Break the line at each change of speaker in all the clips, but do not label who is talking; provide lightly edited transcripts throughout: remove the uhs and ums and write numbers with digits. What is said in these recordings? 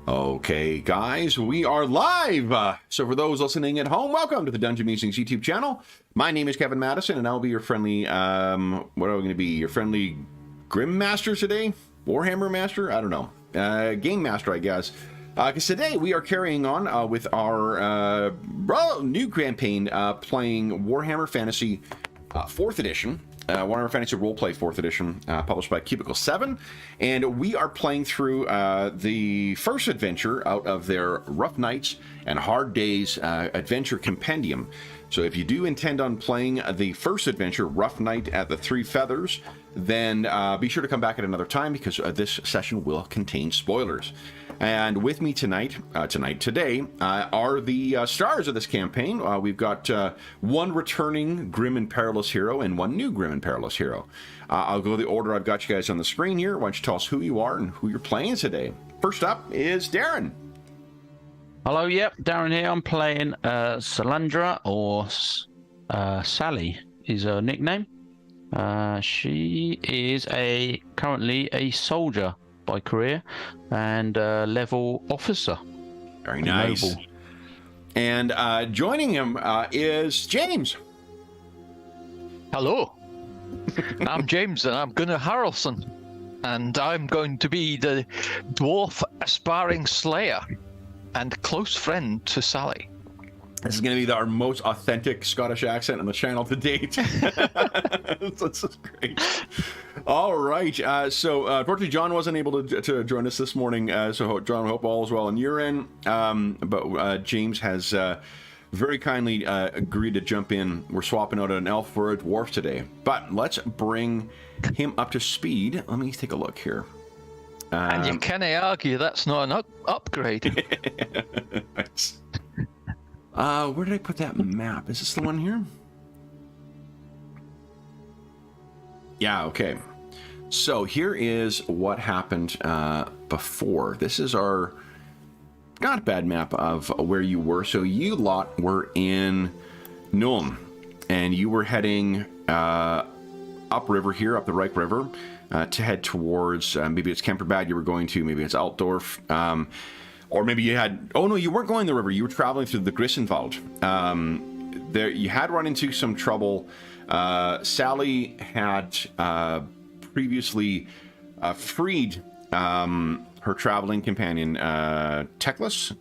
Okay, guys, we are live. So for those listening at home, welcome to the Dungeon Musings YouTube channel. My name is Kevin Madison, and I'll be your friendly, what are we going to be? Your friendly Grim Master today? Warhammer Master? I don't know. Game Master, I guess. Because today we are carrying on with our new campaign, playing Warhammer Fantasy 4th Edition. Warhammer Fantasy Roleplay 4th Edition, published by Cubicle 7, and we are playing through the first adventure out of their Rough Nights and Hard Days adventure compendium. So if you do intend on playing the first adventure, Rough Night at the Three Feathers, then be sure to come back at another time, because this session will contain spoilers. And with me today, are the stars of this campaign. We've got one returning Grim and Perilous hero and one new Grim and Perilous hero. I'll go the order I've got you guys on the screen here. Why don't you tell us who you are and who you're playing today? First up is Darren.
Hello, yep, Darren here. I'm playing Salandra, or Sally is her nickname. She is currently a soldier by career and level officer.
Very nice. Noble. And joining him is James.
Hello. I'm James, and I'm Gunnar Harrelson, and I'm going to be the dwarf aspiring slayer and close friend to Sally.
This is going to be our most authentic Scottish accent on the channel to date. This is great. All right. So, unfortunately, John wasn't able to join us this morning. So, John, I hope all is well on your end. But James has very kindly agreed to jump in. We're swapping out an elf for a dwarf today. But let's bring him up to speed. Let me take a look here.
And you can't argue that's not an upgrade.
Nice. Where did I put that map? Is this the one here? Yeah, okay. So here is what happened before. This is our not bad map of where you were. So you lot were in Nuln, and you were heading upriver here, up the Reich River, to head towards, maybe it's Kemperbad you were going to, maybe it's Altdorf, or maybe you had... Oh, no, you weren't going the river. You were traveling through the Grissenwald. There, you had run into some trouble. Sally had previously freed her traveling companion, Amris,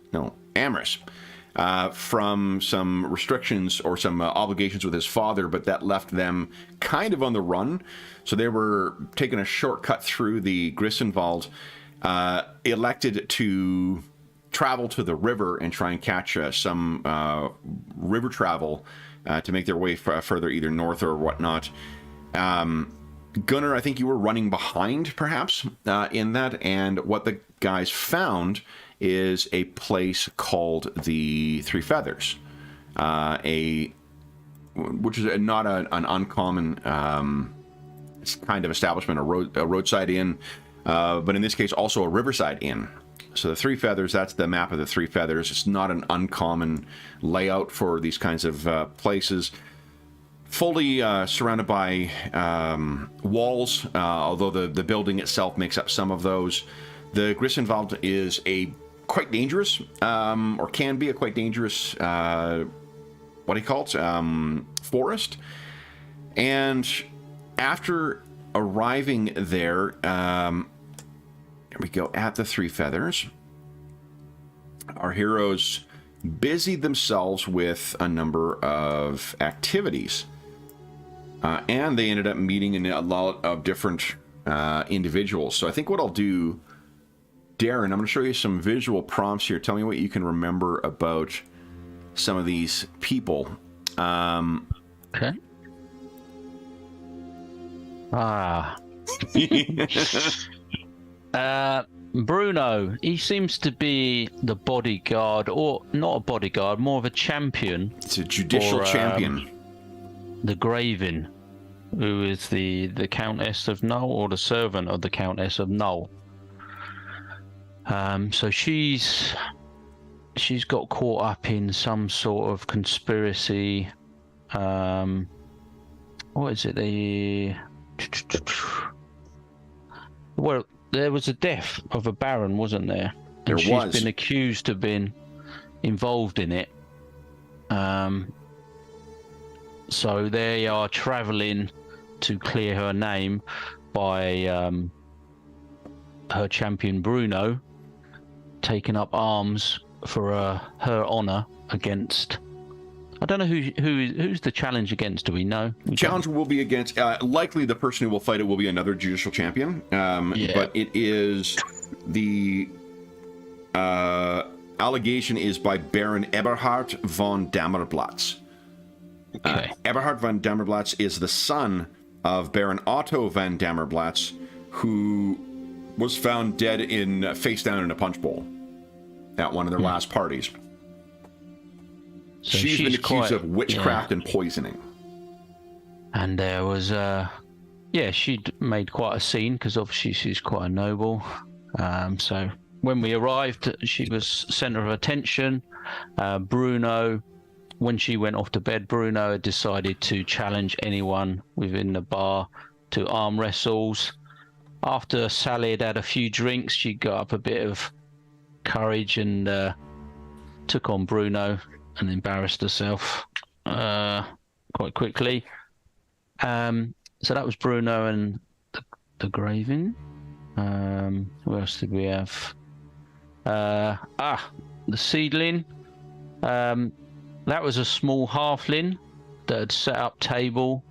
from some restrictions or some obligations with his father, but that left them kind of on the run. So they were taking a shortcut through the Grissenwald, elected to travel to the river and try and catch some river travel to make their way further, either north or whatnot. Gunnar, I think you were running behind, perhaps, in that, and what the guys found is a place called the Three Feathers, which is not an uncommon kind of establishment, a roadside inn, but in this case also a riverside inn. So the Three Feathers, that's the map of the Three Feathers. It's not an uncommon layout for these kinds of places. Fully surrounded by walls, although the building itself makes up some of those. The Grissenwald is quite dangerous, or can be a quite dangerous, what do you call it, forest. And after arriving there, here we go, at the Three Feathers, our heroes busied themselves with a number of activities. And they ended up meeting a lot of different individuals. So I think what I'll do, Darren, I'm going to show you some visual prompts here. Tell me what you can remember about some of these people.
Okay. Bruno, he seems to be the bodyguard, or not a bodyguard, more of a champion.
It's a judicial champion.
The Graven, who is the Countess of Null, or the servant of the Countess of Null. So she's got caught up in some sort of conspiracy. What is it? Well, there was a death of a baron, wasn't there? And she's been accused of being involved in it. So they are travelling to clear her name by her champion Bruno taking up arms for her honour against. I don't know who's the challenge against. Do we know?
Challenge will be against likely the person who will fight it will be another judicial champion. But it is the allegation is by Baron Eberhard von Dammerblatz.
Okay.
Eberhard von Dammerblatz is the son of Baron Otto von Dammerblatz, who was found dead face down in a punch bowl at one of their last parties. So she's been accused of witchcraft and poisoning.
And there was, she'd made quite a scene because obviously she's quite a noble. So when we arrived, she was centre of attention. Bruno, when she went off to bed, Bruno had decided to challenge anyone within the bar to arm wrestles. After Sally had had a few drinks, she got up a bit of courage and took on Bruno and embarrassed herself quite quickly. So that was Bruno and the Graven. Who else did we have? The Seedling. That was a small halfling that had set up table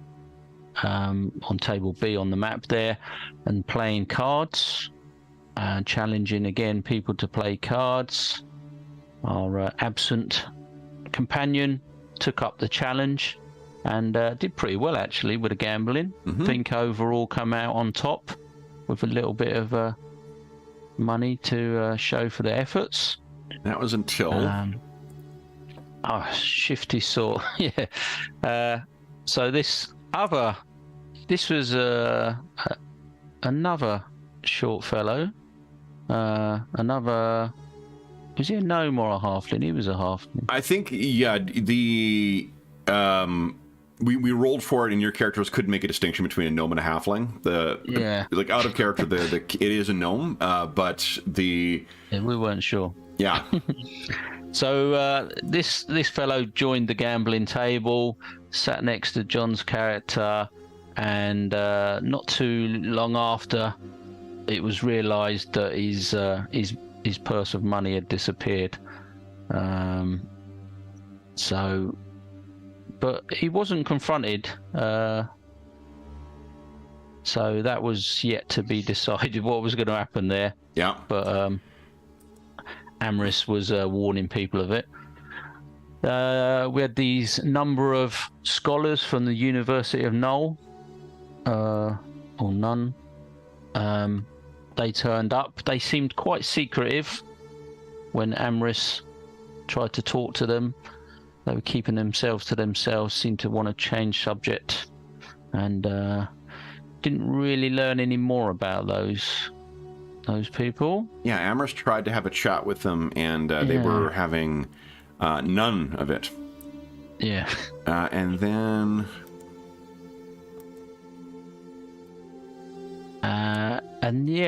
on table B on the map there and playing cards, challenging again people to play cards. Our absent companion took up the challenge and did pretty well actually with the gambling. I think overall come out on top with a little bit of money to show for their efforts.
That was until
shifty sort. So this was another short fellow, another. Was he a gnome or a halfling? He was a halfling.
I think, the we rolled for it, and your characters couldn't make a distinction between a gnome and a halfling. Like out of character, it is a gnome, but we
weren't sure.
Yeah.
So this fellow joined the gambling table, sat next to John's character, and not too long after, it was realised that his purse of money had disappeared. But he wasn't confronted. So that was yet to be decided what was going to happen there.
Yeah.
But Amris was warning people of it. We had these number of scholars from the University of Null, or none. They turned up. They seemed quite secretive when Amris tried to talk to them. They were keeping themselves to themselves, seemed to want to change subject, and didn't really learn any more about those people.
Yeah, Amherst tried to have a chat with them, and they were having none of it.
Yeah.
And then...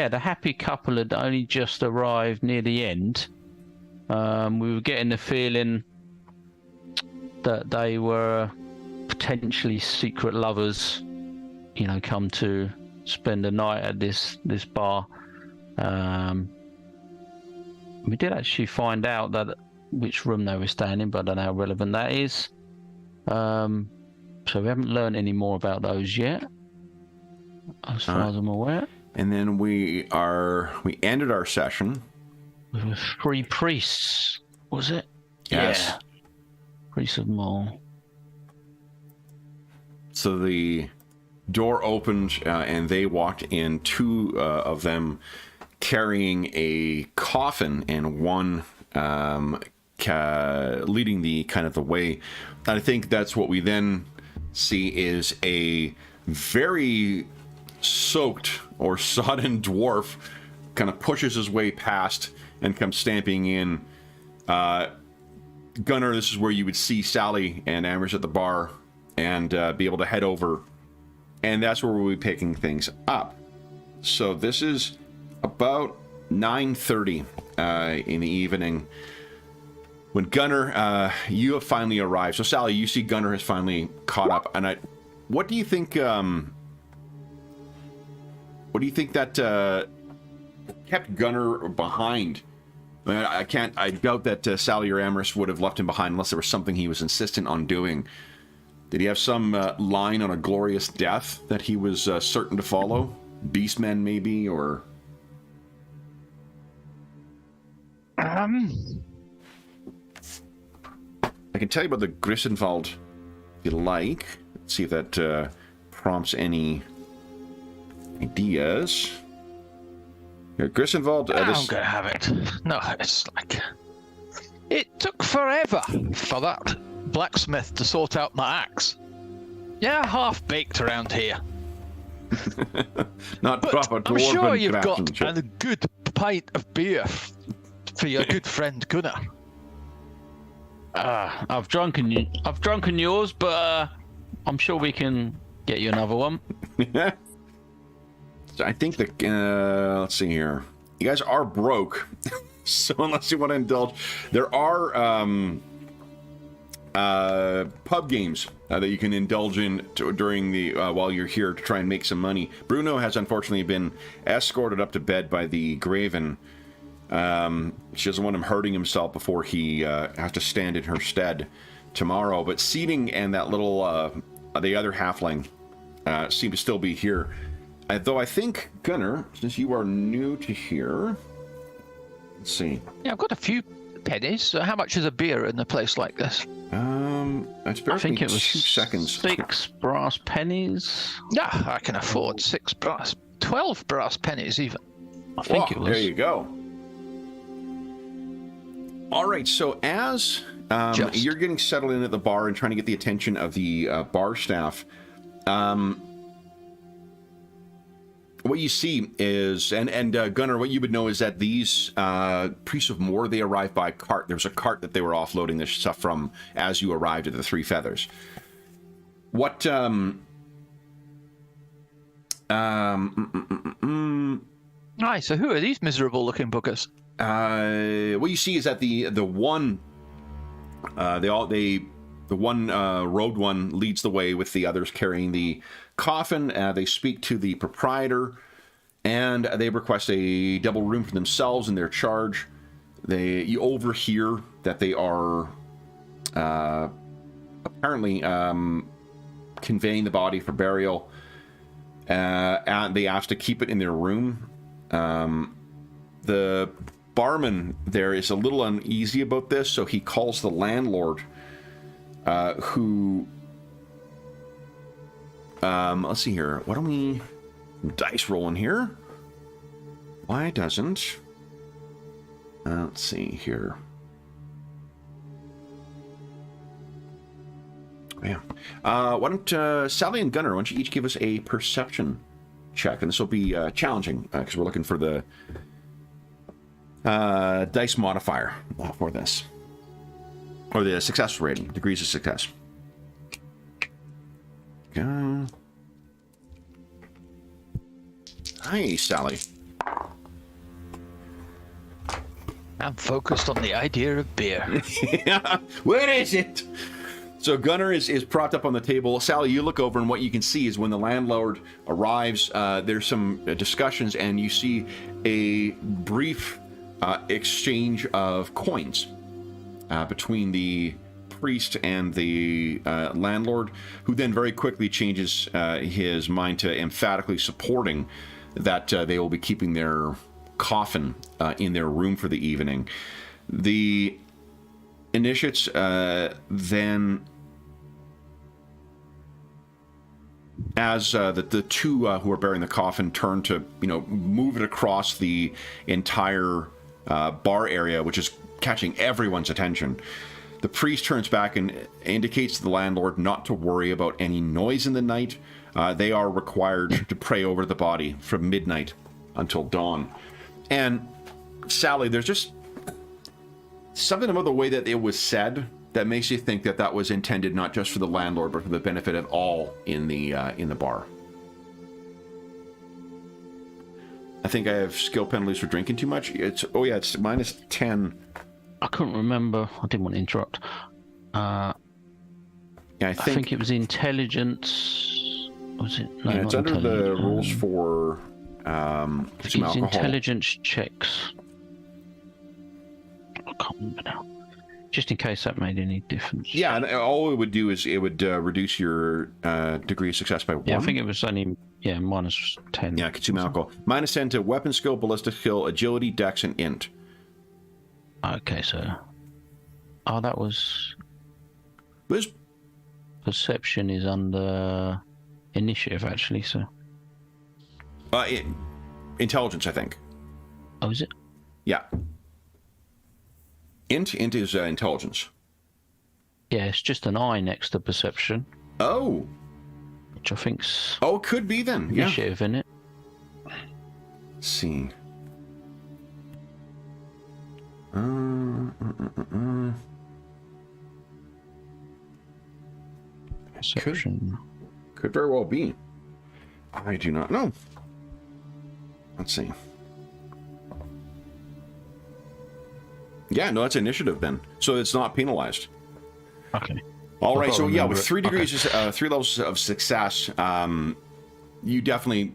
the happy couple had only just arrived near the end. We were getting the feeling that they were potentially secret lovers, come to spend a night at this bar. We did actually find out that which room they were staying in, but I don't know how relevant that is. So we haven't learned any more about those yet, as far as I'm aware.
And then we ended our session
with 3 priests, was it?
Yes.
Yeah. Priests of Mole.
So the door opened, and they walked in, 2 of them carrying a coffin, and one leading the way. And I think that's what we then see is a very soaked or sodden dwarf kind of pushes his way past and comes stamping in. Gunnar, this is where you would see Sally and Amherst at the bar and be able to head over, and that's where we'll be picking things up. So this is about 9:30 in the evening, when Gunnar, you have finally arrived. So Sally, you see Gunnar has finally caught up, and what do you think? What do you think that kept Gunnar behind? I mean, I doubt that Sally or Amherst would have left him behind unless there was something he was insistent on doing. Did he have some line on a glorious death that he was certain to follow? Beastmen, maybe, or? I can tell you about the Grissenwald if you like. Let's see if that prompts any ideas. Here, Grissenwald.
I'm gonna have it. No, it's like it took forever for that blacksmith to sort out my axe. Yeah, half baked around here.
Not
but
proper.
I'm sure you've got
craftsmanship.
a good pint of beer for your good friend Gunnar.
I've drunken yours, but I'm sure we can get you another one.
So I think that let's see here. You guys are broke, so unless you want to indulge, there are pub games that you can indulge in during the while you're here to try and make some money. Bruno has unfortunately been escorted up to bed by the Graven. She doesn't want him hurting himself before he has to stand in her stead tomorrow. But Seating and that little the other halfling seem to still be here. Though I think, Gunnar, since you are new to here, let's see.
Yeah, I've got a few pennies. So how much is a beer in a place like this?
It's
I think it was
2 seconds.
6 brass pennies.
Yeah, I can afford 12 brass pennies even.
I think it was.
There you go. All right, so as you're getting settled in at the bar and trying to get the attention of the bar staff, what you see is, and Gunnar, what you would know is that these priests of Moor, they arrived by cart. There was a cart that they were offloading this stuff from as you arrived at the Three Feathers. What
Aye, so who are these miserable looking buggers?
what you see is that the one road one leads the way with the others carrying the coffin. They speak to the proprietor and they request a double room for themselves and their charge. You overhear that they are apparently conveying the body for burial, and they ask to keep it in their room. The barman there is a little uneasy about this, so he calls the landlord, who let's see here. Why don't we dice rolling here? Why doesn't let's see here. Yeah. Why don't Sally and Gunnar, why don't you each give us a perception check? And this will be challenging because we're looking for the dice modifier for this, or the success rating, degrees of success. Hi, Sally.
I'm focused on the idea of beer.
Yeah. Where is it? So Gunnar is propped up on the table. Sally, you look over, and what you can see is when the landlord arrives, there's some discussions, and you see a brief exchange of coins between the priest and the landlord, who then very quickly changes his mind to emphatically supporting that they will be keeping their coffin in their room for the evening. The initiates then, as the two who are bearing the coffin turn to move it across the entire bar area, which is catching everyone's attention, the priest turns back and indicates to the landlord not to worry about any noise in the night. They are required to pray over the body from midnight until dawn. And Sally, there's just something about the way that it was said that makes you think that that was intended not just for the landlord, but for the benefit of all in the bar. I think I have skill penalties for drinking too much. It's minus 10.
I couldn't remember. I didn't want to interrupt.
Yeah,
I think it was intelligence. Was it? No,
yeah, it's
not
under the
intelligence.
rules for
I think
some
it's
alcohol.
intelligence checks. I can't remember now. Just in case that made any difference.
Yeah, and all it would do is it would reduce your degree of success by 1.
Yeah, I think it was only minus 10.
Yeah, consume alcohol. Minus 10 to weapon skill, ballistic skill, agility, dex, and int.
Okay, so that was
This
perception is under initiative actually. So
intelligence, I think.
oh, is it?
Yeah. Int is intelligence.
Yeah, it's just an I next to perception,
Oh.
which I think's
Oh, it could be then. Yeah.
initiative in it.
Let's see.
Perception.
Could very well be. I do not know. Let's see. Yeah, no, that's initiative then. So it's not penalized.
Okay.
All
I
right,
can't
so yeah,
remember
with
it.
3 degrees, 3 levels of success, you definitely,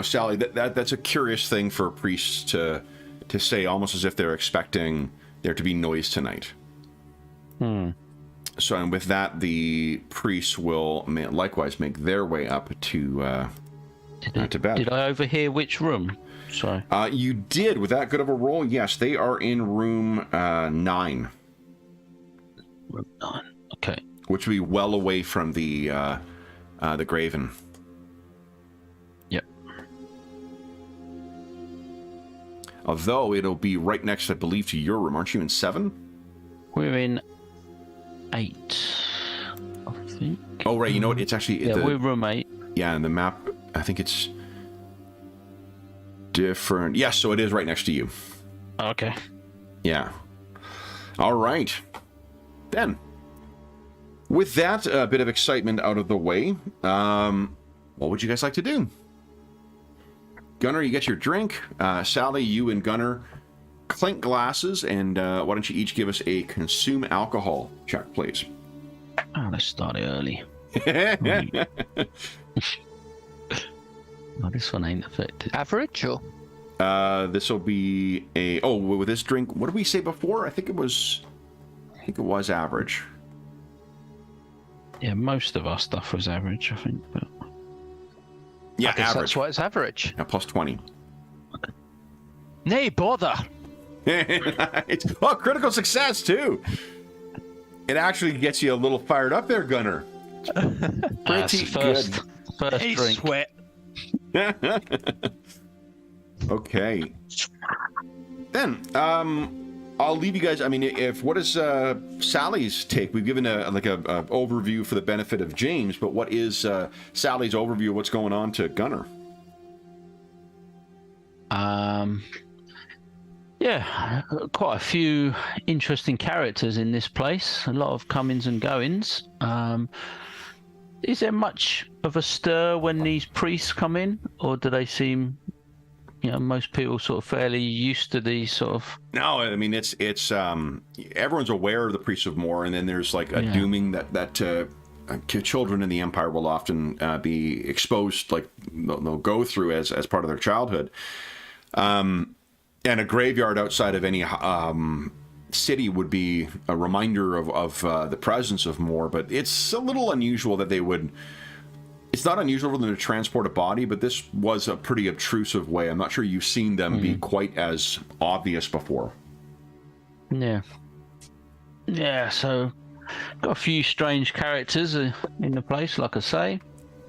Sally, that's a curious thing for priests to say, almost as if they're expecting there to be noise tonight. So, and with that, the priests will likewise make their way up to bed.
Did I overhear which room? Sorry.
You did, with that good of a roll. Yes, they are in room 9.
Room 9. Okay.
Which would be well away from the Graven.
Yep.
Although it'll be right next, I believe, to your room. Aren't you in 7?
We're in 8, I think.
Oh, right. You know what? It's actually...
Yeah, we're room 8.
Yeah, and the map, I think it's different. Yes, so it is right next to you.
Okay.
Yeah. All right. Then, with that bit of excitement out of the way, what would you guys like to do? Gunnar, you get your drink. Sally, you and Gunnar clink glasses, and why don't you each give us a consume alcohol check, please?
Oh, let's start it early. Oh, this one ain't affected.
Average or?
This will be a... Oh, with this drink, what did we say before? I think it was average.
Yeah, most of our stuff was average, I think. But...
Yeah,
I guess
average.
that's why it's average.
Yeah, plus 20.
Nay, bother.
Oh, critical success, too. It actually gets you a little fired up there, Gunnar. Pretty
first
Hey,
drink.
sweat.
good. Okay. Then, I'll leave you guys. I mean, what is Sally's take? We've given a overview for the benefit of James, but what is Sally's overview of what's going on to Gunnar?
Yeah, quite a few interesting characters in this place. A lot of comings and goings. Is there much of a stir when these priests come in, or do they seem, most people sort of fairly used to these sort of?
No, I mean it's everyone's aware of the Priests of More, and then there's like a dooming that children in the Empire will often be exposed, like they'll go through as part of their childhood. And a graveyard outside of any city would be a reminder of the presence of More, but it's a little unusual that they would... It's not unusual for them to transport a body, but this was a pretty obtrusive way. I'm not sure you've seen them be quite as obvious before.
Yeah. Yeah, so got a few strange characters in the place, like I say.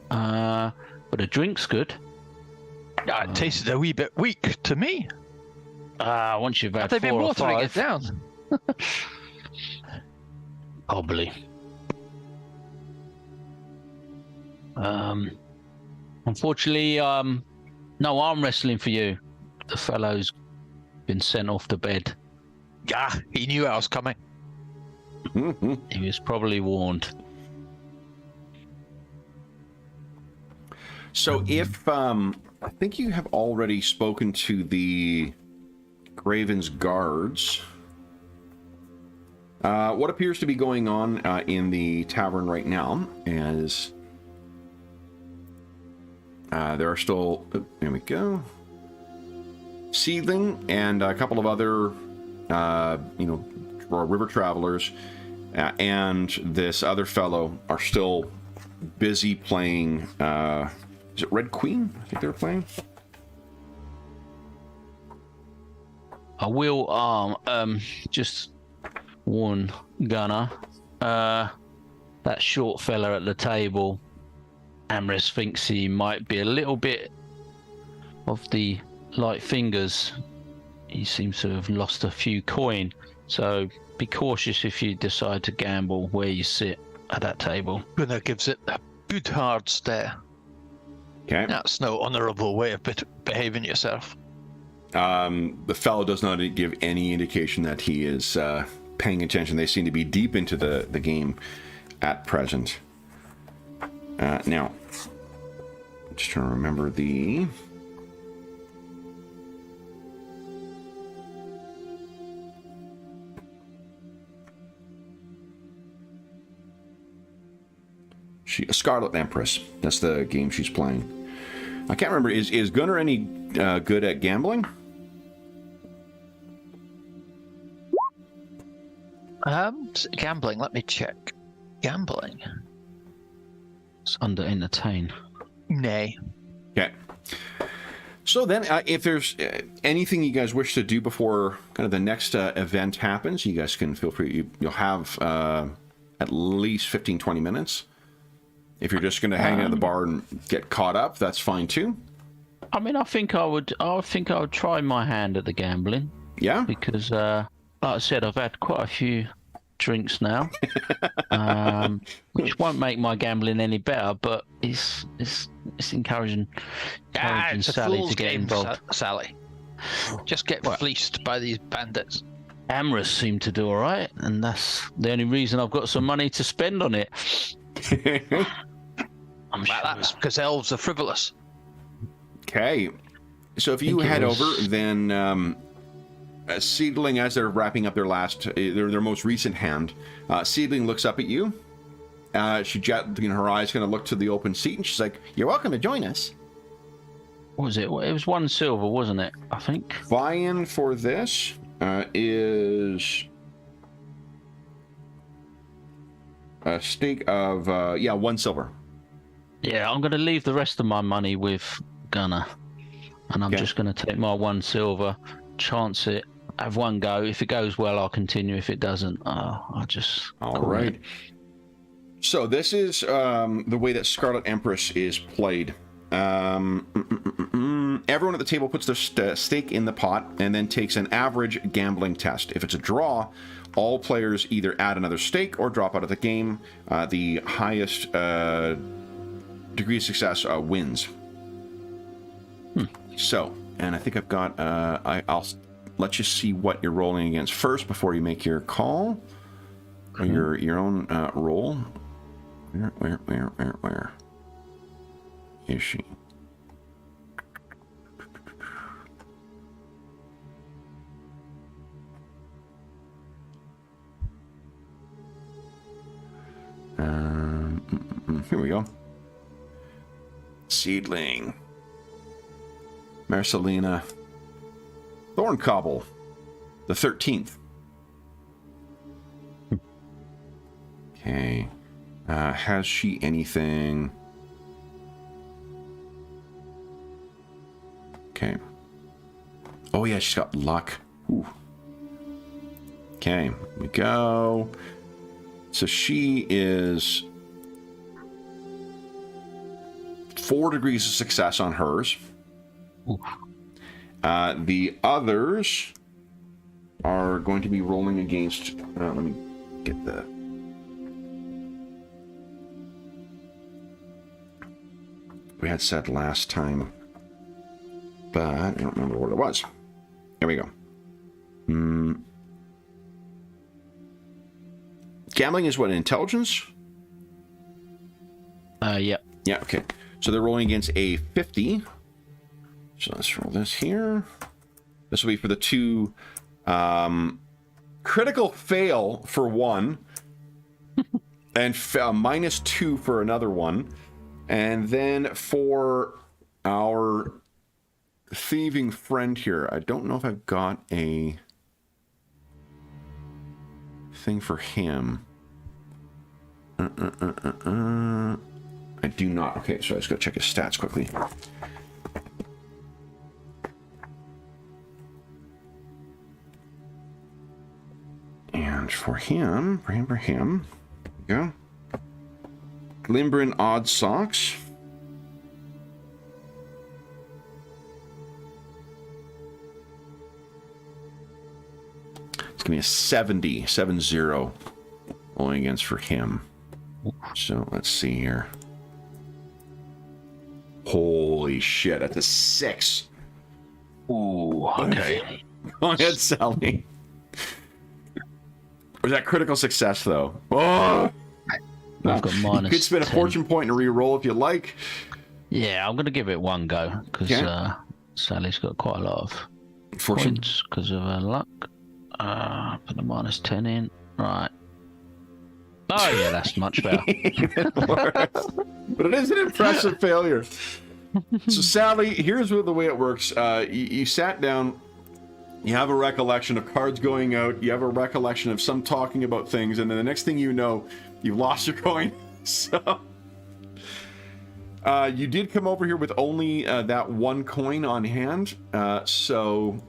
But the drink's good.
It tasted a wee bit weak to me.
Once you've had
Have they been
4 or
watering
5,
it down?
probably. Unfortunately, no arm wrestling for you. The fellow's been sent off to bed.
Ah, he knew I was coming.
He was probably warned.
So if I think you have already spoken to the Graven's guards. What appears to be going on in the tavern right now is there are still, there we go, Seedling and a couple of other, river travelers, and this other fellow are still busy playing. Is it Red Queen? I think they're playing.
I will just warn Gunner. That short fella at the table, Amris thinks he might be a little bit of the light fingers. He seems to have lost a few coin, so be cautious if you decide to gamble where you sit at that table.
Gunnar gives it a good hard stare.
Okay.
That's no honourable way of behaving yourself.
The fellow does not give any indication that he is paying attention. They seem to be deep into the game at present. Now, I'm just trying to remember the... a Scarlet Empress. That's the game she's playing. I can't remember. Is Gunnar any good at gambling?
Gambling. Let me check. Gambling.
It's under entertain.
Nay.
Okay. So then, if there's anything you guys wish to do before kind of the next event happens, you guys can feel free. You'll have at least 15-20 minutes. If you're just going to hang out at the bar and get caught up, that's fine too.
I mean, I think I would try my hand at the gambling.
Yeah.
Because, like I said, I've had quite a few drinks now, which won't make my gambling any better, but it's encouraging
It's a
Sally
fool's
to get
game,
involved.
Sally. Just get fleeced by these bandits.
Amorous seemed to do all right, and that's the only reason I've got some money to spend on it. I'm sure.
That's because elves are frivolous.
Okay. So if you head over, then Seedling, as they're wrapping up their most recent hand, Seedling looks up at you. She her eyes kind of look to the open seat, and she's like, "You're welcome to join us."
What was it? It was 1 silver, wasn't it? I think.
Buy-in for this is a stake of 1 silver.
Yeah, I'm going to leave the rest of my money with Gunner, and I'm just going to take my 1 silver, chance it, have one go. If it goes well, I'll continue. If it doesn't, I'll just.
All right. So this is the way that Scarlet Empress is played. Everyone at the table puts their stake in the pot and then takes an average gambling test. If it's a draw, all players either add another stake or drop out of the game. The highest degree of success wins. So, and I think I've got, I'll let you see what you're rolling against first before you make your call, or your own roll. Where is she? Here we go. Seedling. Marcelina. Thorncobble. The 13th. Okay. Has she anything? Okay. Oh yeah, she's got luck. Ooh. Okay, here we go. So she is 4 degrees of success on hers. The others are going to be rolling against. Let me get the. We had said last time, but I don't remember what it was. Here we go. Gambling is what, intelligence?
Yeah.
Yeah, okay. So they're rolling against a 50. So let's roll this here. This will be for the 2 critical fail for 1 and -2 for another one. And then for our thieving friend here, I don't know if I've got a thing for him. I do not. Okay, so I just gotta check his stats quickly. And for him, there we go. Glimbrin Odd Socks. It's gonna be a 70 rolling against for him. So let's see here. Holy shit, that's a 6.
Ooh, okay.
Go ahead, Sally. Was that critical success, though? Oh!
I've got minus
You could spend a
10.
fortune point and re-roll if you like.
Yeah, I'm going to give it one go, because Sally's got quite a lot of
Fortune.
points because of her luck. Put the minus 10 in. Right. Oh, yeah, that's much better.
But it is an impressive failure. So, Sally, here's the way it works. You sat down. You have a recollection of cards going out. You have a recollection of some talking about things. And then the next thing you know, you've lost your coin. So, you did come over here with only that 1 coin on hand. So,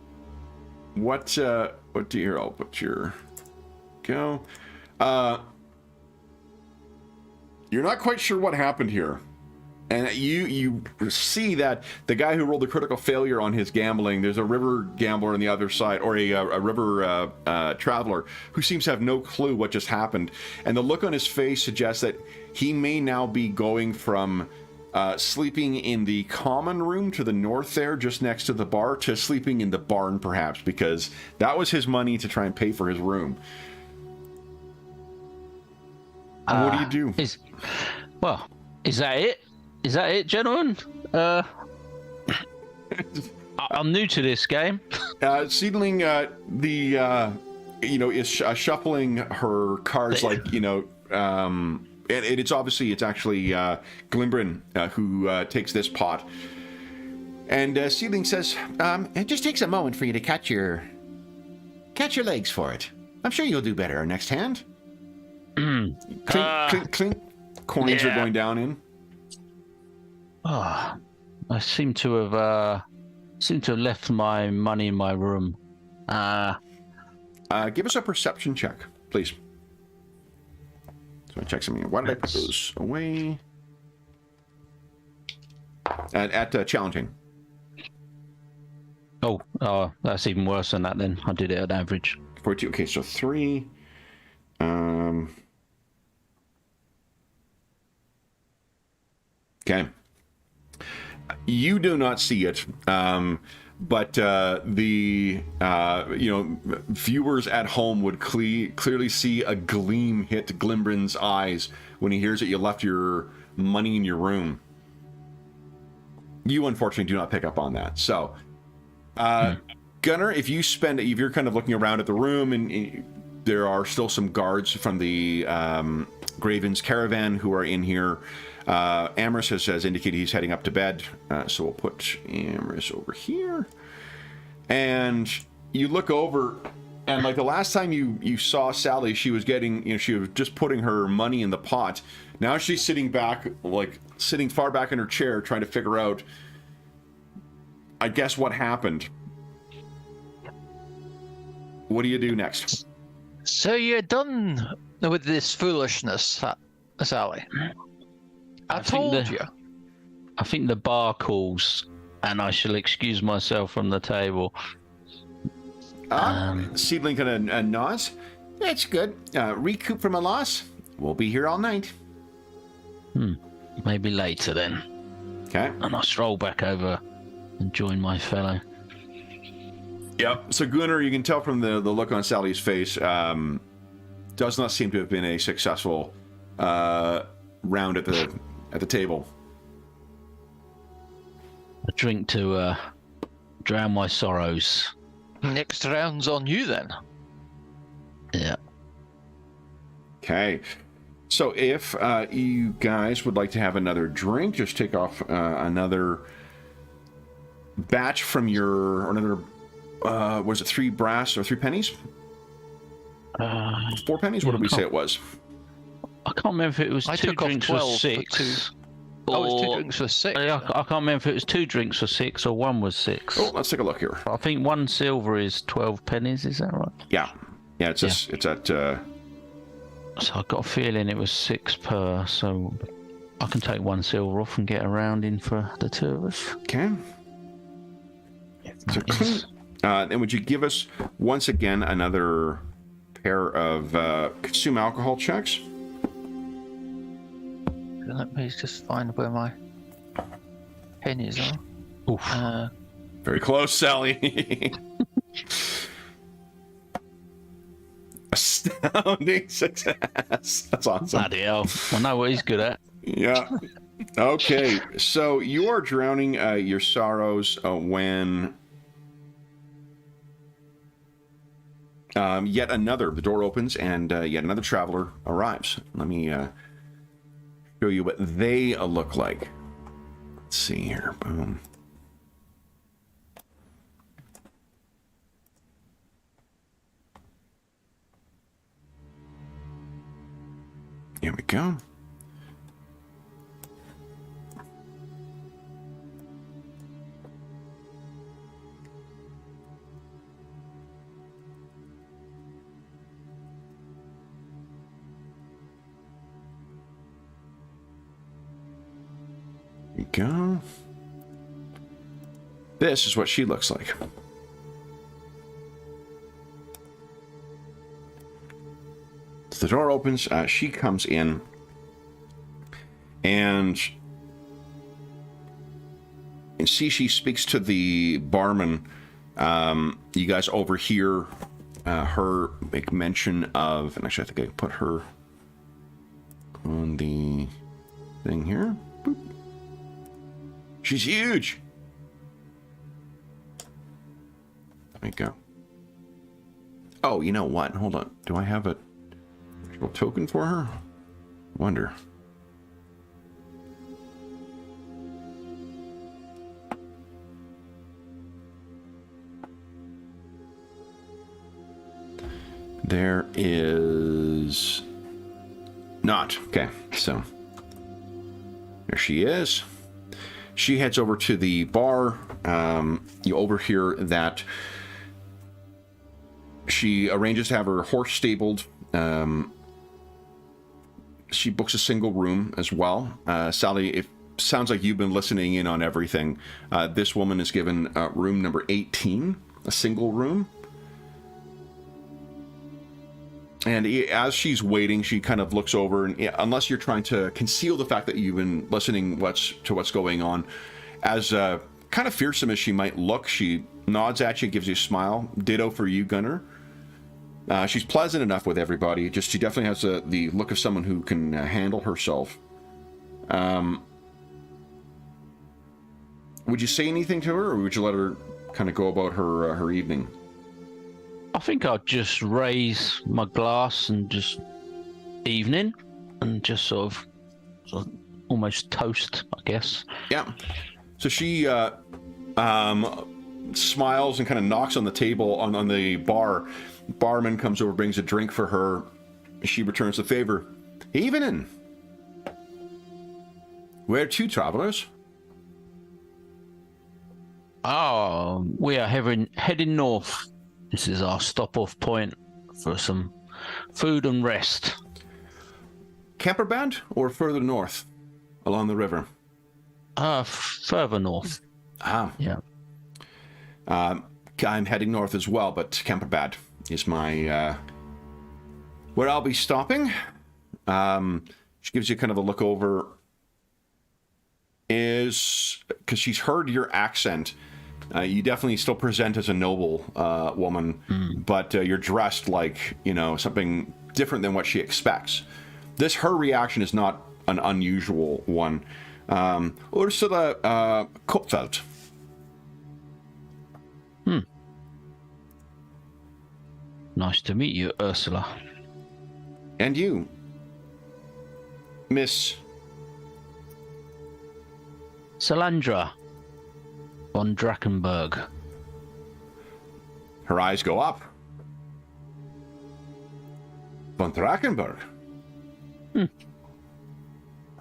what do you... I'll put your... Go. You're not quite sure what happened here. And you see that the guy who rolled the critical failure on his gambling, there's a river gambler on the other side, or a river traveler, who seems to have no clue what just happened. And the look on his face suggests that he may now be going from sleeping in the common room to the north there, just next to the bar, to sleeping in the barn, perhaps, because that was his money to try and pay for his room. What do you do?
Is that it? Is that it, gentlemen? I'm new to this game.
Seedling, is shuffling her cards like, and it's obviously, it's actually Glimbrin who takes this pot. And Seedling says, it just takes a moment for you to catch your legs for it. I'm sure you'll do better our next hand. Clink, clink, clink. Coins are going down in.
Oh, I seem to have left my money in my room.
Give us a perception check, please. So I check something. Why did I put those away? At challenging.
Oh, that's even worse than that. Then I did it at average.
42. Okay, so 3. Okay. You do not see it, but the viewers at home would clearly see a gleam hit Glimbrin's eyes when he hears that you left your money in your room. You unfortunately do not pick up on that. So, Gunnar, if you're kind of looking around at the room, and there are still some guards from the Graven's caravan who are in here. Amherst has indicated he's heading up to bed, so we'll put Amherst over here. And you look over, and like the last time you saw Sally, she was she was just putting her money in the pot. Now she's sitting far back in her chair, trying to figure out, I guess, what happened. What do you do next?
So you're done with this foolishness, Sally. I told you.
I think the bar calls, and I shall excuse myself from the table.
Seedling kind of nods. That's good. Recoup from a loss. We'll be here all night.
Maybe later then.
Okay.
And I stroll back over and join my fellow.
Yep. So Gunnar, you can tell from the look on Sally's face, does not seem to have been a successful round at the table.
A drink to drown my sorrows.
Next round's on you then.
Yeah.
Okay. So if you guys would like to have another drink, just take off another batch from your, or another, was it 3 brass or 3 pennies? 4 pennies? What did we say it was?
I can't remember if it was
I
2
took off
drinks for
12
6.
Oh, it's 2 drinks for 6.
I can't remember if it was 2 drinks for 6 or 1 was 6.
Oh, let's take a look here.
I think 1 silver is 12 pennies, is that right?
Yeah. Yeah, it's it's at...
So I got a feeling it was 6 per, so I can take 1 silver off and get a round in for the 2 of us.
Okay. So, and would you give us, once again, another pair of consume alcohol checks?
Let me just find where my pennies are.
Oof.
Very close, Sally. Astounding success. That's awesome.
Bloody hell. I know what he's good at.
Yeah. Okay. So you are drowning your sorrows when the door opens and yet another traveler arrives. Let me show you what they look like. Let's see here. Boom. Here we go. Here we go. This is what she looks like. The door opens, she comes in, and see she speaks to the barman. You guys overhear her make mention of, and actually I think I put her on the thing here. Boop. She's huge. Let me go. Oh, you know what? Hold on. Do I have a token for her? Wonder. There is not. Okay, so there she is. She heads over to the bar. You overhear that she arranges to have her horse stabled. She books a single room as well. Sally, it sounds like you've been listening in on everything. This woman is given room number 18, a single room. And as she's waiting, she kind of looks over, and unless you're trying to conceal the fact that you've been listening to what's going on, as kind of fearsome as she might look, she nods at you, gives you a smile. Ditto for you, Gunnar. She's pleasant enough with everybody. Just she definitely has the look of someone who can handle herself. Would you say anything to her, or would you let her kind of go about her evening?
I think I'd just raise my glass and just evening, and just sort of almost toast, I guess.
Yeah. So she smiles and kind of knocks on the table on the bar. Barman comes over, brings a drink for her. She returns the favor. Evening. Where to, travelers?
Oh, we are heading north. This is our stop-off point for some food and rest.
Camper band or further north along the river?
Further north.
Ah.
Yeah.
I'm heading north as well, but camper band is my where I'll be stopping. She gives you kind of a look over. Is because she's heard your accent. You definitely still present as a noble woman, but you're dressed like, something different than what she expects. Her reaction is not an unusual one. Ursula Kupfeld.
Nice to meet you, Ursula.
And you, Miss...
Salandra von Drakenberg.
Her eyes go up. Von Drakenberg?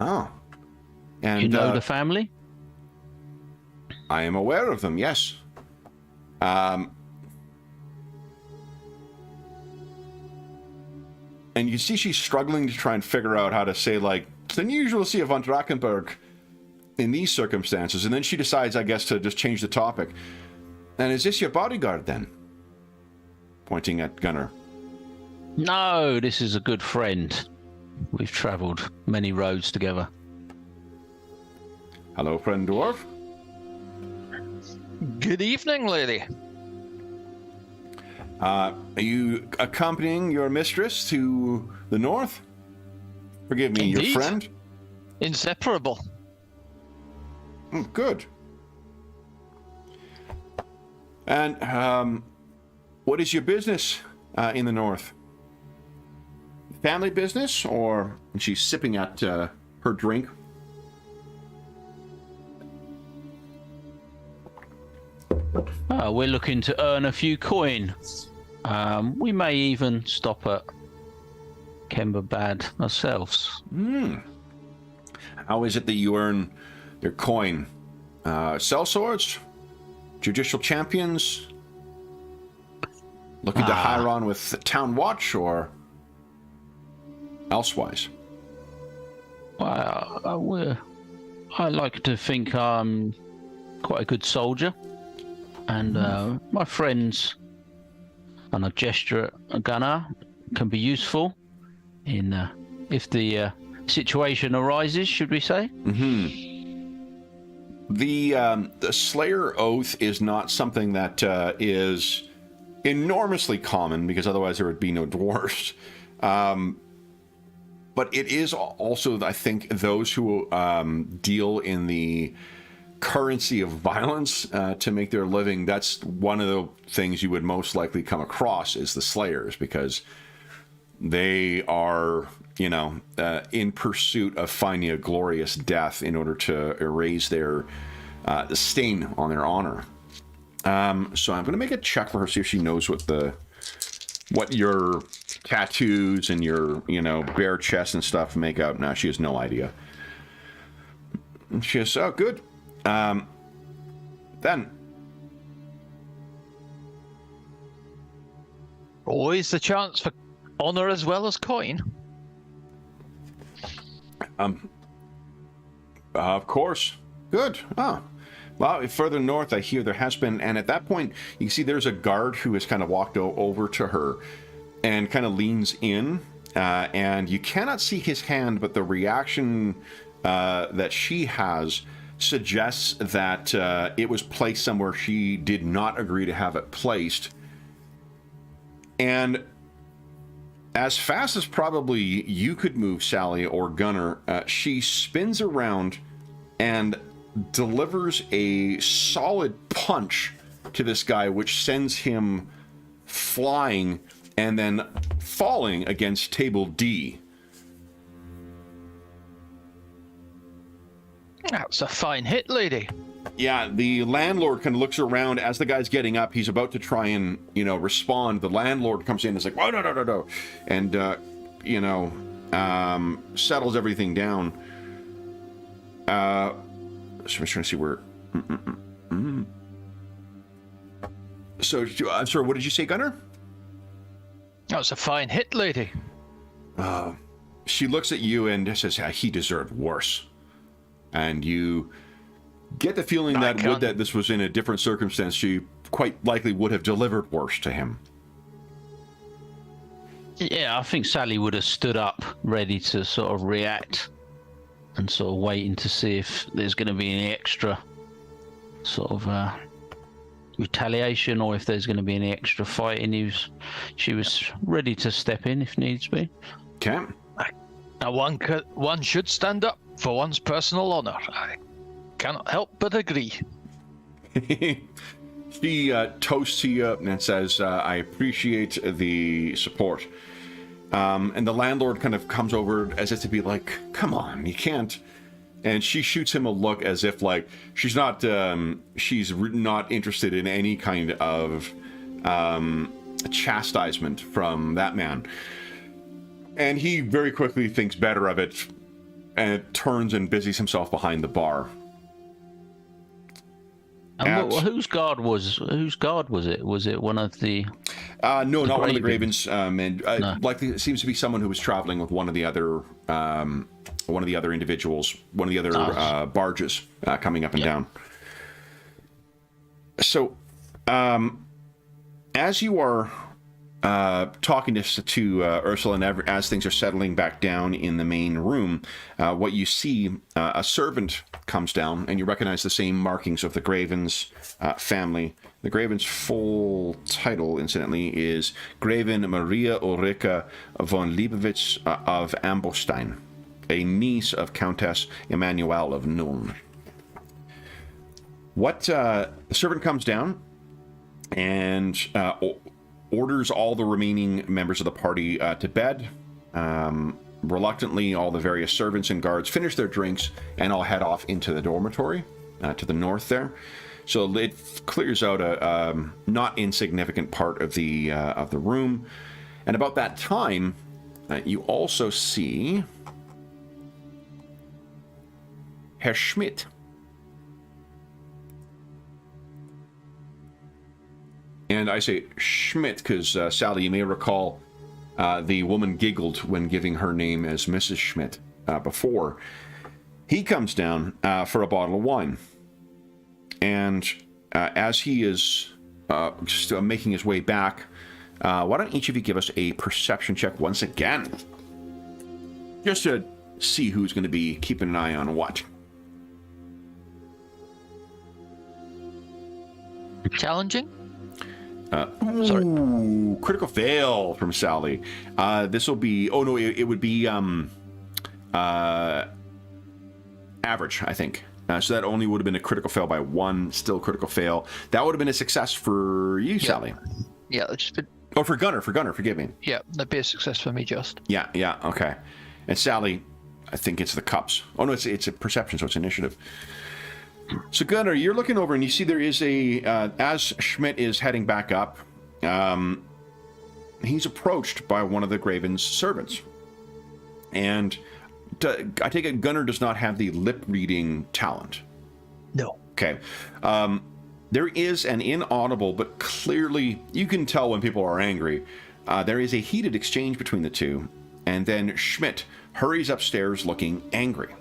Oh. And
You know the family?
I am aware of them, yes. And you see she's struggling to try and figure out how to say, like, it's unusual to see a von Drakenberg in these circumstances. And then she decides, I guess, to just change the topic. And is this your bodyguard, then? Pointing at Gunnar.
No, this is a good friend. We've travelled many roads together.
Hello, friend dwarf.
Good evening, lady.
Are you accompanying your mistress to the north? Forgive me,
Indeed.
your friend?
Inseparable.
Good. And what is your business in the north? Family business, or... And she's sipping at her drink.
We're looking to earn a few coin. We may even stop at Kemberbad ourselves.
How is it that you earn your coin? Sell swords? Judicial champions? Looking to hire on with the town watch, or elsewise?
Well, I like to think I'm quite a good soldier. And my friends, and a gesture at Gunnar, can be useful in if the situation arises, should we say?
The Slayer Oath is not something that is enormously common, because otherwise there would be no dwarves. But it is also, I think, those who deal in the currency of violence to make their living. That's one of the things you would most likely come across, is the Slayers, because they are, you know, in pursuit of finding a glorious death in order to erase their the stain on their honor. So I'm going to make a check for her, see if she knows what your tattoos and your, you know, bare chest and stuff make out. No, she has no idea. She says, oh, good. Then.
Always the chance for honor as well as coin.
Of course. Good. Ah. Well, further north, I hear there has been, and at that point, you can see there's a guard who has kind of walked over to her and kind of leans in, and you cannot see his hand, but the reaction that she has suggests that it was placed somewhere she did not agree to have it placed. And as fast as probably you could move, Sally or Gunnar, she spins around and delivers a solid punch to this guy, which sends him flying and then falling against table D.
That's a fine hit, lady.
Yeah, the landlord kind of looks around as the guy's getting up. He's about to try and, you know, respond. The landlord comes in and is like, oh, no. And, you know, settles everything down. So I'm trying to see where... So, I'm sorry, what did you say, Gunnar?
That was a fine hit, lady.
She looks at you and says, he deserved worse. And you get the feeling that would that this was in a different circumstance, she quite likely would have delivered worse to him.
Yeah, I think Sally would have stood up, ready to sort of react, and sort of waiting to see if there's going to be any extra sort of retaliation, or if there's going to be any extra fighting. She was ready to step in if needs be.
Okay.
Now one should stand up for one's personal honor. I cannot help but agree.
She toasts to you and says, I appreciate the support. And the landlord kind of comes over as if to be like, come on, you can't. And she shoots him a look as if like she's not interested in any kind of chastisement from that man. And he very quickly thinks better of it and turns and busies himself behind the bar.
And whose guard was it? Was it one of the?
No, not one of the
Gravens?
Gravens.
No.
Likely, it seems to be someone who was traveling with one of the other individuals, one of the other barges coming up and down. So, as you are talking to Ursula, and as things are settling back down in the main room, what you see, a servant comes down, and you recognize the same markings of the Gravens family. The Graven's full title, incidentally, is Graven Maria Ulrika von Leibowitz of Ambostein, a niece of Countess Emanuelle of Nuln. The servant comes down and orders all the remaining members of the party to bed. Reluctantly, all the various servants and guards finish their drinks and all head off into the dormitory to the north there. So it clears out a not insignificant part of the room. And about that time, you also see Herr Schmidt. And I say Schmidt because, Sally, you may recall the woman giggled when giving her name as Mrs. Schmidt before. He comes down for a bottle of wine. And as he is just making his way back, why don't each of you give us a perception check once again? Just to see who's going to be keeping an eye on what.
Challenging?
Ooh, critical fail from Sally. This will be... Oh, no, it would be average, I think. So that only would have been a critical fail by 1, still critical fail. That would have been a success for you, Sally.
Yeah, that's just been...
Oh, for Gunnar, forgive me.
Yeah, that'd be a success for me, just.
Yeah, okay. And Sally, I think it's the cups. Oh, no, it's a perception, so it's initiative. So Gunnar, you're looking over and you see there is as Schmidt is heading back up, he's approached by one of the Graven's servants. And I take it Gunnar does not have the lip-reading talent.
No.
Okay. There is an inaudible, but clearly you can tell when people are angry. There is a heated exchange between the two, and then Schmidt hurries upstairs looking angry.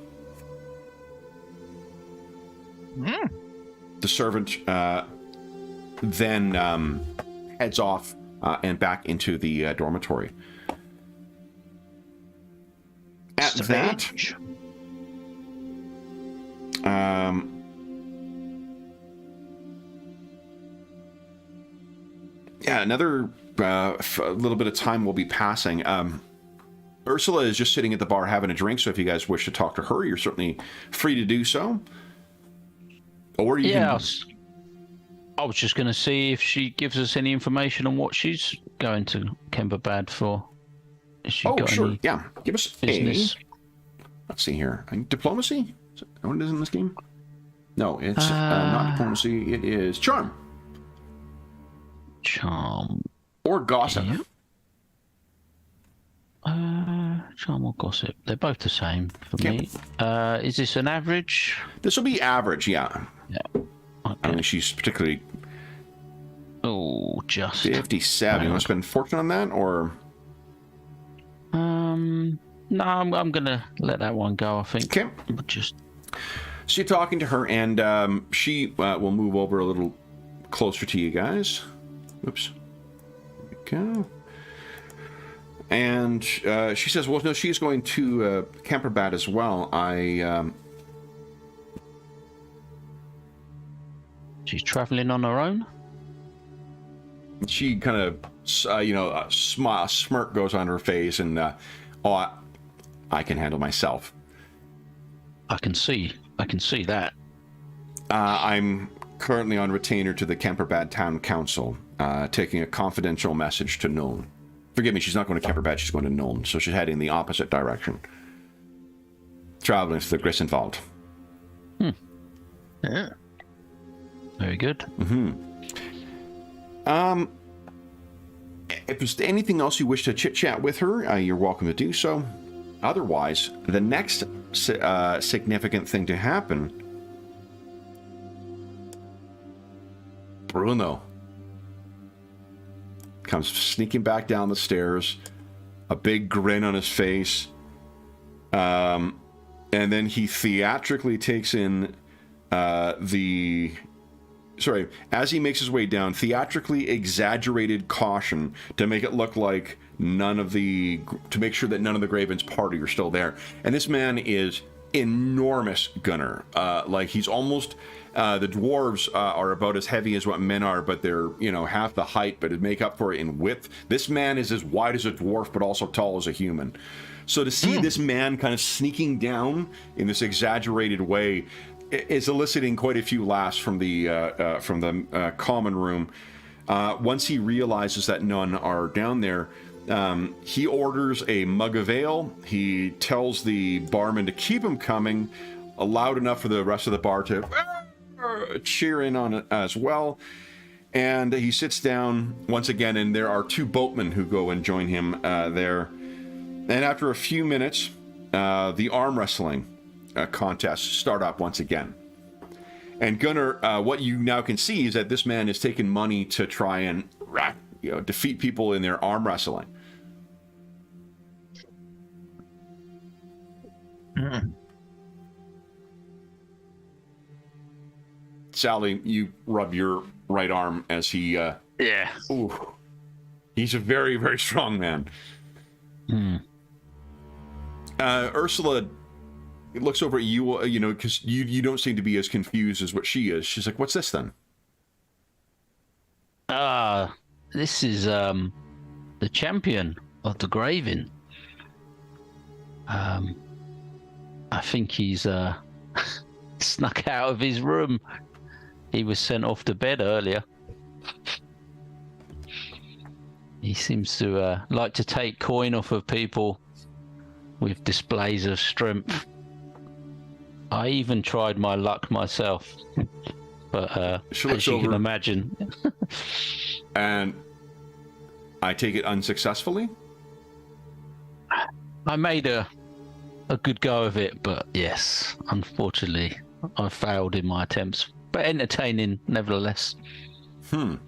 The servant then heads off and back into the dormitory. At that, another little bit of time will be passing. Ursula is just sitting at the bar having a drink, so if you guys wish to talk to her, you're certainly free to do so. Or you can...
I was just going to see if she gives us any information on what she's going to Kemperbad for. Has she got
sure.
any
Yeah. Give us
business?
Let's see here. Diplomacy? Is that what it is in this game? No, it's not diplomacy. It is charm.
Charm.
Or gossip.
Yeah. Charm or gossip. They're both the same for me. Is this an average?
This will be average, yeah.
Yeah. Okay.
I don't think she's particularly...
Oh, just...
57. You want to spend fortune on that, or...
No, I'm going to let that one go, I think.
Okay.
But just...
So you're talking to her, and she will move over a little closer to you guys. Oops. There we go. And she says, well, no, she's going to Kemperbad as well.
She's traveling on her own?
She kind of, a smirk goes on her face, and, I can handle myself.
I can see that.
I'm currently on retainer to the Kemperbad Town Council, taking a confidential message to Nuln. Forgive me, she's not going to Kemperbad, she's going to Nuln, so she's heading the opposite direction. Traveling to the Grissenwald.
Yeah. Very good.
If there's anything else you wish to chit-chat with her, you're welcome to do so. Otherwise, the next significant thing to happen... Bruno comes sneaking back down the stairs, a big grin on his face, and then he theatrically takes in as he makes his way down, theatrically exaggerated caution to make it look like to make sure that none of the Graven's party are still there. And this man is enormous gunner. Like he's almost, the dwarves are about as heavy as what men are, but they're, half the height, but to make up for it in width. This man is as wide as a dwarf, but also tall as a human. So to see this man kind of sneaking down in this exaggerated way is eliciting quite a few laughs from the common room. Once he realizes that none are down there, he orders a mug of ale. He tells the barman to keep him coming, loud enough for the rest of the bar to cheer in on it as well. And he sits down once again, and there are two boatmen who go and join him there. And after a few minutes, the arm wrestling contests start up once again. And Gunnar, what you now can see is that this man has taken money to try and defeat people in their arm wrestling. Sally, you rub your right arm as he...
Yeah.
Ooh, he's a very, very strong man. Ursula looks over at you, because you don't seem to be as confused as what she is. She's like, what's this then?
This is the champion of the Graven. I think he's snuck out of his room. He was sent off to bed earlier. He seems to like to take coin off of people with displays of strength. I even tried my luck myself, but as you can imagine.
And I take it unsuccessfully?
I made a good go of it, but yes, unfortunately, I failed in my attempts. But entertaining, nevertheless.
And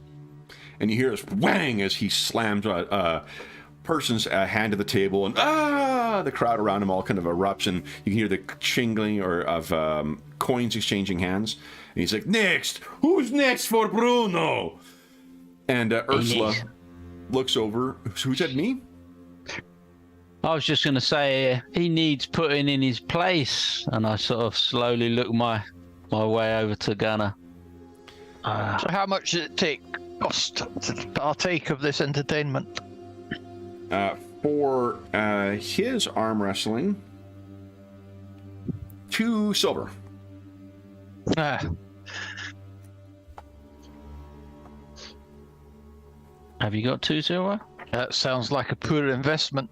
you hear this whang as he slams a person's hand to the table, and the crowd around him all kind of erupts, and you can hear the chingling of coins exchanging hands. And he's like, "Next, who's next for Bruno?" And Ursula looks over. Who said me?
I was just going to say he needs putting in his place, and I sort of slowly look my way over to Gunnar.
So how much does it cost to partake of this entertainment?
For his arm wrestling, 2 silver.
Have you got 2 silver?
That sounds like a poor investment.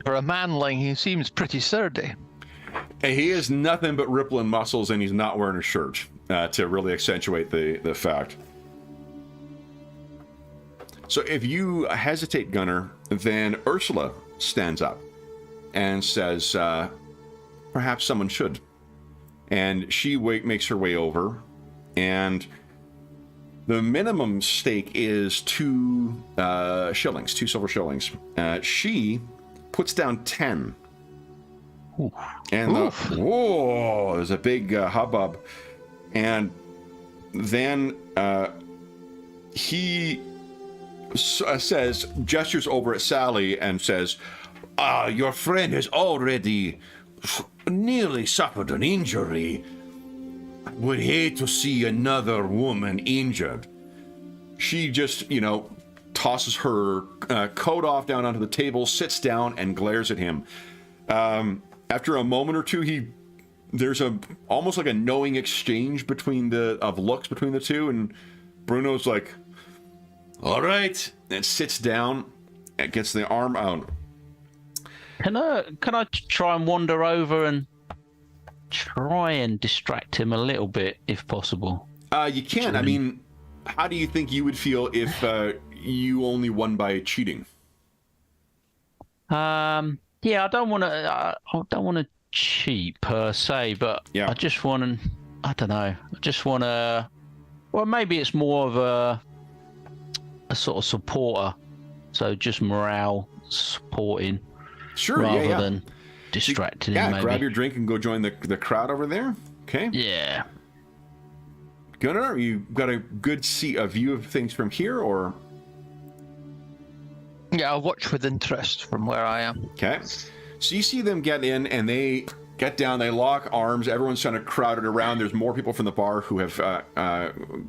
For a manling, he seems pretty sturdy.
He has nothing but rippling muscles, and he's not wearing a shirt to really accentuate the fact. So if you hesitate, Gunnar, then Ursula stands up and says, perhaps someone should. And she makes her way over, and the minimum stake is 2 shillings, 2 silver shillings. She puts down 10.
Ooh.
And there's a big hubbub. And then he gestures over at Sally and says, your friend has already nearly suffered an injury. Would hate to see another woman injured. She just, tosses her coat off down onto the table, sits down, and glares at him. After a moment or two, he there's almost like a knowing exchange of looks between the two, and Bruno's like, all right, and sits down and gets the arm out.
Can I try and wander over and try and distract him a little bit, if possible?
You can. I mean, how do you think you would feel if you only won by cheating?
Yeah, I don't want to cheat per se, but
yeah.
I just want to. I don't know. I just want to. Well, maybe it's more of a sort of supporter, so just morale supporting.
Sure,
rather than distracting.
Yeah,
maybe.
Grab your drink and go join the crowd over there. Okay.
Yeah.
Gunnar, you got a good a view of things from here, or?
Yeah, I'll watch with interest from where I am.
Okay. So you see them get in, and they get down. They lock arms. Everyone's kind of crowded around. There's more people from the bar who have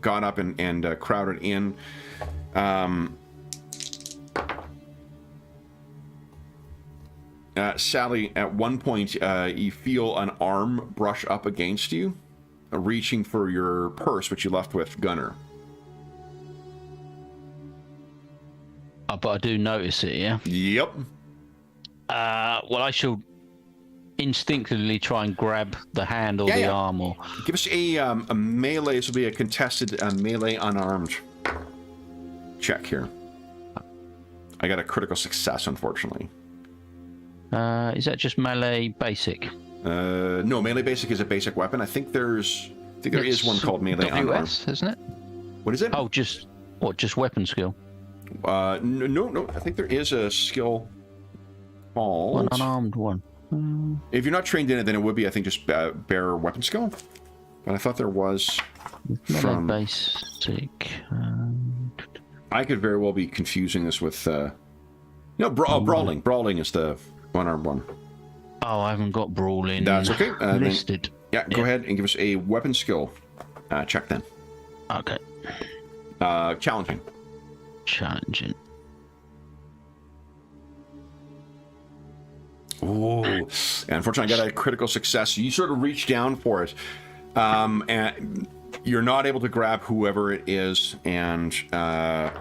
gone up and crowded in. Sally, at one point, you feel an arm brush up against you, reaching for your purse, which you left with Gunnar.
But I do notice it, yeah?
Yep.
Well, I shall instinctively try and grab the hand or the arm. Or
give us a melee. This will be a contested melee unarmed check here. I got a critical success, unfortunately.
Is that just melee basic?
No, melee basic is a basic weapon. I think there is one called melee unarmed,
isn't it?
What is it?
Oh, just weapon skill.
No. I think there is a skill called
one unarmed one.
If you're not trained in it, then it would be, I think, just bare weapon skill. But I thought there was from
basic.
I could very well be confusing this with brawling. Brawling is the one-armed one.
Oh, I haven't got brawling.
That's okay.
Listed.
Go ahead and give us a weapon skill check then.
Okay.
Challenging. Oh, unfortunately, I got a critical success. You sort of reach down for it, and you're not able to grab whoever it is. And
am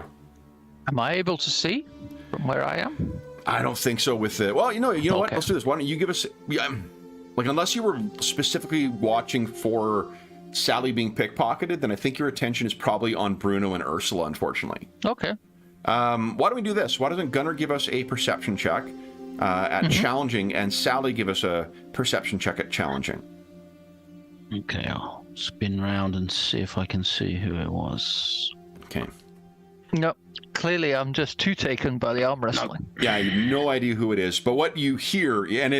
I able to see from where I am?
I don't think so. With the you know what? Let's do this. Why don't you give us unless you were specifically watching for Sally being pickpocketed, then I think your attention is probably on Bruno and Ursula. Unfortunately.
Okay.
Why don't we do this? Why doesn't Gunnar give us a perception check at challenging, and Sally give us a perception check at challenging?
Okay, I'll spin round and see if I can see who it was.
Okay.
No, clearly I'm just too taken by the arm wrestling.
Yeah, you have no idea who it is, but what you hear, and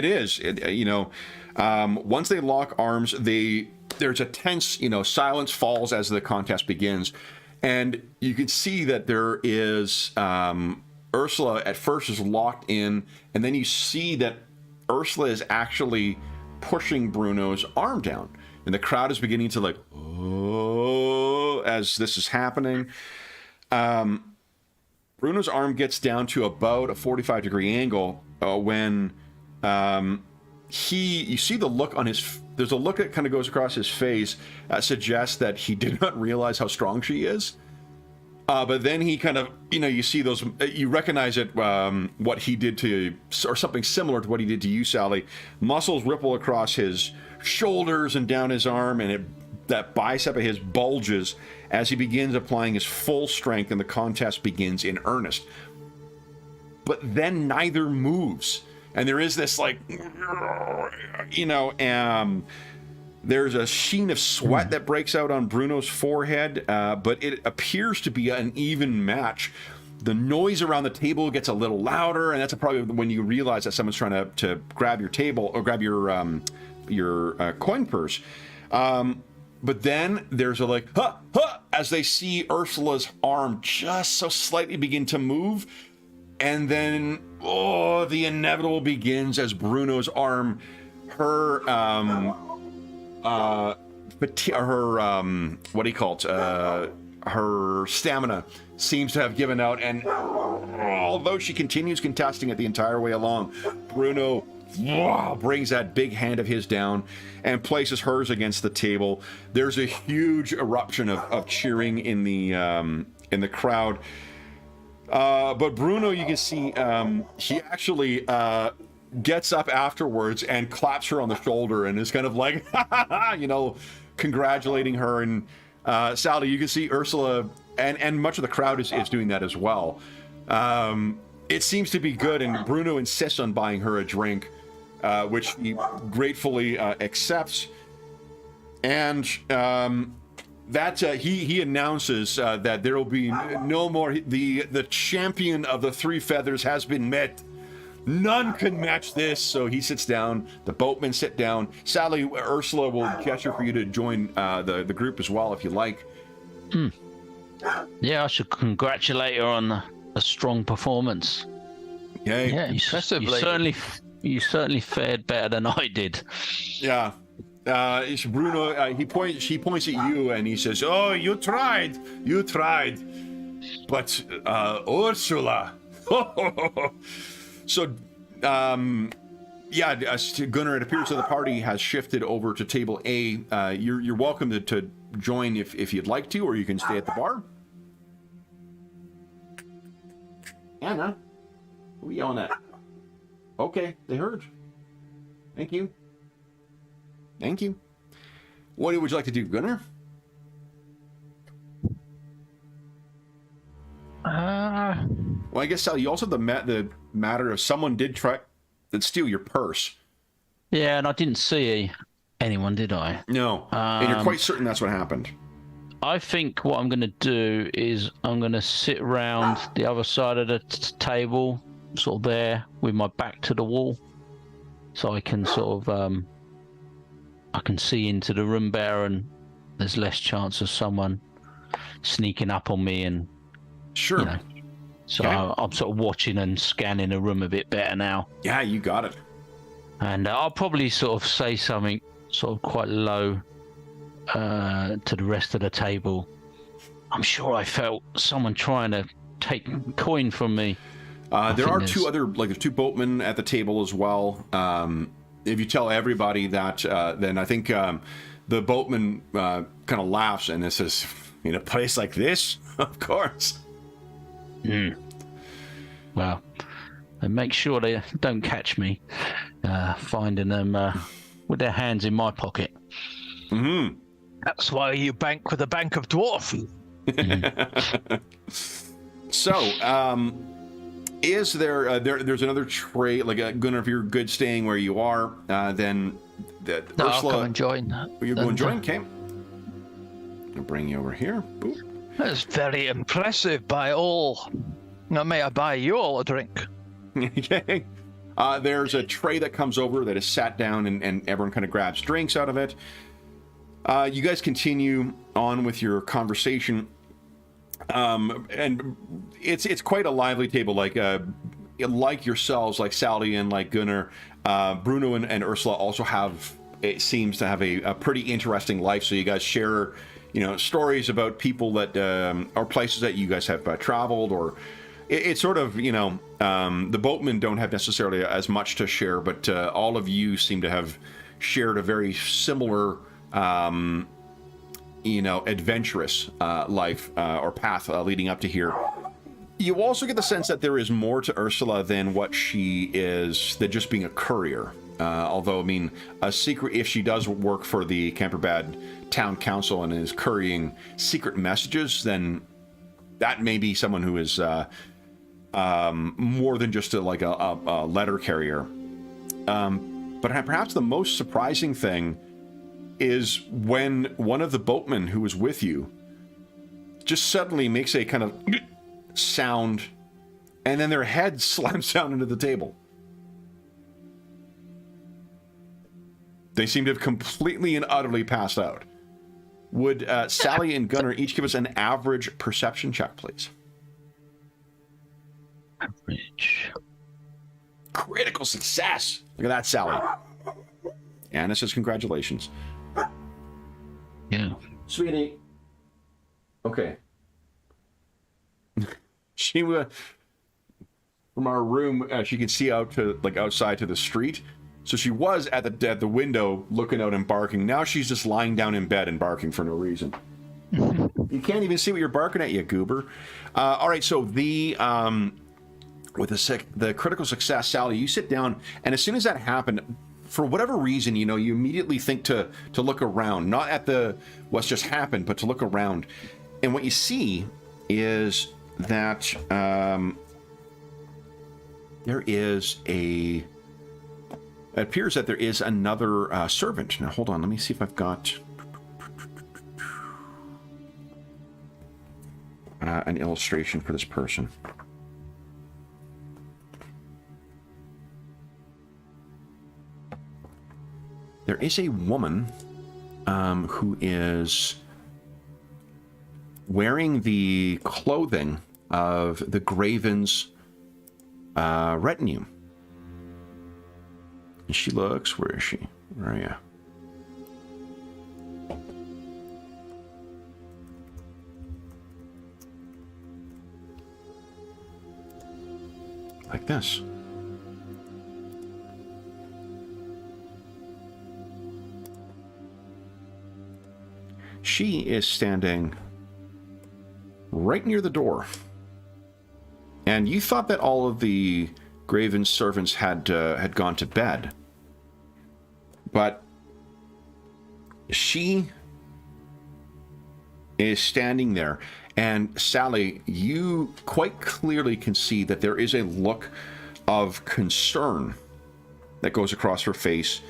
once they lock arms, there's a tense, silence falls as the contest begins. And you can see that there is Ursula at first is locked in, and then you see that Ursula is actually pushing Bruno's arm down, and the crowd is beginning to as this is happening. Bruno's arm gets down to about a 45-degree angle when you see the look on his. There's a look that kind of goes across his face that suggests that he did not realize how strong she is. But then he kind of, you see those, you recognize it, what he did to, or something similar to what he did to you, Sally. Muscles ripple across his shoulders and down his arm, and that bicep of his bulges as he begins applying his full strength, and the contest begins in earnest. But then neither moves. And there is this there's a sheen of sweat that breaks out on Bruno's forehead, but it appears to be an even match. The noise around the table gets a little louder, and that's probably when you realize that someone's trying to grab your table or grab your coin purse. But then there's a as they see Ursula's arm just so slightly begin to move. And then, the inevitable begins as Bruno's arm, her stamina seems to have given out. And although she continues contesting it the entire way along, Bruno brings that big hand of his down and places hers against the table. There's a huge eruption of cheering in the crowd. But Bruno, you can see, he actually gets up afterwards and claps her on the shoulder and is kind of like, you know, congratulating her. And Sally, you can see Ursula and much of the crowd is doing that as well. It seems to be good, and Bruno insists on buying her a drink, which he gratefully accepts. And he announces that there will be no more. The champion of the three feathers has been met. None can match this. So he sits down. The boatmen sit down. Sally, Ursula will gesture for you to join the group as well if you like.
Yeah, I should congratulate her on a strong performance.
Yay.
Yeah, you certainly fared better than I did.
Yeah. It's Bruno. She points at you and he says, "Oh, you tried, but Ursula." So, Gunnar, it appears that the party has shifted over to table A. You're welcome to join if you'd like to, or you can stay at the bar. Anna, who are you yelling at? Okay, they heard. Thank you. Thank you. What would you like to do, Gunnar? Well, I guess, Sally, you also have the matter of someone did try to steal your purse.
Yeah, and I didn't see anyone, did I?
No, and you're quite certain that's what happened.
I think what I'm going to do is I'm going to sit around the other side of the table, sort of there, with my back to the wall, so I can sort of I can see into the room better, and there's less chance of someone sneaking up on me. And
sure,
you know, so
okay.
I'm sort of watching and scanning the room a bit better now.
Yeah, you got it.
And I'll probably sort of say something sort of quite low to the rest of the table. I'm sure I felt someone trying to take coin from me.
There are there's two boatmen at the table as well. If you tell everybody that, then I think the boatman kind of laughs and it says, "In a place like this, of course."
Well, and make sure they don't catch me finding them with their hands in my pocket.
Mm-hmm.
That's why you bank with a bank of dwarf.
So, is there there's another tray, like Gunnar, if you're good staying where you are, then Ursula,
I'll come and join.
You go and join, okay? I'll bring you over here. Boop.
That's very impressive by all. Now, may I buy you all a drink?
Okay. There's a tray that comes over that is sat down, and everyone kind of grabs drinks out of it. You guys continue on with your conversation, and it's quite a lively table. Like yourselves, like Sally and like Gunnar, Bruno and Ursula also seems to have a pretty interesting life. So you guys share, stories about people that or places that you guys have traveled, or it's sort of, the boatmen don't have necessarily as much to share, but all of you seem to have shared a very similar adventurous life or path leading up to here. You also get the sense that there is more to Ursula than what she is, than just being a courier. Although, I mean, a secret, if she does work for the Camperbad Town Council and is currying secret messages, then that may be someone who is more than just a letter carrier. But perhaps the most surprising thing is when one of the boatmen who was with you just suddenly makes a kind of sound, and then their head slams down into the table. They seem to have completely and utterly passed out. Would Sally and Gunnar each give us an average perception check, please?
Average.
Critical success. Look at that, Sally. Anna says congratulations.
Yeah.
Sweetie. Okay. She from our room, she could see out to outside to the street. So she was at the window looking out and barking. Now she's just lying down in bed and barking for no reason. You can't even see what you're barking at, you goober. All right, so the with the critical success, Sally, you sit down, and as soon as that happened, for whatever reason, you immediately think to look around, not at what's just happened, but to look around. And what you see is that there is it appears that there is another servant. Now, hold on, let me see if I've got an illustration for this person. There is a woman who is wearing the clothing of the Graven's retinue. And she looks, where is she? Where are you? Like this. She is standing right near the door. And you thought that all of the Graven servants had gone to bed. But she is standing there. And Sally, you quite clearly can see that there is a look of concern that goes across her face.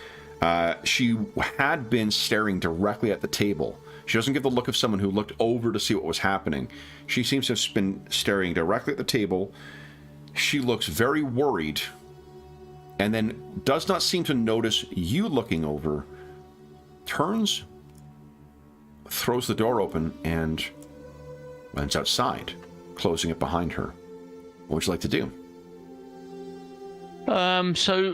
She had been staring directly at the table. She doesn't give the look of someone who looked over to see what was happening. She seems to have been staring directly at the table. She looks very worried, and then does not seem to notice you looking over, turns, throws the door open, and runs outside, closing it behind her. What would you like to do?
So,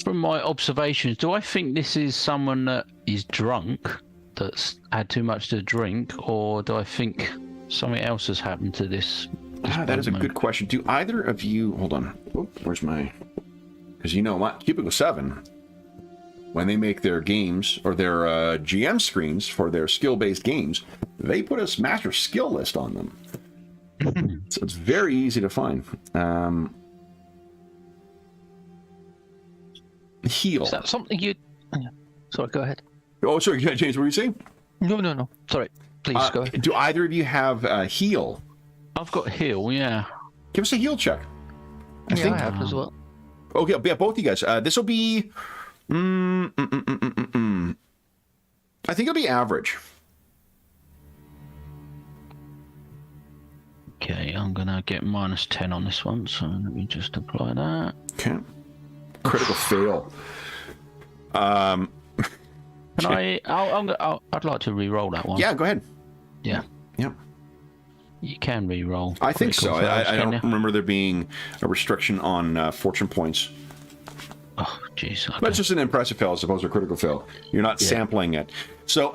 from my observations, do I think this is someone that is drunk, that's had too much to drink, or do I think something else has happened to this?
That is a good question. Do either of you... Hold on. Oh, where's my... Because you know what? Cubicle 7, when they make their games, or their GM screens for their skill-based games, they put a master skill list on them. So it's very easy to find. Heal.
Is that something you... Sorry, go ahead.
Oh, sorry, James, what were you saying?
No. Sorry. Please, go ahead.
Do either of you have heal?
I've got heal, yeah.
Give us a heal check.
I have as well.
Okay, yeah, both of you guys. This will be... I think it'll be average.
Okay, I'm going to get -10 on this one, so let me just apply that.
Okay. Critical fail.
Can I'd like to re-roll that one.
Yeah, go ahead.
Yeah.
Yep.
You can re-roll.
I think so.
fails,
I don't
you?
remember there being a restriction on fortune points.
Oh, jeez. Okay.
That's just an impressive fail as opposed to a critical fail. You're not sampling it. So,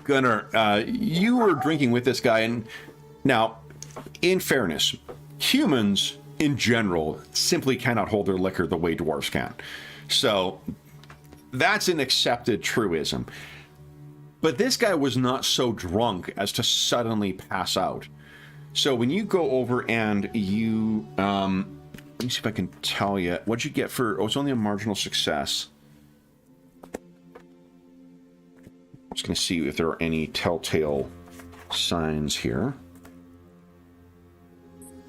Gunnar, you were drinking with this guy, and now, in fairness, humans in general simply cannot hold their liquor the way dwarves can. So, that's an accepted truism. But this guy was not so drunk as to suddenly pass out. So when you go over and you, let me see if I can tell you, what'd you get for, it's only a marginal success. I'm just going to see if there are any telltale signs here.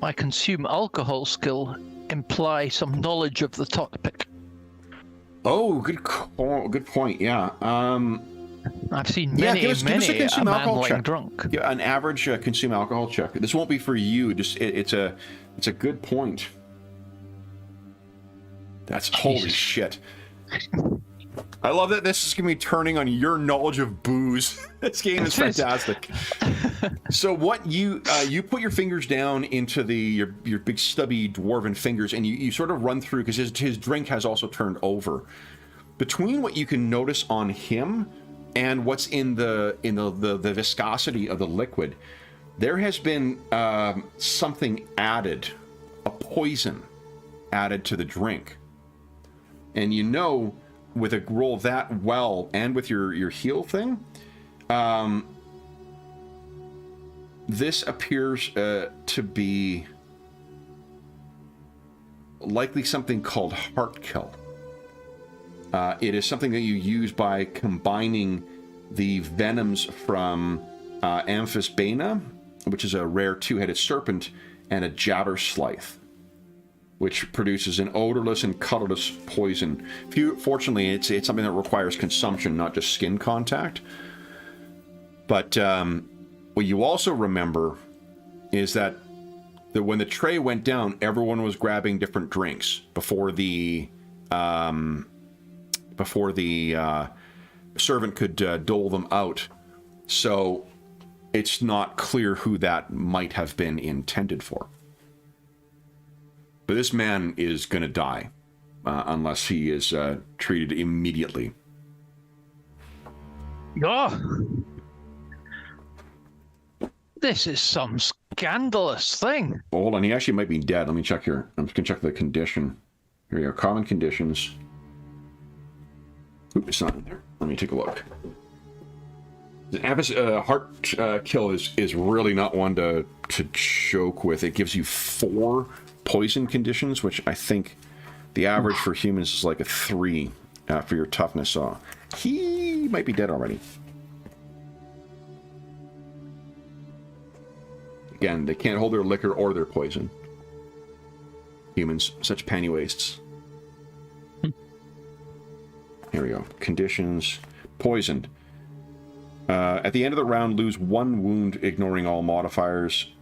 My consume alcohol skill imply some knowledge of the topic.
Oh, good point, yeah.
I've seen many,
give us a consume
man
alcohol
lying
check.
drunk.
Yeah, an average consume alcohol check. This won't be for you. Just it's a good point. That's holy shit. I love that this is gonna be turning on your knowledge of booze. This game is fantastic. So what you put your fingers down into your big stubby dwarven fingers, and you sort of run through because his drink has also turned over. Between what you can notice on him and what's in the viscosity of the liquid, there has been something added a poison added to the drink. And you know, with a roll that well and with your heal thing, this appears to be likely something called heart kill. It is something that you use by combining the venoms from Amphisbaena, which is a rare two-headed serpent, and a Jabberslythe, which produces an odorless and colorless poison. Fortunately, it's something that requires consumption, not just skin contact. But what you also remember is that when the tray went down, everyone was grabbing different drinks before the servant could dole them out. So it's not clear who that might have been intended for. But this man is going to die unless he is treated immediately.
Oh, this is some scandalous thing.
Well, hold on, he actually might be dead. Let me check here. I'm just going to check the condition. Here we go, common conditions. Oop, it's not in there. Let me take a look. The heart kill is really not one to joke with. It gives you 4 poison conditions, which I think the average for humans is like a 3 for your toughness. So he might be dead already. Again, they can't hold their liquor or their poison. Humans, such penny wastes. Here we go. Conditions. Poisoned. At the end of the round, lose 1 wound, ignoring all modifiers.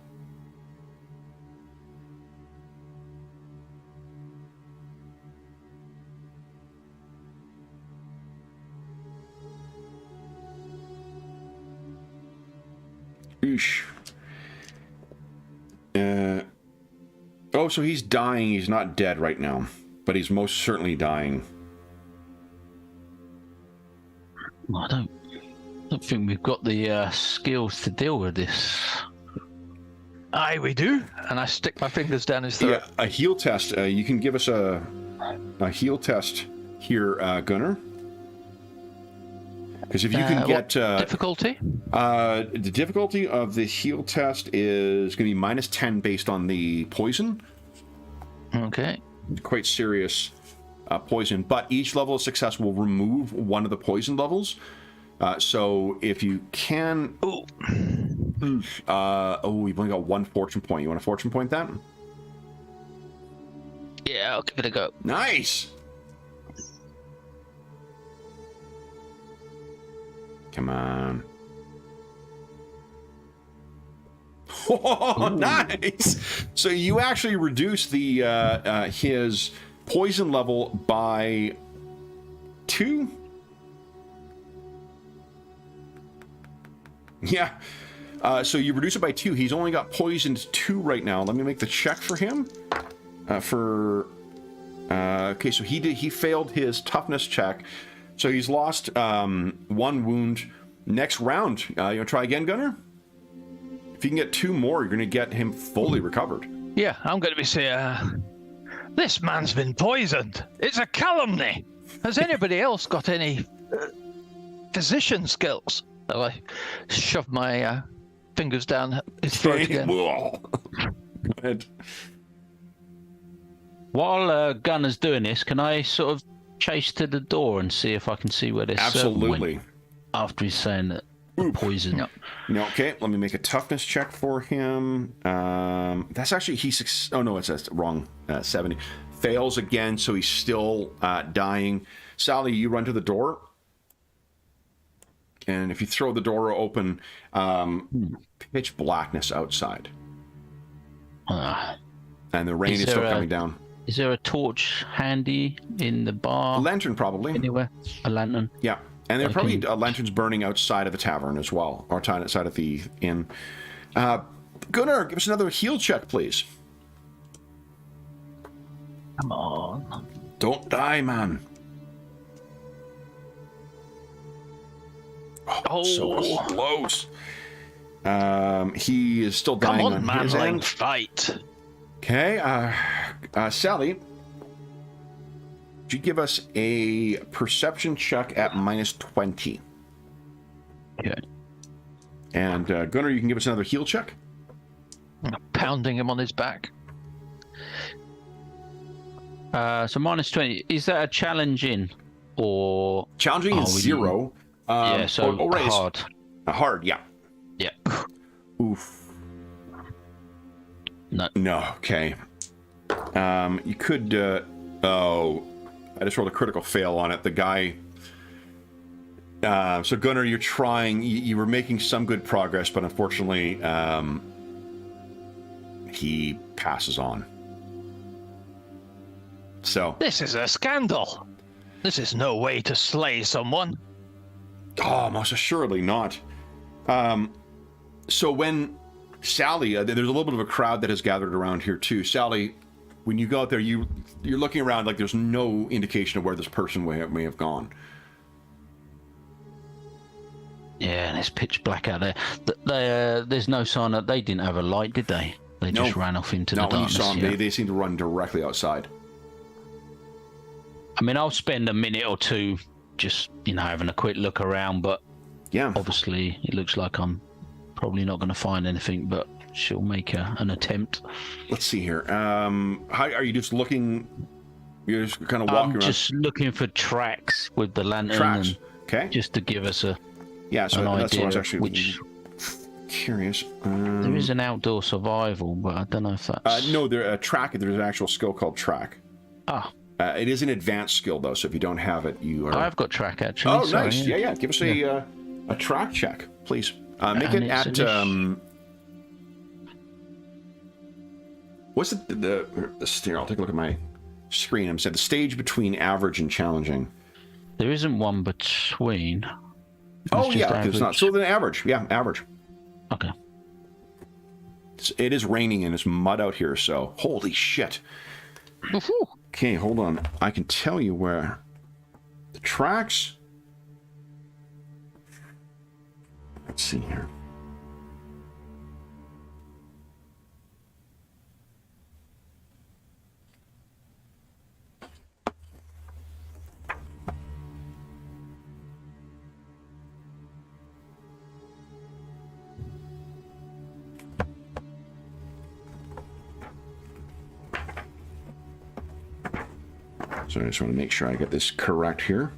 Oosh. Oh, so he's dying. He's not dead right now, but he's most certainly dying.
I don't think we've got the skills to deal with this.
Aye, we do. And I stick my fingers down his throat.
Yeah, a heal test. You can give us a heal test here, Gunnar. Because if you can get...
difficulty?
The difficulty of the heal test is going to be -10 based on the poison.
Okay.
Quite serious poison. But each level of success will remove one of the poison levels. So if you can... we've only got 1 fortune point. You want a fortune point that?
Yeah, I'll give it a go.
Nice! Come on. Oh, nice! So you actually reduce the his poison level by 2? Yeah. So you reduce it by 2. He's only got poisoned 2 right now. Let me make the check for him. Okay, so he failed his toughness check. So he's lost 1 wound. Next round, you want to try again, Gunnar? If you can get 2 more, you're going to get him fully recovered.
Yeah, I'm going to be saying, this man's been poisoned. It's a calumny. Has anybody else got any physician skills? So I shove my fingers down his throat again.
Go ahead.
While Gunner's doing this, can I sort of chase to the door and see if I can see where this
Absolutely.
Went after he's saying that poison?
No, okay, let me make a toughness check for him. That's actually, oh no, it's wrong. 70. Fails again, so he's still dying. Sally, you run to the door. And if you throw the door open, pitch blackness outside. And the rain is still coming down.
Is there a torch handy in the bar?
A lantern, probably.
Anywhere? A lantern?
Yeah. And there are probably lanterns burning outside of the tavern as well, or outside of the inn. Gunnar, give us another heal check, please.
Come on.
Don't die, man. Oh, so close. He is still dying.
Come on, man, fight.
Okay, Sally, would you give us a perception check at -20?
Okay.
And Gunnar, you can give us another heal check.
Pounding him on his back.
So -20. Is that a challenging or
Challenging is 0.
yeah, so
right,
hard.
Hard, yeah.
Yeah.
Oof.
No.
No, okay. You could, oh, I just rolled a critical fail on it. The guy, so Gunnar, you're trying, you were making some good progress, but unfortunately, he passes on. So.
This is a scandal. This is no way to slay someone.
Oh, most assuredly not. So when Sally, there's a little bit of a crowd that has gathered around here too. Sally, when you go out there, you're looking around like there's no indication of where this person may have gone.
Yeah, and it's pitch black out there. There's no sign that they didn't have a light, did they? They just ran off into the darkness.
When you saw them,
yeah.
they seem to run directly outside.
I mean, I'll spend a minute or two just, having a quick look around, but
yeah,
obviously it looks like I'm probably not going to find anything, but she'll make an attempt.
Let's see here. How are you just looking? You're just kind of walking around?
Just looking for tracks with the lantern.
Tracks.
And
okay.
just to give us
so that's what I was actually curious.
There is an outdoor survival, but I don't know if that's...
no, there's an actual skill called track.
Ah.
It is an advanced skill, though, so if you don't have it, you are...
I've got track, actually.
Oh, sorry, nice. Yeah. Give us a track check, please. Make it at... What's the steer? I'll take a look at my screen. I'm saying the stage between average and challenging.
There isn't one between.
Oh, yeah, it's not. So then average. Yeah, average.
Okay.
It is raining and it's mud out here, so... Holy shit. Okay, hold on. I can tell you where the tracks... Let's see here. So I just want to make sure I get this correct here.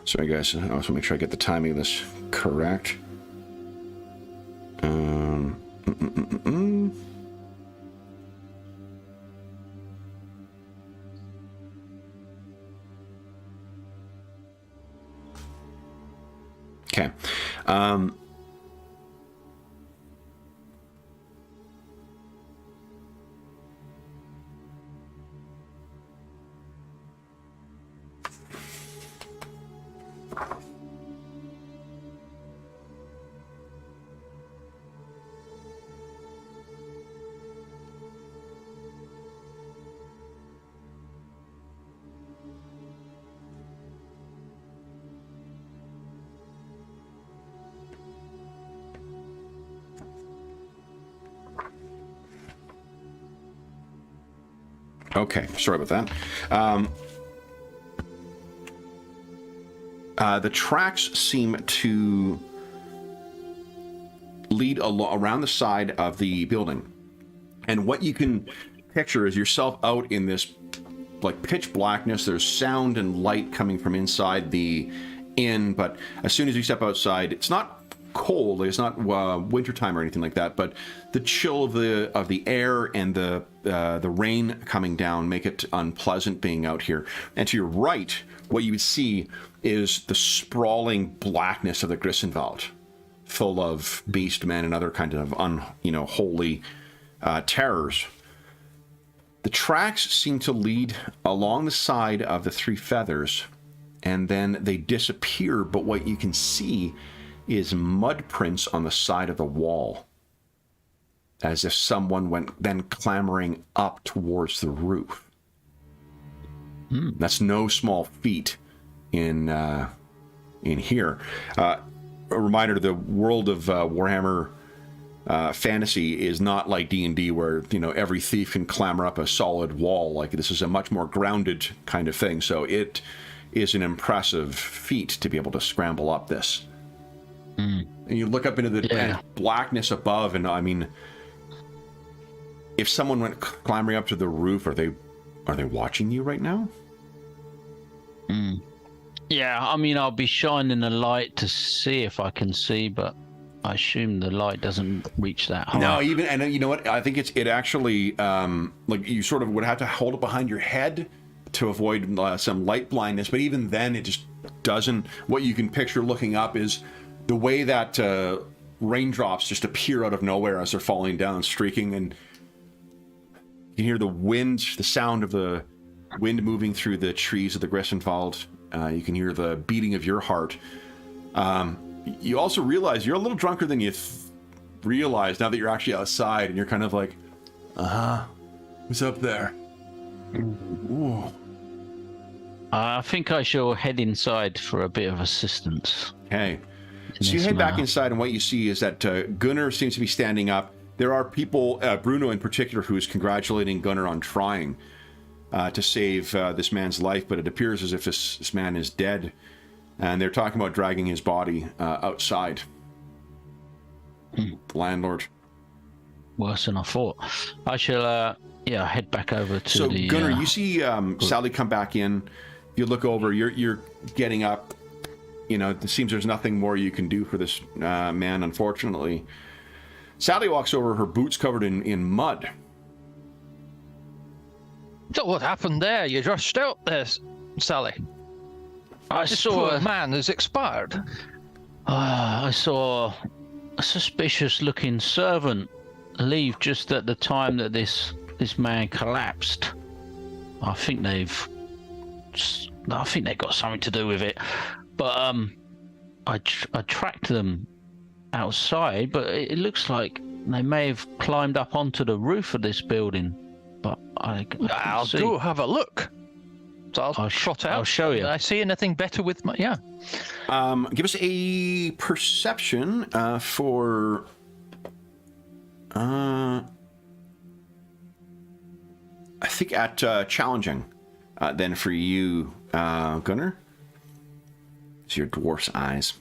Sorry, guys. I also want to make sure I get the timing of this correct. Okay. Okay, sorry about that. The tracks seem to lead around the side of the building. And what you can picture is yourself out in this like pitch blackness. There's sound and light coming from inside the inn, but as soon as you step outside, it's not cold. It's not wintertime or anything like that, but the chill of the air and the rain coming down make it unpleasant being out here. And to your right, what you would see is the sprawling blackness of the Grissenwald, full of beast men and other kind of holy terrors. The tracks seem to lead along the side of the Three Feathers, and then they disappear, but what you can see is mud prints on the side of the wall, as if someone went then clambering up towards the roof. That's no small feat in here. A reminder: the world of Warhammer Fantasy is not like D&D, where every thief can clamber up a solid wall. Like, this is a much more grounded kind of thing. So it is an impressive feat to be able to scramble up this. And you look up into the blackness above, and I mean, if someone went clambering up to the roof, are they watching you right now?
Yeah, I mean, I'll be shining a light to see if I can see, but I assume the light doesn't reach that high.
No, and you know what? I think it actually like you sort of would have to hold it behind your head to avoid some light blindness, but even then, it just doesn't. What you can picture looking up is the way that raindrops just appear out of nowhere as they're falling down, streaking, and you can hear the wind, the sound of the wind moving through the trees of the Grissenwald. You can hear the beating of your heart. You also realize you're a little drunker than you realize now that you're actually outside, and you're kind of like, who's up there? Ooh.
I think I shall head inside for a bit of assistance.
Okay. So you head back inside, and what you see is that Gunnar seems to be standing up. There are people, Bruno in particular, who is congratulating Gunnar on trying to save this man's life, but it appears as if this man is dead, and they're talking about dragging his body outside. The landlord.
Worse than I thought. I shall, head back over to
so
the...
Gunnar, you see Sally come back in. You look over, you're getting up. It seems there's nothing more you can do for this man, unfortunately. Sally walks over, her boots covered in mud.
So what happened there? You rushed out there, Sally. This poor man has expired.
I saw a suspicious-looking servant leave just at the time that this man collapsed. I think they've got something to do with it. But I tracked them outside, but it looks like they may have climbed up onto the roof of this building. But I'll
go have a look. So I'll trot out.
I'll show you.
Did I see anything better with my... Yeah.
Give us a perception for... I think at challenging, then for you, Gunnar. It's your dwarf's eyes.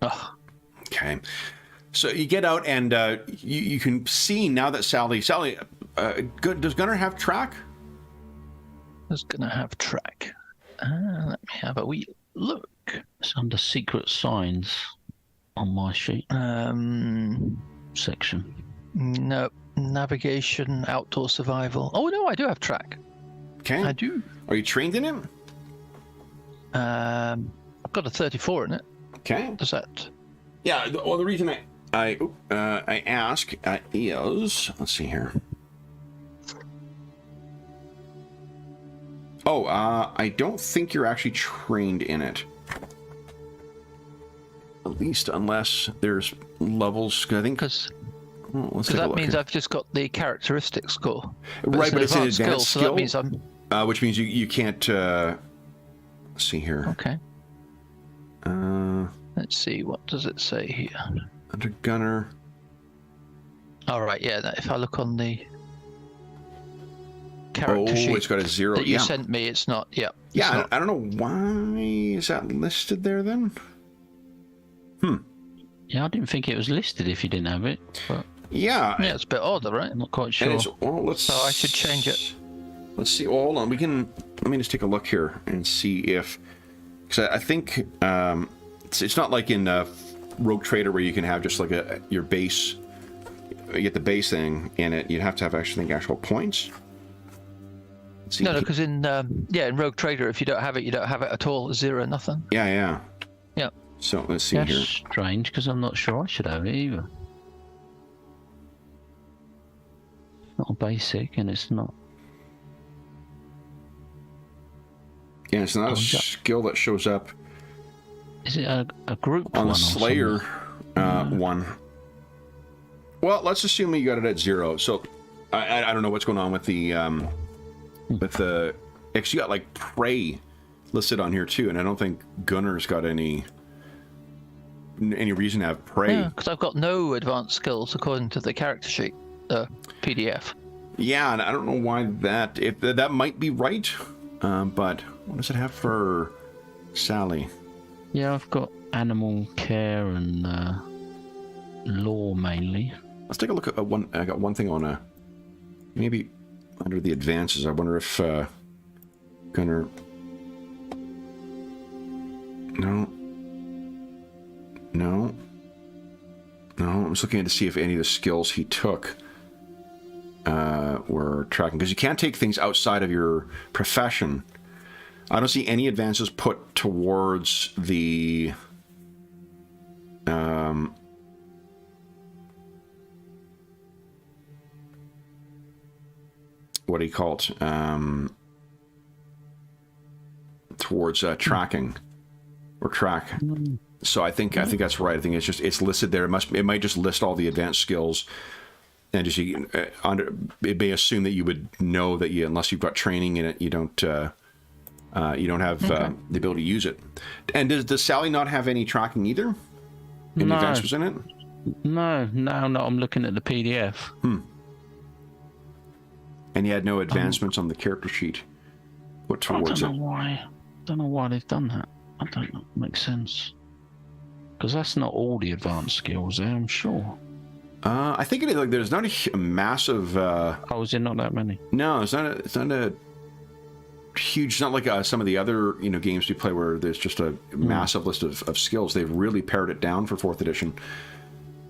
Oh.
Okay. So you get out, and you can see now that Sally, does Gunnar have track?
Does Gunnar have track? Let me have a wee look.
It's under secret signs on my sheet. Section.
No. Navigation, outdoor survival. Oh, no, I do have track.
Okay.
I do.
Are you trained in it?
I've got a 34 in it.
Okay.
Does that...
Yeah, well, the reason I ask is... Let's see here. Oh, I don't think you're actually trained in it. At least unless there's levels, I think... Because
that means I've just got the characteristic score.
Right, but it's an advanced skill.
So that means I'm...
which means you can't... let's see here.
Okay. Let's see, what does it say here?
Under Gunner.
All right, yeah, if I look on the character sheet...
Oh, it's got a 0.
That you sent me, it's not... Yeah.
Yeah, I don't know why is that listed there then?
Yeah, I didn't think it was listed if you didn't have it. But
yeah.
Yeah, it's a bit odd, right?
I'm not quite sure.
So I
should change it.
let's see. Well, hold on. Let me just take a look here and see if, because I think it's not like in Rogue Trader where you can have just like your base. You get the base thing in it. You'd have to have actual points.
No, because in Rogue Trader, if you don't have it, you don't have it at all. 0, nothing.
Yeah.
Yeah.
So let's see
That's
here.
strange, because I'm not sure I should have it either. Not a basic, and it's not.
Yeah, it's not a skill that shows up.
Is it a group
on
one
the Slayer one? Well, let's assume you got it at 0. So I don't know what's going on with the actually you got like prey listed on here too, and I don't think Gunnar's got any reason to have prey.
Yeah, because I've got no advanced skills according to the character sheet, the PDF.
Yeah, and I don't know why that might be right, but what does it have for Sally?
Yeah, I've got animal care and law mainly.
Let's take a look at one. I got one thing on maybe under the advances. I wonder if Gunnar. No. I'm just looking to see if any of the skills he took were tracking, because you can't take things outside of your profession. I don't see any advances put towards the what do you call it? Towards tracking or track. So I think that's right. I think it's listed there. It might just list all the advanced skills, and just it may assume that you would know that unless you've got training in it, you don't have the ability to use it. And does Sally not have any tracking either? Any advancements in it?
No. I'm looking at the PDF.
And you had no advancements on the character sheet put towards it.
I don't know why they've done that. I don't know. Makes sense. Because that's not all the advanced skills there, I'm sure.
I think it is like there's not a massive.
Oh, is there not that many?
No, it's not a huge. It's not like some of the other games we play where there's just a massive list of skills. They've really pared it down for 4th edition.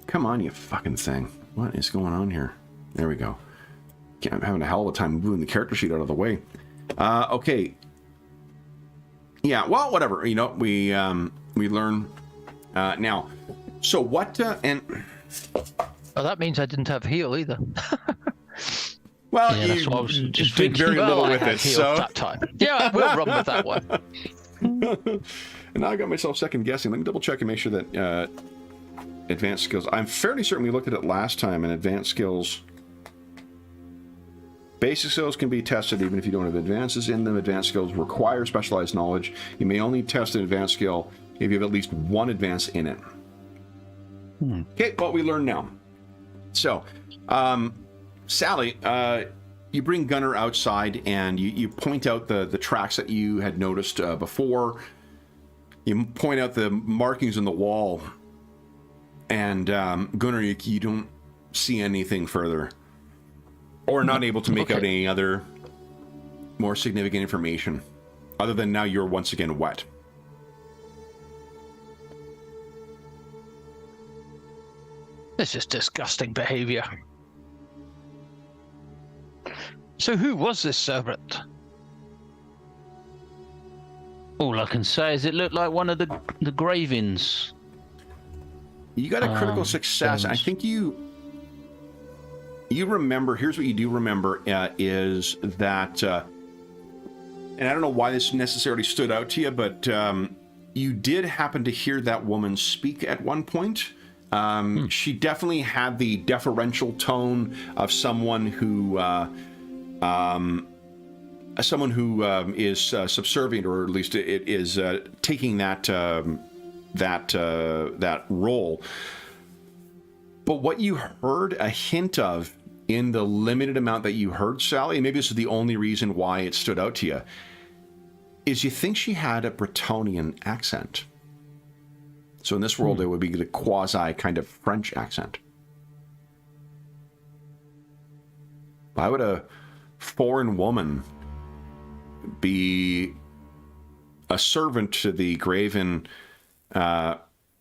Come on, you fucking thing! What is going on here? There we go. I'm having a hell of a time moving the character sheet out of the way. Okay. Yeah. Well, whatever. We learn now. So what? And
oh, that means I didn't have heal either.
Well,
yeah, that's what I was just
did
thinking.
very little with
I
it.
had healed
So
that time. Yeah, we'll run with that one.
And now I got myself second guessing. Let me double check and make sure that advanced skills. I'm fairly certain we looked at it last time. And advanced skills. Basic skills can be tested even if you don't have advances in them. Advanced skills require specialized knowledge. You may only test an advanced skill if you have at least one advance in it. Okay, what we learn now. So, Sally, you bring Gunnar outside and you point out the tracks that you had noticed before. You point out the markings on the wall. And Gunnar, you don't see anything further. Or not able to make out any other more significant information, other than now you're once again wet.
This is disgusting behavior. So who was this servant?
All I can say is it looked like one of the Gravins.
You got a critical success. I think you remember, here's what you do remember, is that, and I don't know why this necessarily stood out to you, but you did happen to hear that woman speak at one point. She definitely had the deferential tone of someone who is subservient, or at least it is taking that role. But what you heard a hint of in the limited amount that you heard, Sally, and maybe this is the only reason why it stood out to you, is you think she had a Bretonian accent. So in this world, it would be the quasi kind of French accent. Why would a foreign woman be a servant to the Graven,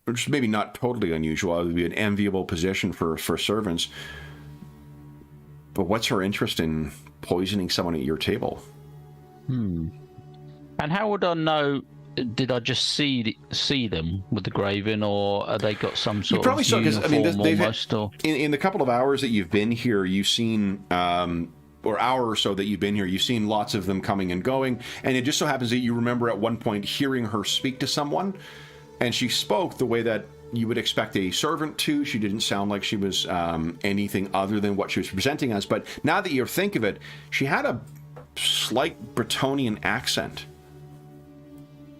which is maybe not totally unusual. It would be an enviable position for servants. But what's her interest in poisoning someone at your table?
And how would I know? Did I just see them with the Graven, or have they got some sort
Probably
of
so, because I mean, they've
almost, or...
in the couple of hours that you've been here, you've seen, or hour or so that you've been here, you've seen lots of them coming and going, and it just so happens that you remember at one point hearing her speak to someone, and she spoke the way that you would expect a servant to. She didn't sound like she was anything other than what she was presenting as, but now that you think of it, she had a slight Bretonian accent.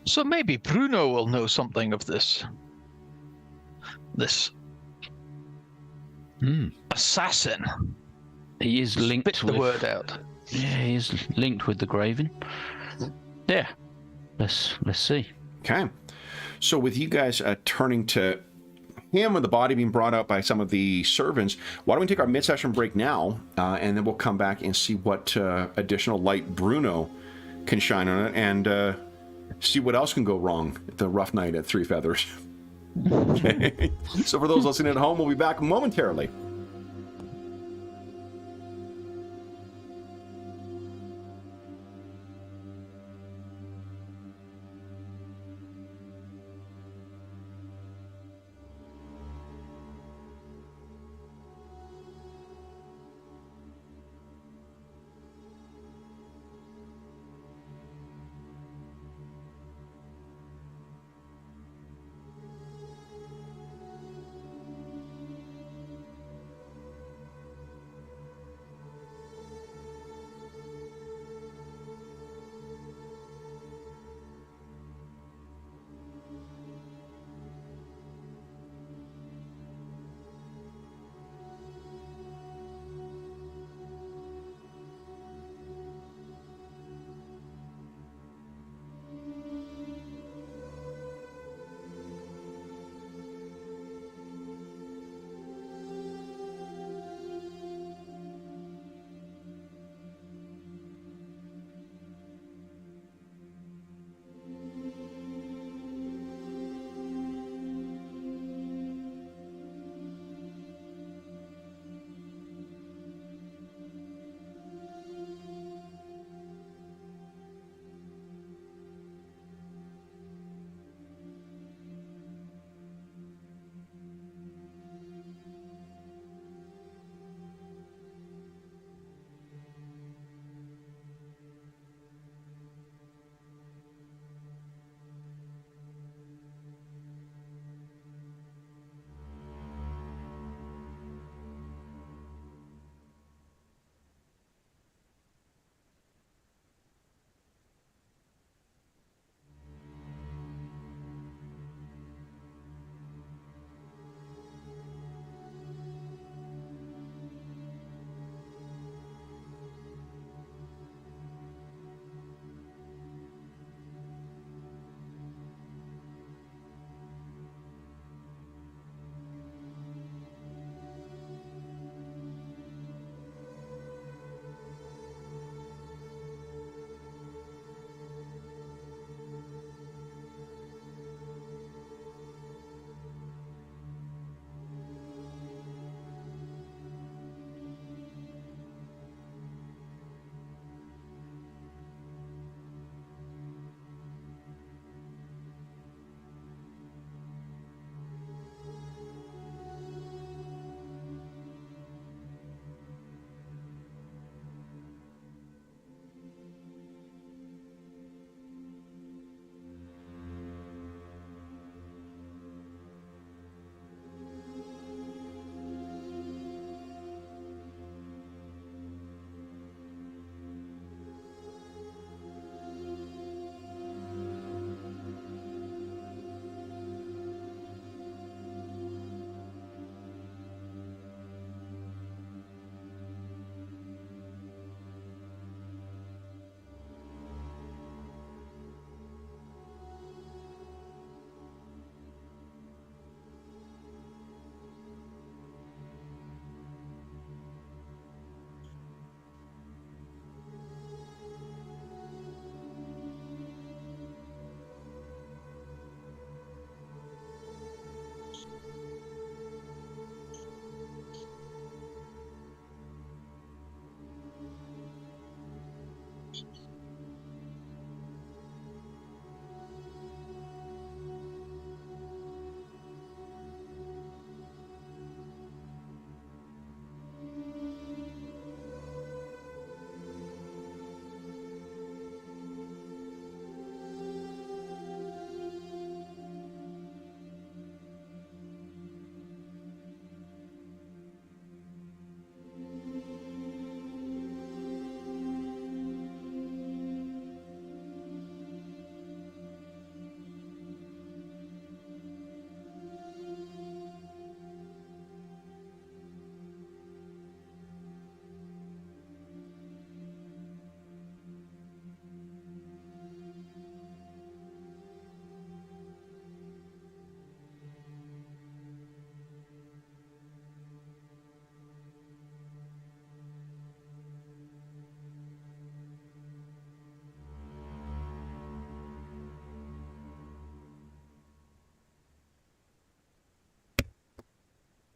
So maybe Bruno will know something of this. This assassin.
He is linked
Spit the word out.
Yeah, he is linked with the Graven. Yeah. Let's see.
Okay. So with you guys turning to him and the body being brought out by some of the servants, why don't we take our mid-session break now, and then we'll come back and see what additional light Bruno can shine on it, and see what else can go wrong at the rough night at Three Feathers. Okay. So for those listening at home, we'll be back momentarily.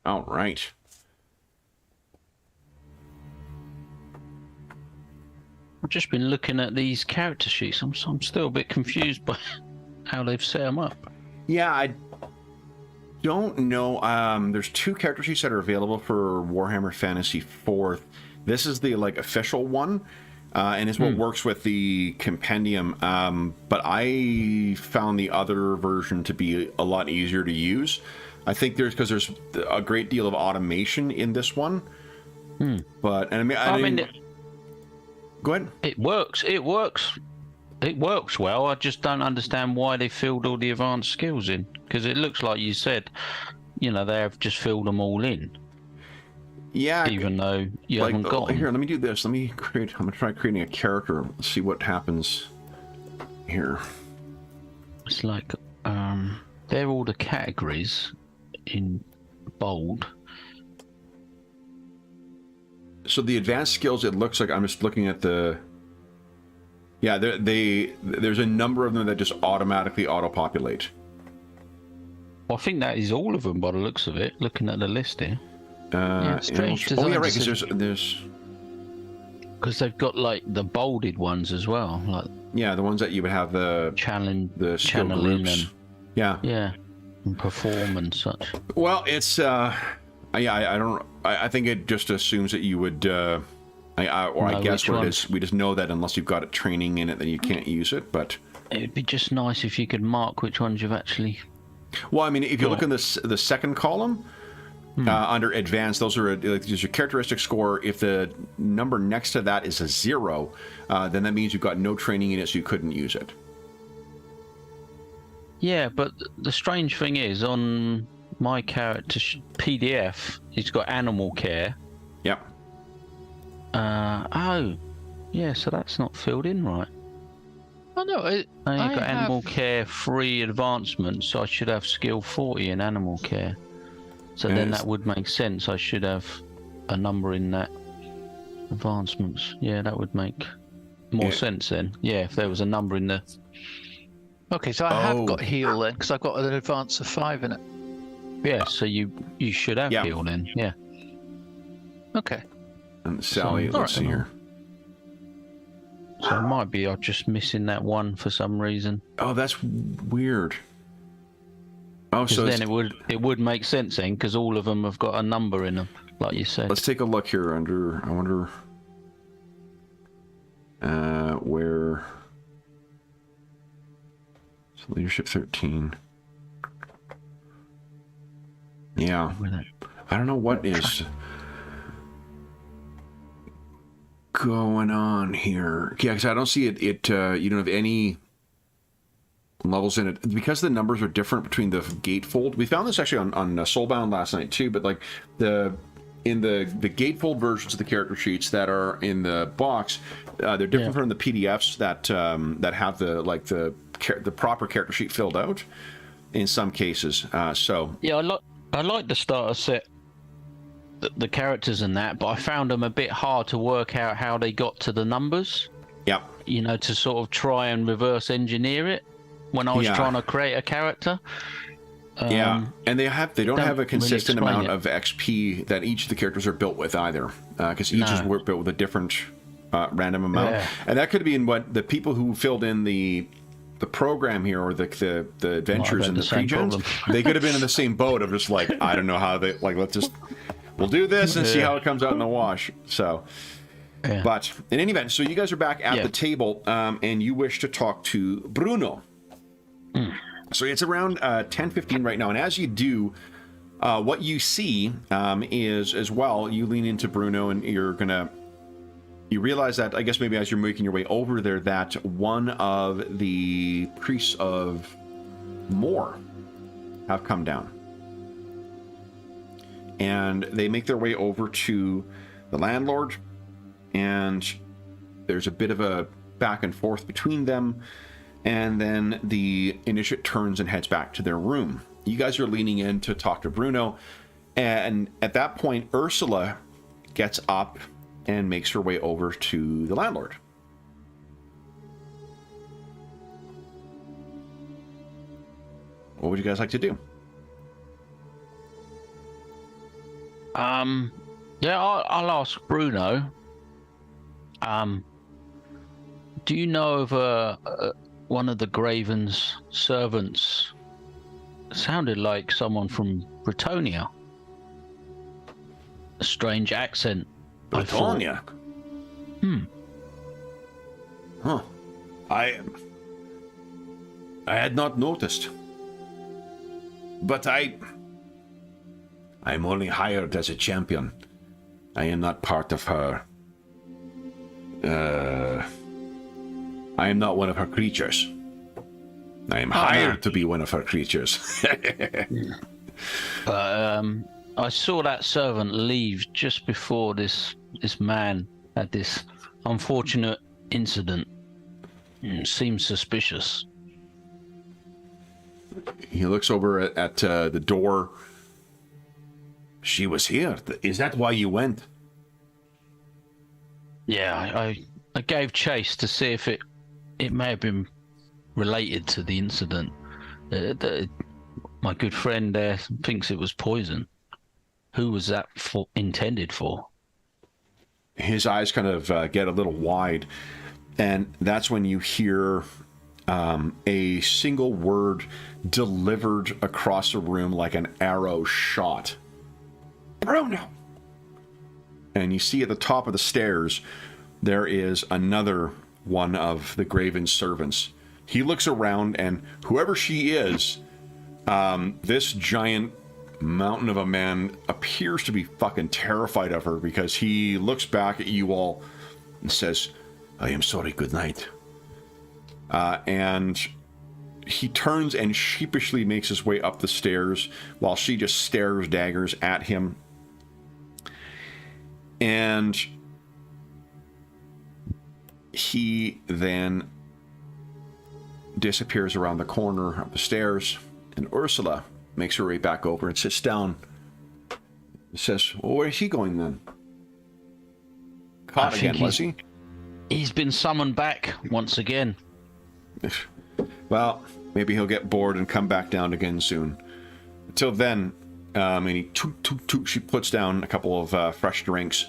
All right.
I've just been looking at these character sheets. I'm still a bit confused by how they've set them up.
Yeah, I don't know. There's 2 character sheets that are available for Warhammer Fantasy 4th. This is the like official one, and it's what works with the compendium. But I found the other version to be a lot easier to use. I think because there's a great deal of automation in this one. But and I mean, go ahead.
It works. It works well. I just don't understand why they filled all the advanced skills in, because it looks like you said, they have just filled them all in.
Yeah,
even though you haven't got them.
Here, let me do this. I'm gonna try creating a character. Let's see what happens here.
It's like they're all the categories in bold.
So the advanced skills, it looks like I'm just looking at the. Yeah, there's a number of them that just automatically auto-populate.
Well, I think that is all of them by the looks of it, looking at the list here.
Strange
oh, yeah, right,
design
because there's...
Because they've got, like, the bolded ones as well. Like
yeah, the ones that you would have the skill groups.
And,
yeah.
Yeah, and perform and such.
Well, it's... I think it just assumes that you would... I guess what it is, we just know that unless you've got it training in it, then you can't use it, but...
It'd be just nice if you could mark which ones you've actually...
Well, I mean, if you look in the second column, under advanced, those are there's your characteristic score. If the number next to that is a 0, then that means you've got no training in it, so you couldn't use it.
Yeah, but the strange thing is, on my character PDF, it's got animal care.
Yep.
Oh, yeah, so that's not filled in right.
Oh no,
You've got animal care 3 advancement, so I should have skill 40 in animal care. So then that would make sense. I should have a number in that advancements. Yeah, that would make more sense then. Yeah, if there was a number in the...
Okay, so I have got heal then, because I've got an advance of 5 in it.
Yeah, so you should have heal then. Yeah.
Okay.
And Sally, let's see here.
So it might be I'm just missing that one for some reason.
Oh, that's weird. Oh, so
then it would make sense then, because all of them have got a number in them, like you said.
Let's take a look here under. I wonder where. So leadership 13. Yeah, I don't know what is going on here. Yeah, because I don't see it. You don't have any levels in it because the numbers are different between the gatefold. We found this actually on Soulbound last night too. But like in the gatefold versions of the character sheets that are in the box, they're different from the PDFs that have the proper character sheet filled out. In some cases, so
yeah, I like the starter set. The characters and that, but I found them a bit hard to work out how they got to the numbers.
Yeah.
To sort of try and reverse engineer it when I was trying to create a character.
And they don't have a consistent
really
amount of XP that each of the characters are built with either, because each is built with a different random amount, and that could be in what the people who filled in the program here or the adventures in the pre-gens, they could have been in the same boat of just like, I don't know how they like, we'll do this and see how it comes out in the wash. So, but in any event, so you guys are back at the table, and you wish to talk to Bruno. So it's around 10:15 right now, and as you do, what you see is, as well, you lean into Bruno, and you realize that, I guess maybe as you're making your way over there, that one of the priests of Moor have come down. And they make their way over to the landlord, and there's a bit of a back and forth between them, and then the initiate turns and heads back to their room. You guys are leaning in to talk to Bruno, and at that point, Ursula gets up and makes her way over to the landlord. What would you guys like to do?
Yeah, I'll ask Bruno. Do you know of one of the Graven's servants? Sounded like someone from Britonia. A strange accent.
Britonia? Huh. I had not noticed. But I'm only hired as a champion. I am not part of her. I am not one of her creatures. I am hired to be one of her creatures.
But I saw that servant leave just before this man had this unfortunate incident. Seems suspicious.
He looks over at the door. She was here. Is that why you went?
Yeah, I gave chase to see if it may have been related to the incident. My good friend there thinks it was poison. Who was that intended for?
His eyes kind of get a little wide, and that's when you hear a single word delivered across the room like an arrow shot. Bruno! And you see at the top of the stairs, there is another one of the Graven servants. He looks around, and whoever she is, this giant mountain of a man appears to be fucking terrified of her, because he looks back at you all and says, I am sorry, good night. And he turns and sheepishly makes his way up the stairs while she just stares daggers at him. And he then disappears around the corner of the stairs, and Ursula makes her way back over and sits down. Says, well, where is he going then? Caught again, was he?
He's been summoned back once again.
Well, maybe he'll get bored and come back down again soon. Until then, and he she puts down a couple of fresh drinks.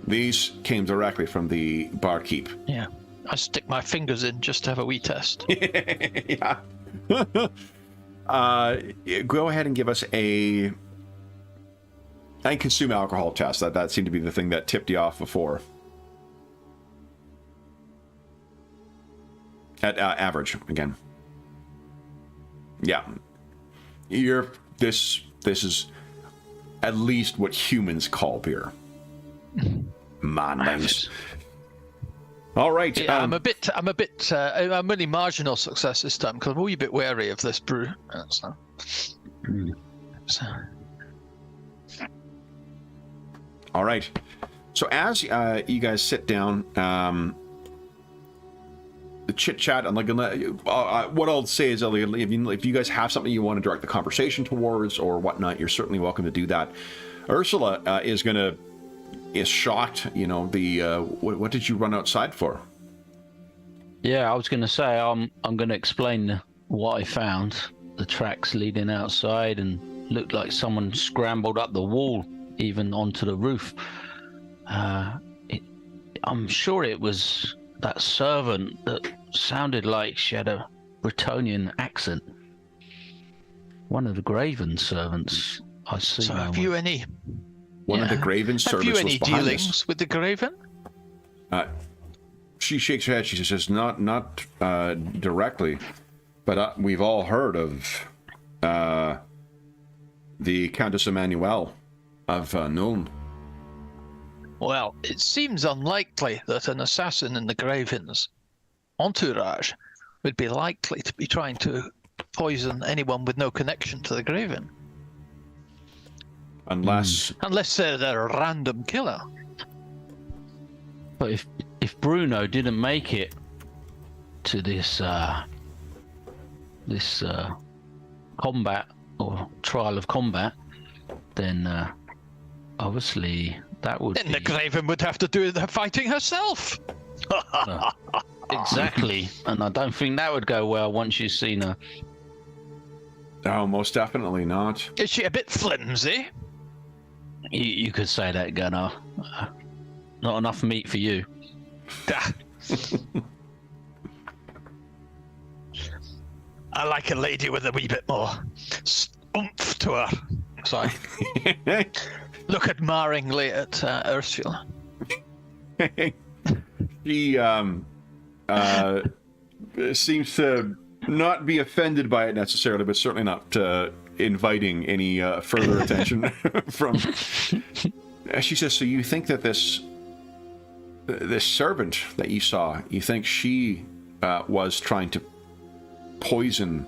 These came directly from the barkeep.
Yeah. I stick my fingers in just to have a wee test.
Yeah. Go ahead and give us a consume alcohol test. That seemed to be the thing that tipped you off before. At average again. Yeah. This is at least what humans call beer. Manlings. All right.
Yeah, I'm only marginal success this time because I'm a wee bit wary of this brew.
All right. So as you guys sit down, the chit chat, and what I'll say is, if you guys have something you want to direct the conversation towards or whatnot, you're certainly welcome to do that. Ursula is shocked. You know, what did you run outside for?
Yeah, I was going to say I'm going to explain what I found. The tracks leading outside, and looked like someone scrambled up the wall, even onto the roof. I'm sure it was that servant that sounded like she had a Bretonian accent. One of the Graven servants, I see.
So have you any?
One of the Graven servants was behind us.
Have you any dealings with the Graven?
She shakes her head. She says, "Not directly, but we've all heard of the Countess Emmanuel of Nuln."
Well, it seems unlikely that an assassin in the Graven's entourage would be likely to be trying to poison anyone with no connection to the Graven.
Unless
they're a random killer.
But if Bruno didn't make it to this combat or trial of combat, then obviously that would
then the Graven would have to do the fighting herself.
Exactly, and I don't think that would go well once you've seen her
Oh, most definitely not.
Is she a bit flimsy?
You could say that, Gunnar. Not enough meat for you.
Ah. I like a lady with a wee bit more oomph to her. Sorry. Look admiringly at Ursula.
She seems to not be offended by it necessarily, but certainly not inviting any further attention from. She says, "So you think that this servant that you saw, you think she was trying to poison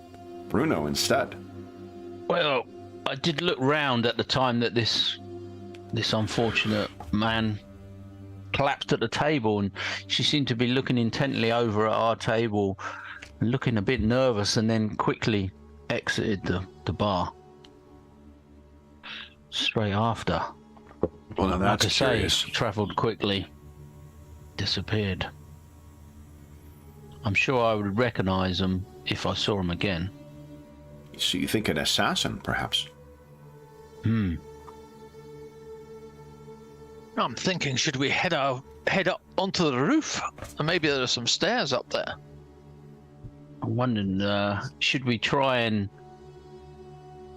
Bruno instead?"
Well, I did look round at the time that this unfortunate man collapsed at the table, and she seemed to be looking intently over at our table, looking a bit nervous, and then quickly exited the bar straight after.
Well, now that's
like I
curious.
say, travelled quickly, disappeared. I'm sure I would recognise him if I saw him again.
So you think an assassin, perhaps?
I'm thinking, should we head up onto the roof? And maybe there are some stairs up there.
I'm wondering, should we try and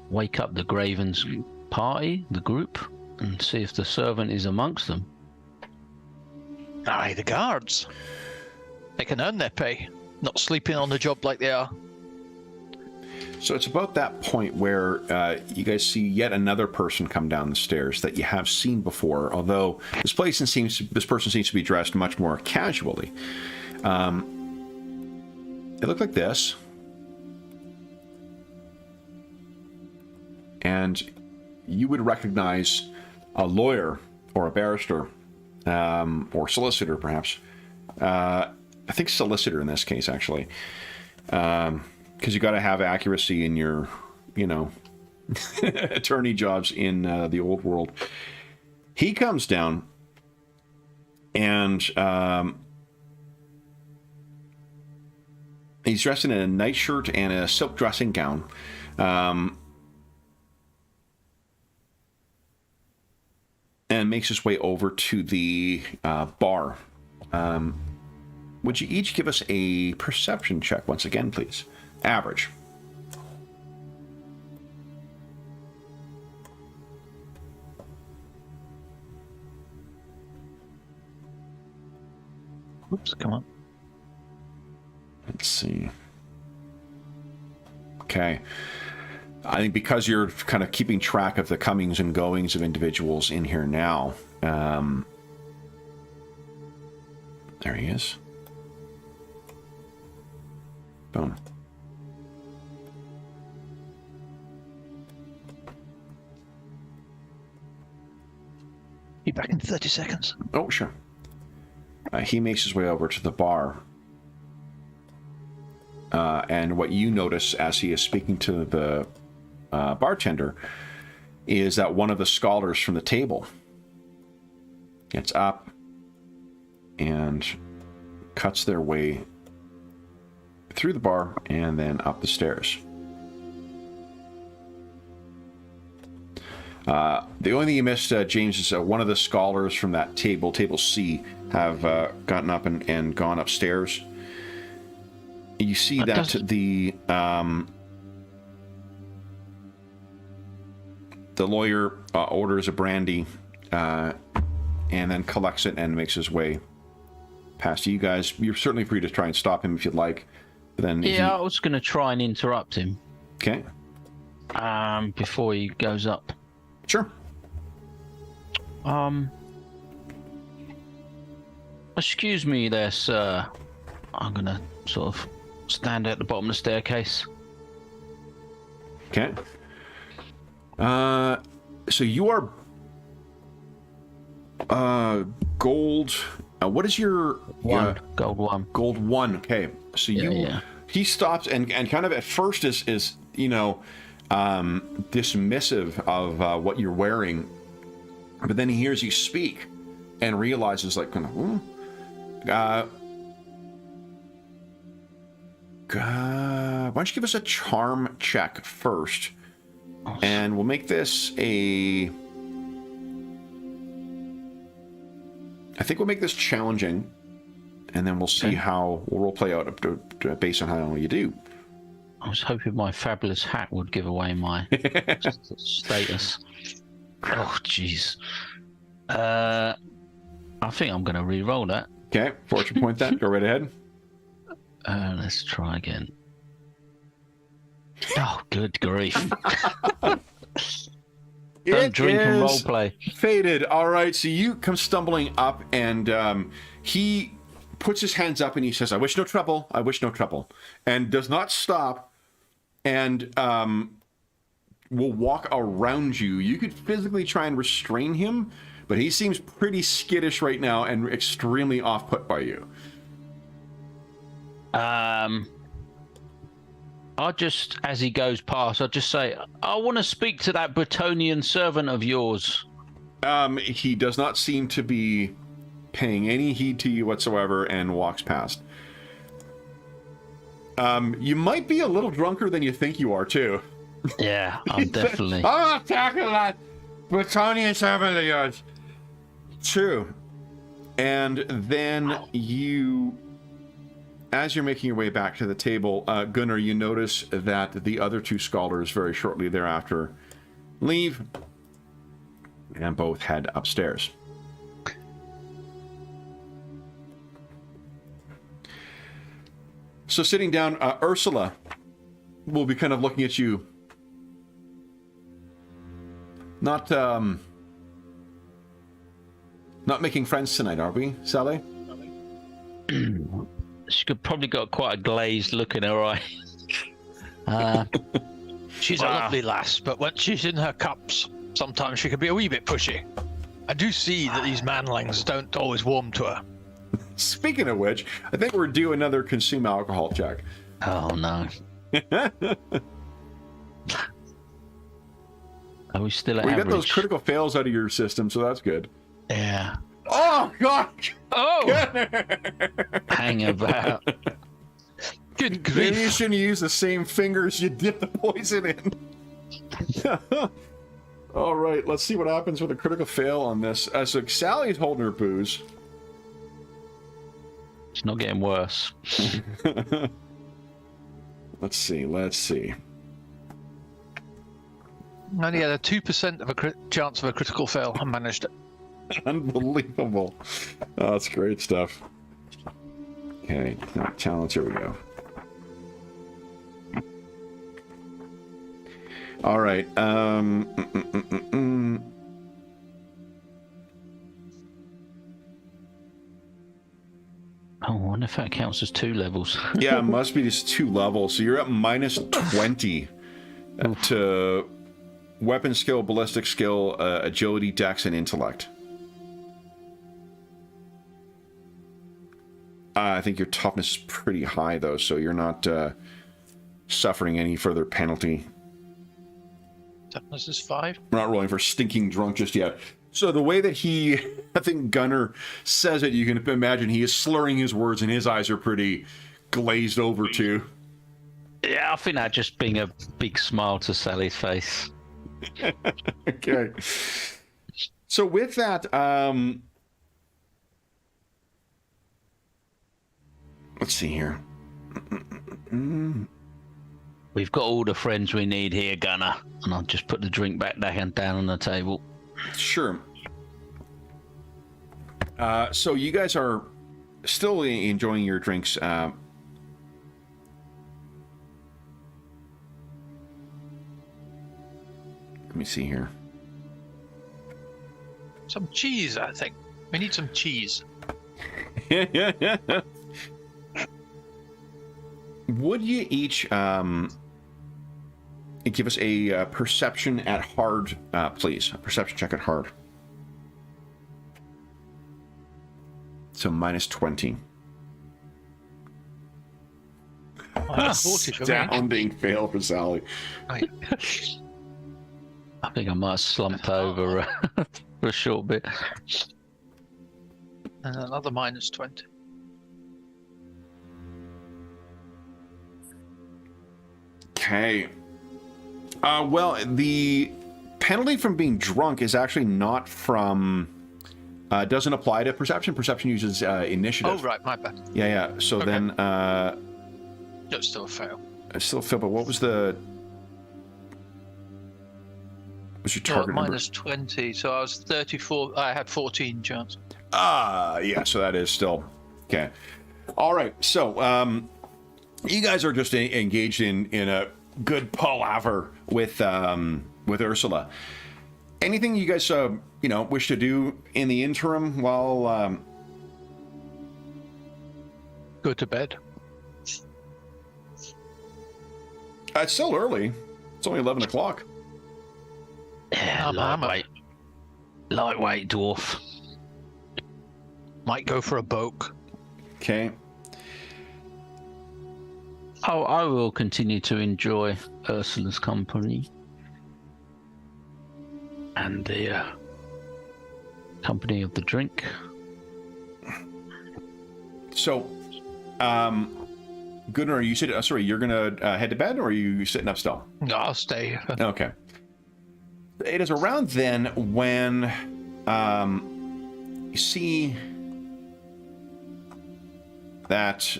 wake up the Graven's party, the group, and see if the servant is amongst them?
Aye, the guards. They can earn their pay, not sleeping on the job like they are.
So it's about that point where you guys see yet another person come down the stairs that you have seen before, although this person seems to be dressed much more casually. They look like this. And you would recognize a lawyer or a barrister or solicitor, perhaps. I think solicitor in this case, actually. Because you got to have accuracy in your, attorney jobs in the old world. He comes down and he's dressed in a nightshirt and a silk dressing gown. And makes his way over to the bar. Would you each give us a perception check once again, please? Average.
Oops, come on.
Let's see. Okay. I think because you're kind of keeping track of the comings and goings of individuals in here now. There he is. Boom.
Be back in 30 seconds.
Oh, sure. He makes his way over to the bar. And what you notice as he is speaking to the bartender is that one of the scholars from the table gets up and cuts their way through the bar and then up the stairs. The only thing you missed, James, is one of the scholars from that table C, have gotten up and gone upstairs. You see that the lawyer orders a brandy and then collects it and makes his way past you guys. You're certainly free to try and stop him if you'd like. But then
I was going to try and interrupt him.
Okay.
Before he goes up.
Sure.
Excuse me there, sir. I'm going to sort of stand at the bottom of the staircase.
Okay. So you are gold. What is your
one? Gold one.
Gold one. Okay. So he stops and kind of at first is dismissive of what you're wearing, but then he hears you speak and realizes like kind of don't you give us a charm check first? And we'll make this a... I think we'll make this challenging, and then we'll see how we'll roleplay out based on how you do.
I was hoping my fabulous hat would give away my status. Oh, jeez. I think I'm going to re-roll that.
Okay, fortune point that. Go right ahead.
Let's try again. Oh, good grief. Don't drink and roleplay.
Faded. All right, so you come stumbling up, and he puts his hands up and he says, "I wish no trouble. I wish no trouble," and does not stop, and will walk around you. You could physically try and restrain him, but he seems pretty skittish right now and extremely off-put by you.
I'll just, as he goes past, I'll just say, I want to speak to that Bretonian servant of yours.
He does not seem to be paying any heed to you whatsoever and walks past. You might be a little drunker than you think you are, too.
Yeah, I'm definitely.
I'm not tackling that Bretonian servant of yours. True. And then you... As you're making your way back to the table, Gunnar, you notice that the other two scholars very shortly thereafter leave and both head upstairs. So sitting down, Ursula will be kind of looking at you. Not making friends tonight, are we, Sally?
She could probably got quite a glazed look in her eye.
She's a lovely lass, but when she's in her cups, sometimes she can be a wee bit pushy. I do see that these manlings don't always warm to her.
Speaking of which, I think we're due another consume alcohol check.
Oh, no. Are we still at
We
average?
got those critical fails out of your system, so that's good.
Yeah.
Oh, God!
Oh!
Hang about.
Good
Maybe you
grief.
shouldn't use the same fingers you dip the poison in. All right, let's see what happens with a critical fail on this. So Sally's holding her booze.
It's not getting worse.
Let's see.
I only had a 2% of a chance of a critical fail. I managed it.
Unbelievable. Oh, that's great stuff. Okay, talents, here we go. All right. Oh,
I wonder if that counts as 2 levels.
Yeah, it must be just 2 levels. So you're at minus 20 to weapon skill, ballistic skill, agility, dex, and intellect. I think your toughness is pretty high, though, so you're not suffering any further penalty.
Toughness is 5.
We're not rolling for stinking drunk just yet. So the way that I think Gunnar says it, you can imagine he is slurring his words and his eyes are pretty glazed over too.
Yeah, I think that just being a big smile to Sally's face.
Okay. So with that, let's see here.
We've got all the friends we need here, Gunnar. And I'll just put the drink back down on the table.
Sure. So you guys are still enjoying your drinks. Let me see here.
Some cheese, I think. We need some cheese.
Would you each give us a perception at hard, please? A perception check at hard. So minus 20.
Minus 40 for me.
Astounding fail for Sally.
Right.
I think I might have slumped over for a short bit.
And another minus 20.
Okay. Well, the penalty from being drunk is actually not from... doesn't apply to perception. Perception uses initiative.
Oh, right, my bad.
Yeah. So
Okay.
then...
No, still a fail.
I still feel, but what was the... What's your target number?
Minus 20, so I was 34. I had 14 chance.
Yeah, so that is still... Okay. All right, so you guys are just engaged in a good palaver with Ursula. Anything you guys wish to do in the interim while
Go to bed.
it's still early. It's only 11 o'clock.
Yeah, lightweight dwarf.
Might go for a boke.
Okay.
Oh, I will continue to enjoy Ursula's company and the company of the drink.
So, Gunnar, are you sitting? Sorry, you're gonna head to bed, or are you sitting up still?
No, I'll stay.
Okay. It is around then when you see that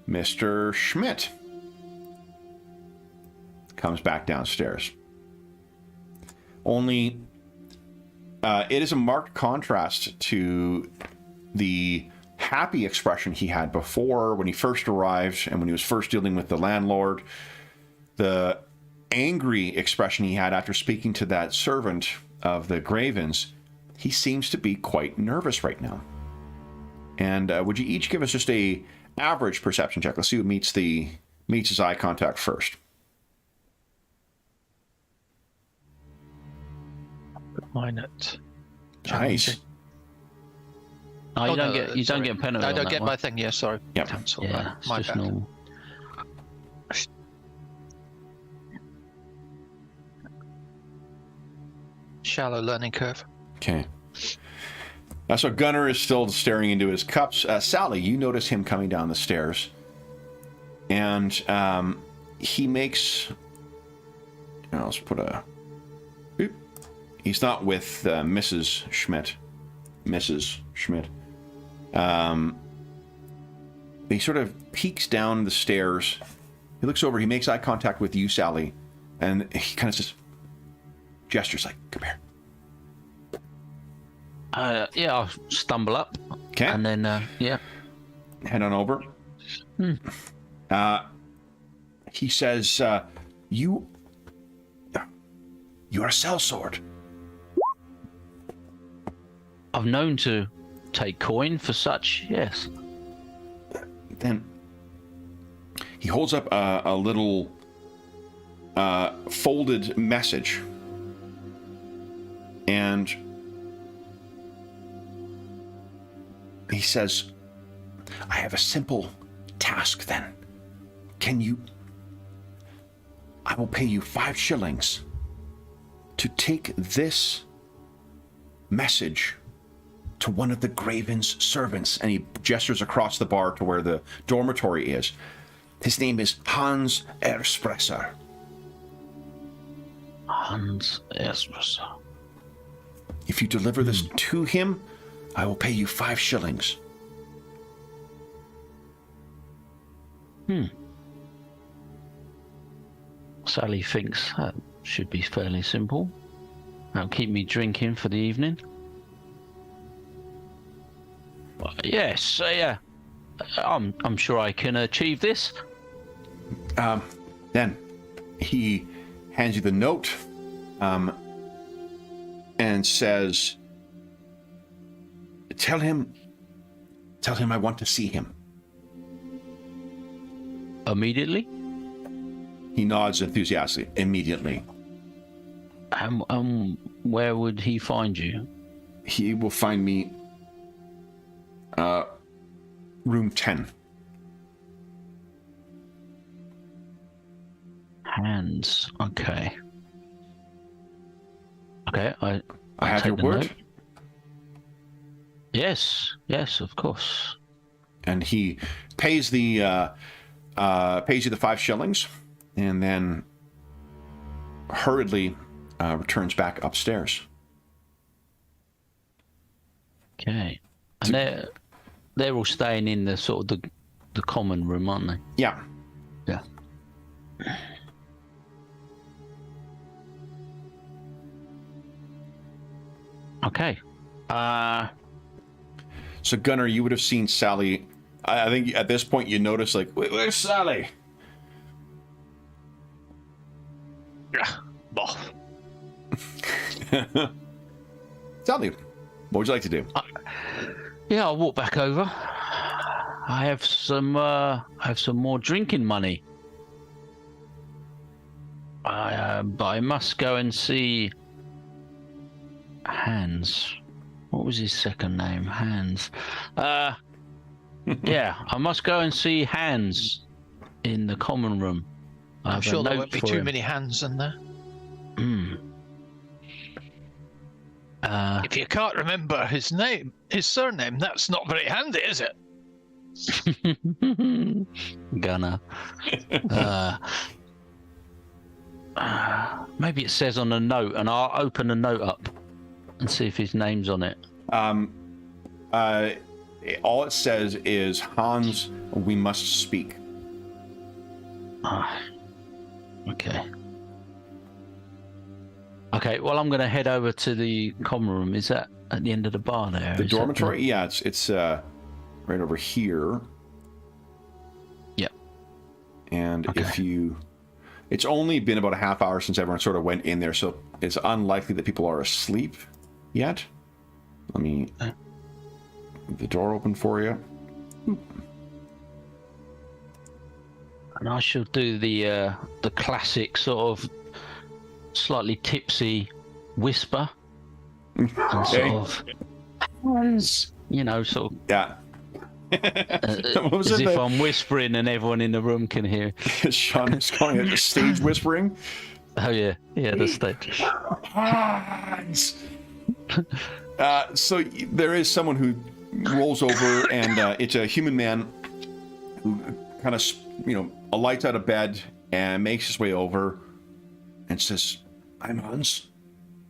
Mr. Schmidt comes back downstairs. Only it is a marked contrast to the happy expression he had before when he first arrived and when he was first dealing with the landlord. The angry expression he had after speaking to that servant of the Gravens. He seems to be quite nervous right now. And would you each give us just a average perception check? Let's see who meets his eye contact first.
Put mine at.
Nice.
Oh, you don't get a penalty.
I don't
on
get
that
my
one.
thing. Yeah, sorry.
Yep.
Cancel
Yeah,
that.
it's
My
just
bad.
normal.
Shallow learning curve.
Okay. So Gunnar is still staring into his cups. Sally, you notice him coming down the stairs. And he makes... let's put a... Boop. He's not with Mrs. Schmidt. Mrs. Schmidt. He sort of peeks down the stairs. He looks over. He makes eye contact with you, Sally. And he kind of just gestures like, come here.
Yeah, I'll stumble up.
Okay.
And then,
Head on over. He says, you're a sellsword.
I've known to take coin for such, yes.
Then he holds up a little folded message. And he says, I have a simple task then. I will pay you 5 shillings to take this message to one of the Graven's servants. And he gestures across the bar to where the dormitory is. His name is Hans Erspresser.
Hans Espresso.
If you deliver this to him, I will pay you 5 shillings.
Sally thinks that should be fairly simple. That'll keep me drinking for the evening. Yes, yeah. I'm sure I can achieve this.
Then he hands you the note and says, tell him I want to see him.
Immediately?
He nods enthusiastically. Immediately.
Where would he find you?
He will find me room 10.
Hands. Okay. Okay, I
have your
take the
word.
note. Yes, of course.
And he pays the pays you the 5 shillings, and then hurriedly returns back upstairs.
Okay. And they're all staying in the sort of the common room, aren't they?
Yeah.
Yeah. Okay.
So Gunnar, you would have seen Sally. I think at this point you notice, like, where's Sally? Sally, what would you like to do?
Yeah, I'll walk back over. I have some more drinking money. But I must go and see Hans. What was his second name? Hans. Yeah, I must go and see Hans in the common room.
I'm sure there won't be too many hands in there. If you can't remember his surname, that's not very handy, is it?
Gunner. Maybe it says on a note, and I'll open the note up and see if his name's on it.
All it says is, Hans, we must speak.
Okay. Okay, well, I'm going to head over to the common room. Is that at the end of the bar there?
The dormitory? Yeah, it's right over here.
Yep.
And if you... It's only been about a half hour since everyone sort of went in there, so it's unlikely that people are asleep yet. Let me... leave the door open for you.
And I shall do the classic sort of slightly tipsy whisper. And sort of... You know, sort of...
Yeah.
As if I'm whispering and everyone in the room can hear.
Sean is calling it stage whispering.
Oh yeah, the stage.
So there is someone who rolls over, and it's a human man who kind of, alights out of bed and makes his way over and says, "I'm Hans."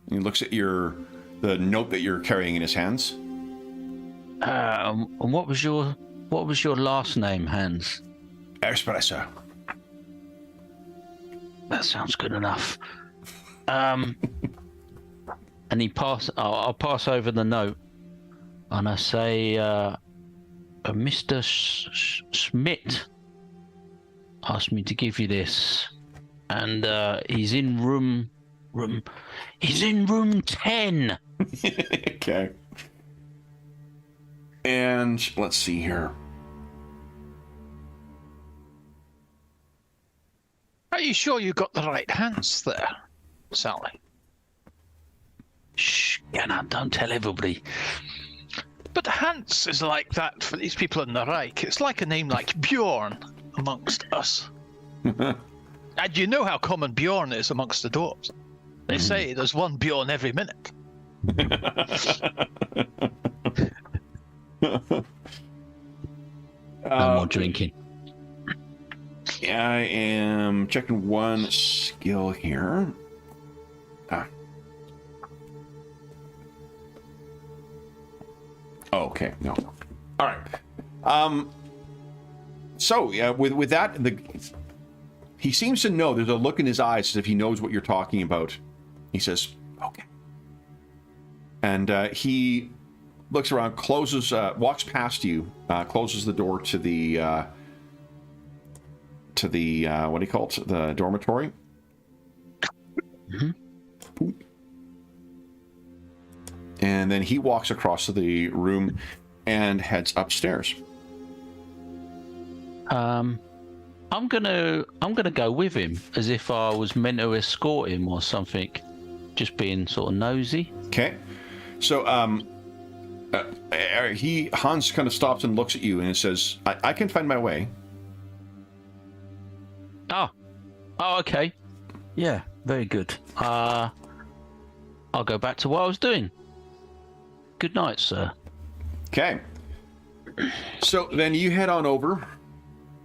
And he looks at the note that you're carrying in his hands.
And what was your last name, Hans?
Espresso.
That sounds good enough. And I'll pass over the note, and I say, Mr. Schmidt asked me to give you this, and he's in room 10.
Okay. And let's see here.
Are you sure you got the right hands there, Sally?
Shh, Ganna, don't tell everybody.
But Hans is like that for these people in the Reich. It's like a name like Bjorn amongst us. And you know how common Bjorn is amongst the dwarves. They say there's one Bjorn every minute.
No more drinking.
I am checking one skill here. Oh, okay, no. All right. So yeah, with that, he seems to know. There's a look in his eyes as if he knows what you're talking about. He says, "Okay," and he looks around, walks past you, closes the door to the what do you call it? The dormitory. Mm-hmm. And then he walks across to the room and heads upstairs.
I'm gonna go with him as if I was meant to escort him or something, just being sort of nosy.
Okay, so Hans kind of stops and looks at you and says, "I can find my way."
Oh, okay, yeah, very good. I'll go back to what I was doing. Good night, sir.
Okay. So then you head on over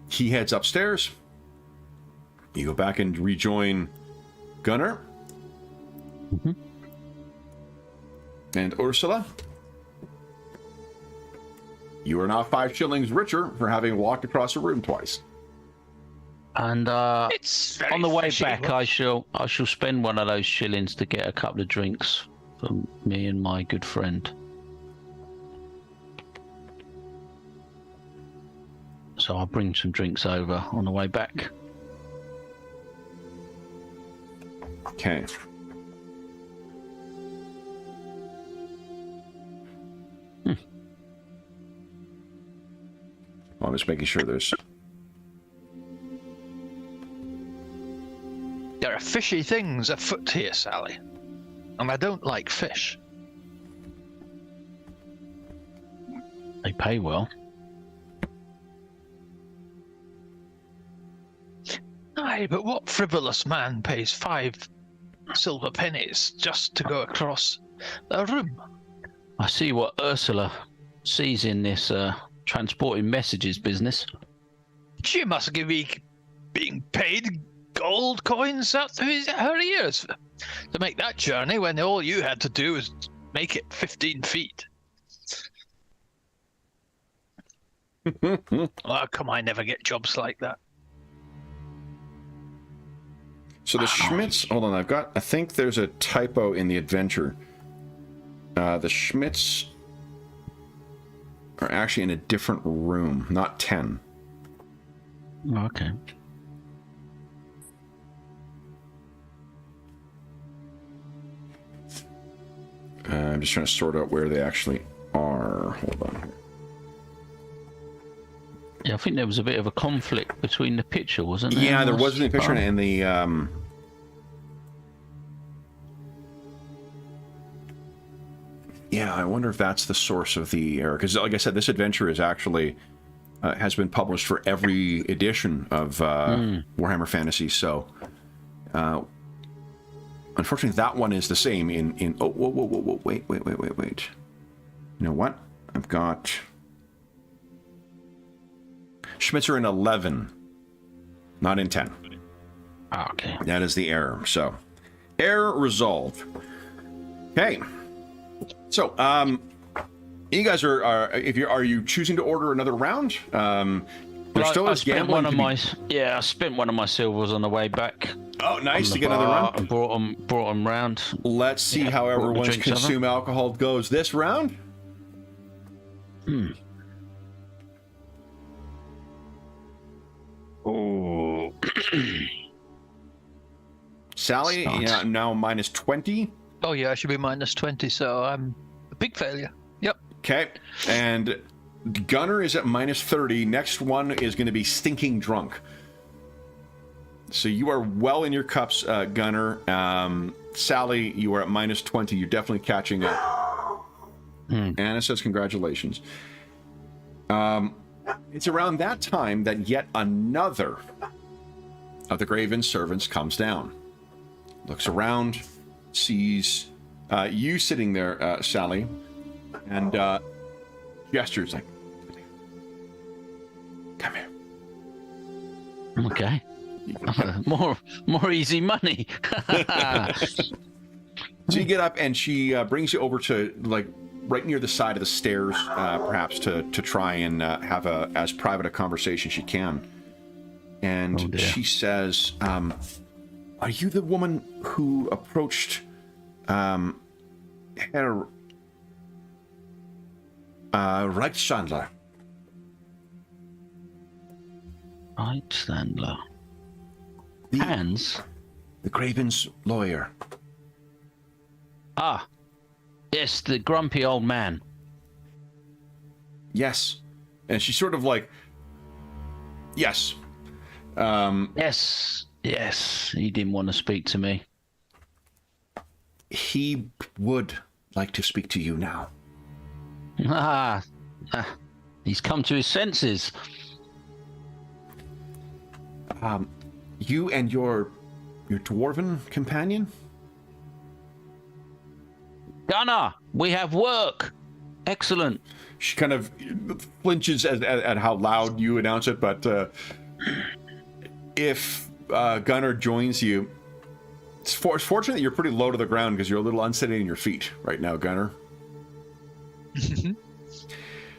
he heads upstairs. You go back and rejoin Gunnar.
Mm-hmm.
And Ursula. You are now 5 shillings richer for having walked across the room twice.
And
It's very
on the way
fishy,
back,
but-
I shall spend one of those shillings to get a couple of drinks for me and my good friend. So I'll bring some drinks over on the way back.
Okay. Well, I'm just making sure there's...
There are fishy things afoot here, Sally. And I don't like fish.
They pay well.
Aye, but what frivolous man pays 5 silver pennies just to go across a room?
I see what Ursula sees in this transporting messages business.
She must be being paid gold coins out to her ears to make that journey when all you had to do was make it 15 feet. Oh, come on, I never get jobs like that.
So the Schmitz... Hold on, I think there's a typo in the adventure. The Schmitz are actually in a different room, not 10.
Okay.
I'm just trying to sort out where they actually are. Hold on here.
Yeah, I think there was a bit of a conflict between the picture, wasn't there?
Yeah, there wasn't a picture
Oh.
in the... Yeah, I wonder if that's the source of the error. Because, like I said, this adventure is actually... has been published for every edition of Warhammer Fantasy, so... unfortunately, that one is the same in... Oh, whoa, wait. You know what? I've got... Schmitzer in 11, not in 10.
Ah, okay.
That is the error. So, error resolved. Okay. So, you guys are you choosing to order another round? There still
I
is
spent
gambling.
I spent one of my silvers on the way back.
Oh, nice
on
to
the
get another
bar
run.
and brought them round.
Let's see how
brought the
everyone's
drinks over.
consume alcohol goes this round.
Oh.
Sally,
Start.
yeah, now minus 20.
Oh yeah, I should be minus 20, so I'm a big failure. Yep.
Okay. And Gunner is at minus 30. Next one is going to be stinking drunk. So you are well in your cups, Gunner. Sally, you are at minus 20. You're definitely catching up. Anna says congratulations. It's around that time that yet another of the Graven servants comes down. Looks around, sees you sitting there, Sally, and gestures like, come here.
Okay. more easy money.
So you get up and she brings you over to like right near the side of the stairs, perhaps to try and have as private a conversation she can. And
Oh, dear.
she says, "Are you the woman who approached Herr Reichshandler?"
Reichshandler. Hans?
The Graven's lawyer.
Ah. Yes, the grumpy old man.
Yes. And she's sort of like, yes.
Yes, he didn't want to speak to me.
He would like to speak to you now.
He's come to his senses.
You and your dwarven companion?
Gunnar, we have work. Excellent.
She kind of flinches at how loud you announce it, but if Gunnar joins you, it's fortunate that you're pretty low to the ground because you're a little unsteady in your feet right now, Gunnar.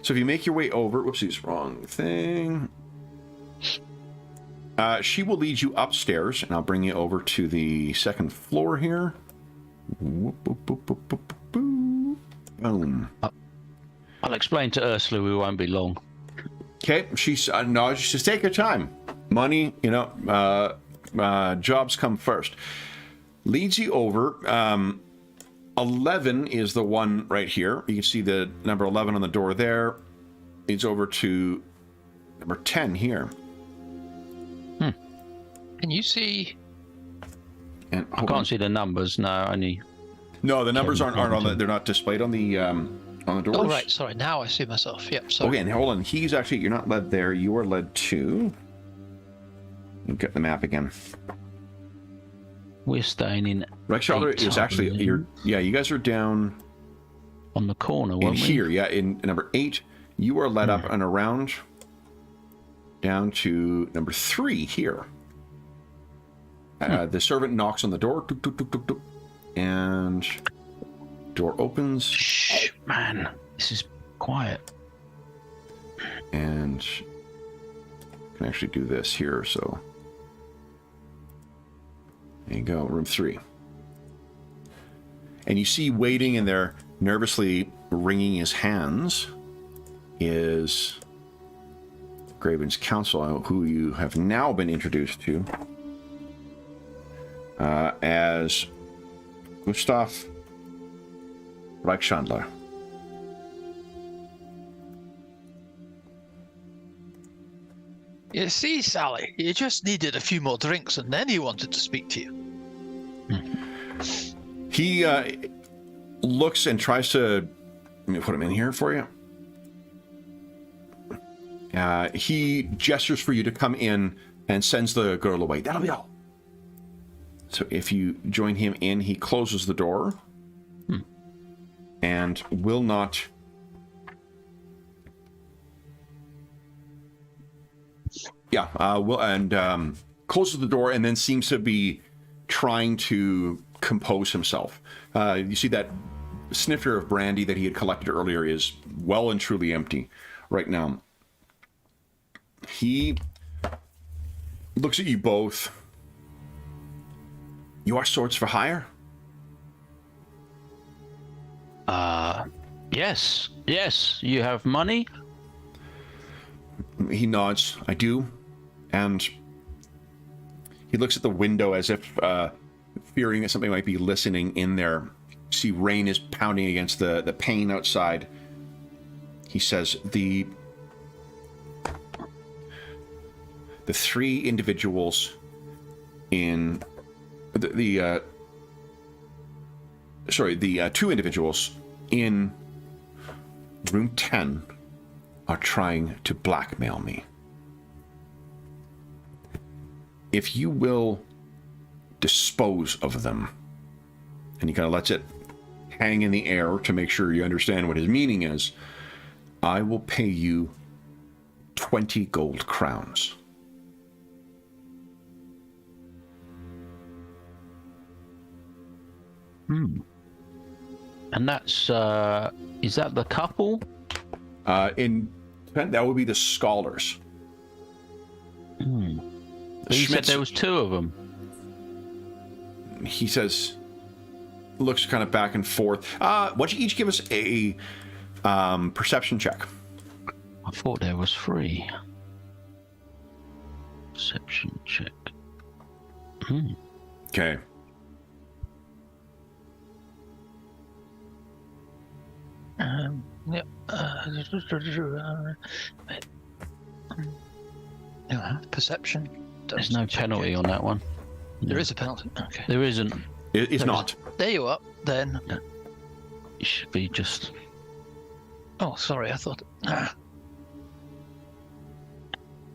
So if you make your way over, whoopsies, wrong thing. She will lead you upstairs, and I'll bring you over to the second floor here. Whoop, boop, boop, boop, boop, boop, boom.
I'll explain to Ursula we won't be long.
Okay, she's no, just take your time. Money, you know, jobs come first. Leads you over. 11 is the one right here. You can see the number 11 on the door there. Leads over to number 10 here.
Can you see?
And
I can't see the numbers. No, only.
No, the numbers aren't on the. They're not displayed on the doors.
Oh right, sorry. Now I see myself. Yep. Sorry.
Okay, and hold on. He's actually. You're not led there. You are led to. Get the map again.
We're staying in.
Reichshalder is actually. You're. Yeah, you guys are down.
On the corner,
In
weren't we?
here, yeah, in number 8, you are led up and around down to number 3 here. The servant knocks on the door, tuk, tuk, tuk, tuk, tuk, and door opens.
Shh, man, this is quiet.
And can actually do this here, so there you go, room 3. And you see waiting in there, nervously wringing his hands, is Graven's counsel, who you have now been introduced to as Gustav Reichshandler.
You see, Sally, you just needed a few more drinks, and then he wanted to speak to you.
He looks and tries to. Let me put him in here for you. He gestures for you to come in and sends the girl away. That'll be all. So if you join him in, he closes the door and will not. Yeah, closes the door and then seems to be trying to compose himself. You see that snifter of brandy that he had collected earlier is well and truly empty right now. He looks at you both. You are swords for hire?
Yes. You have money?
He nods. I do. And he looks at the window as if fearing that something might be listening in there. You see rain is pounding against the pane outside. He says, the 3 individuals in the 2 individuals in room 10 are trying to blackmail me. If you will dispose of them, and he kind of lets it hang in the air to make sure you understand what his meaning is, I will pay you 20 gold crowns.
And that's, is that the couple?
That would be the scholars.
You said there was 2 of them.
He says, looks kind of back and forth. Why don't you each give us a perception check?
I thought there was 3. Perception check.
Okay.
Yep. Perception.
There's no penalty on that one.
There is a penalty. Okay.
There isn't.
It's not.
There you are. Then.
It should be just.
Oh, sorry. I thought.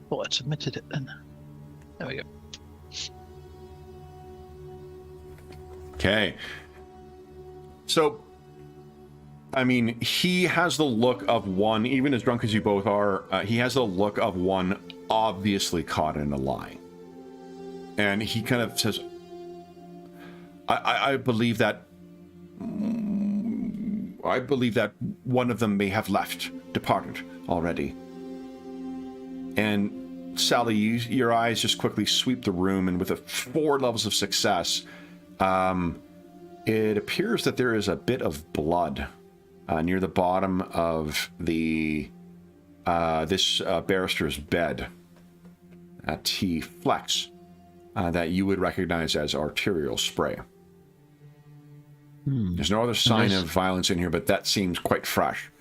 Thought I'd submitted it then. There we go.
Okay. So, I mean, he has the look of one, even as drunk as you both are, he has the look of one obviously caught in a lie. And he kind of says, I believe that one of them may have departed already. And Sally, your eyes just quickly sweep the room, and with 4 levels of success, it appears that there is a bit of blood near the bottom of this barrister's bed that he flecks that you would recognize as arterial spray. There's no other sign of violence in here, but that seems quite fresh.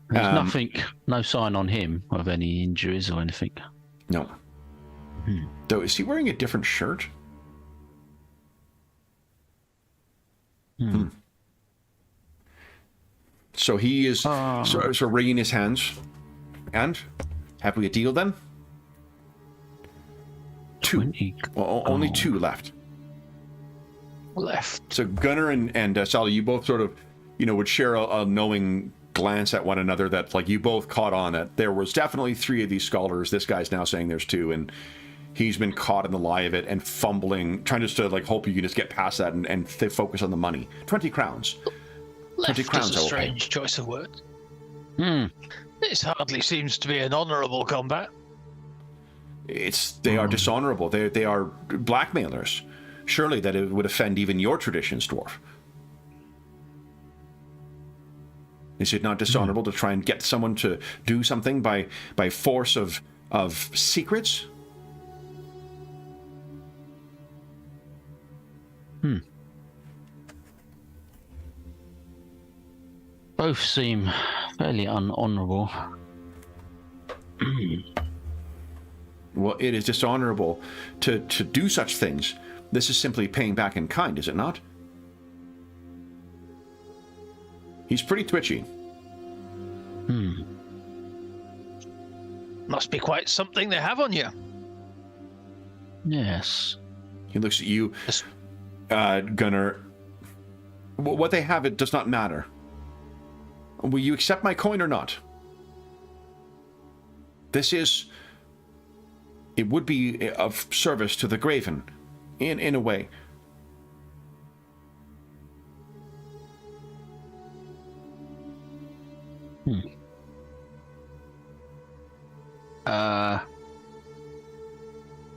There's no sign on him of any injuries or anything.
No. Though, is he wearing a different shirt? So he is so wringing his hands. And have we a deal then? 2. Only 2 left. So Gunnar and Sally, you both sort of, would share a knowing glance at one another that, like, you both caught on that there was definitely 3 of these scholars. This guy's now saying there's 2, and he's been caught in the lie of it and fumbling, trying just to, like, hope you can just get past that and focus on the money. 20 crowns.
Left 20 crowns is a strange choice of words. This hardly seems to be an honourable combat.
They are dishonourable. They are blackmailers. Surely that it would offend even your traditions, dwarf. Is it not dishonorable to try and get someone to do something by force of secrets?
Both seem fairly unhonorable.
Well, it is dishonorable to do such things. This is simply paying back in kind, is it not? He's pretty twitchy.
Must be quite something they have on you.
Yes.
He looks at you, Gunnar. What they have, it does not matter. Will you accept my coin or not? It would be of service to the Graven, in a way.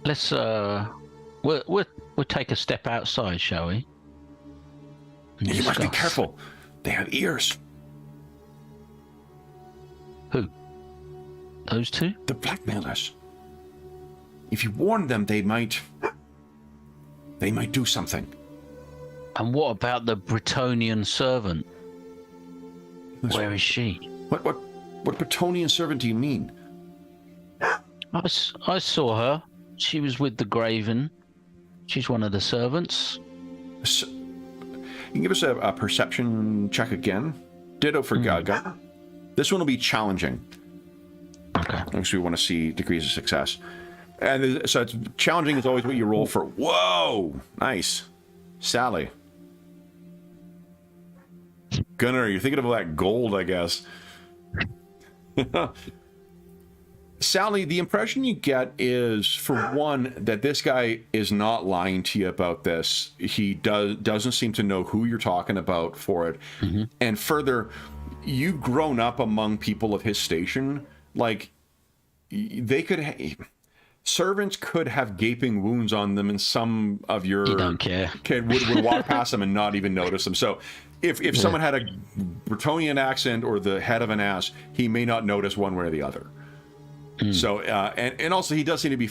Let's we'll take a step outside, shall we?
You must be careful. They have ears.
Who? Those 2?
The blackmailers. If you warn them, they might do something.
And what about the Bretonnian servant? Where is she?
What Bretonnian servant do you mean?
I saw her. She was with the Graven. She's one of the servants.
So, you can give us a perception check again. Ditto for Gaga. This one will be challenging.
Okay.
Because we want to see degrees of success. And so it's challenging is always what you roll for. Whoa! Nice. Sally. Gunnar, you're thinking of that gold, I guess. Sally, the impression you get is, for one, that this guy is not lying to you about this. He doesn't seem to know who you're talking about for it. And further, you've grown up among people of his station. Like, they could... servants could have gaping wounds on them, and some of your...
You don't care.
Would walk past them and not even notice them. So if someone had a Bretonnian accent or the head of an ass, he may not notice one way or the other. So, and also he does seem to be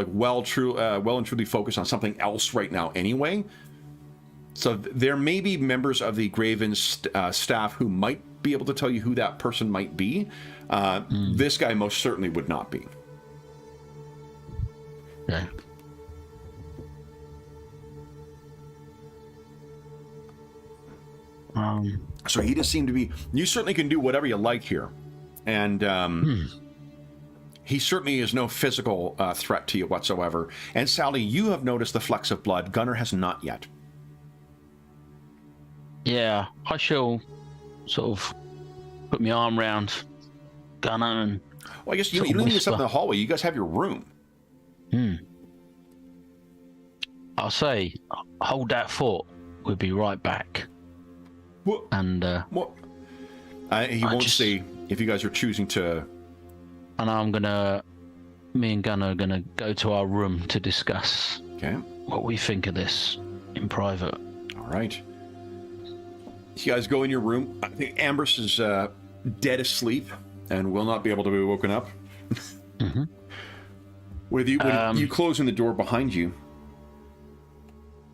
well and truly focused on something else right now anyway. So there may be members of the Graven staff who might be able to tell you who that person might be. This guy most certainly would not be.
Okay.
So he just seemed to be... You certainly can do whatever you like here. And he certainly is no physical threat to you whatsoever. And Sally, you have noticed the flecks of blood. Gunnar has not yet.
Yeah, I shall sort of put my arm round Gunnar and
Well, I guess you
Sort of
don't need this up in
whisper.
the hallway. You guys have your room.
I'll say, hold that thought. We'll be right back.
What?
And
What? He won't say if you guys are choosing to.
and me and Gunnar are gonna go to our room to discuss
Okay.
what we think of this in private.
All right. You guys go in your room. I think Ambrose is dead asleep and will not be able to be woken up.
Mm-hmm.
With you closing the door behind you,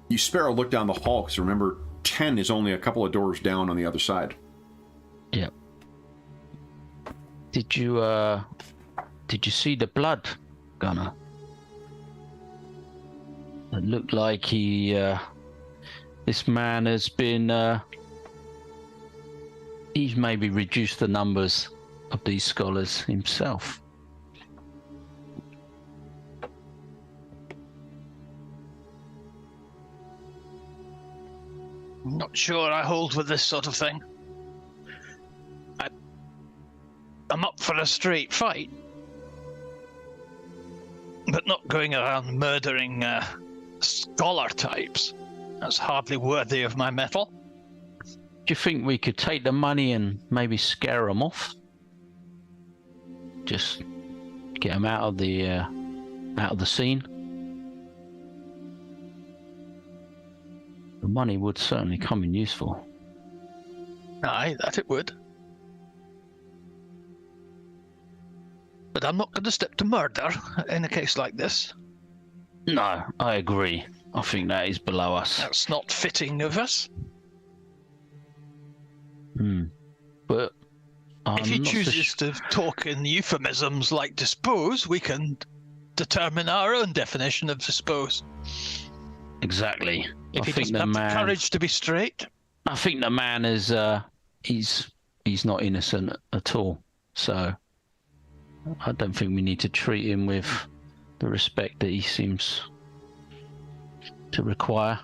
you spare a look down the hall because remember, 10 is only a couple of doors down on the other side.
Yep. Did you see the blood, Gunnar? It looked like this man has been, he's maybe reduced the numbers of these scholars himself.
I'm not sure I hold with this sort of thing. I'm up for a straight fight, but not going around murdering scholar types. That's hardly worthy of my mettle.
Do you think we could take the money and maybe scare them off? Just get them out of the scene. The money would certainly come in useful.
Aye, that it would. But I'm not going to step to murder in a case like this.
No, I agree. I think that is below us.
That's not fitting of us.
But
If he
I'm not so
chooses to talk in euphemisms like dispose, we can determine our own definition of dispose.
exactly.
If
I
he
think
doesn't
the
have
man.
the courage to be straight.
I think the man is. He's not innocent at all. So I don't think we need to treat him with the respect that he seems to require.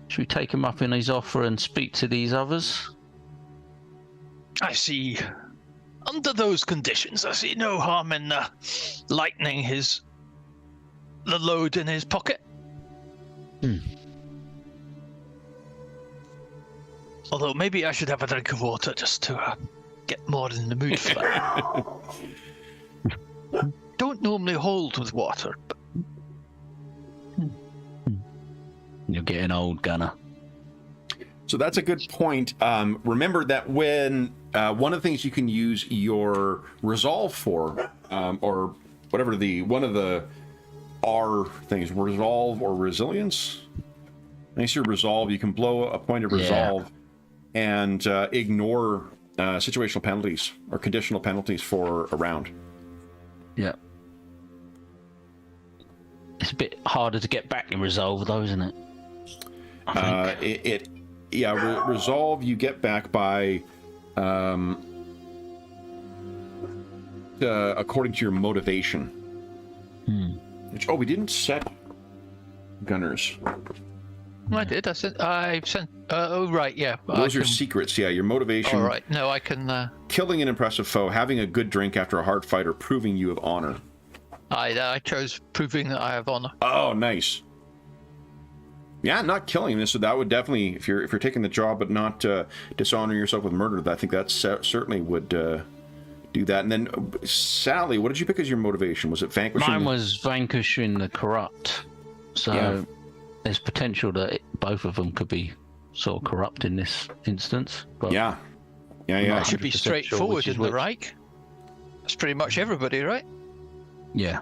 Should we take him up in his offer and speak to these others?
I see. Under those conditions, I see no harm in lightening the load in his pocket. Although maybe I should have a drink of water just to get more in the mood for that. Don't normally hold with water, but
You're getting old, Gunnar.
So that's a good point. Remember that when one of the things you can use your resolve for, or whatever one of the R things, resolve or resilience. Nice your resolve. You can blow a point of resolve and ignore situational penalties or conditional penalties for a round.
Yeah. It's a bit harder to get back in resolve, though, isn't it? I think.
Resolve you get back by according to your motivation. Which, we didn't set Gunners.
I did. I sent. Oh right, yeah.
Those are secrets. Yeah, your motivation.
All right. No, I can.
Killing an impressive foe, having a good drink after a hard fight, or proving you have honor.
I chose proving that I have honor.
Oh, nice. Yeah, not killing this. So that would definitely, if you're taking the job but not dishonoring yourself with murder, I think that certainly would do that. And then, Sally, what did you pick as your motivation? Was it vanquishing?
Mine was vanquishing the corrupt. So there's potential that both of them could be sort of corrupt in this instance. But
Yeah.
It should be
100% sure
straightforward
which is
in the
which.
Reich. That's pretty much everybody, right?
Yeah.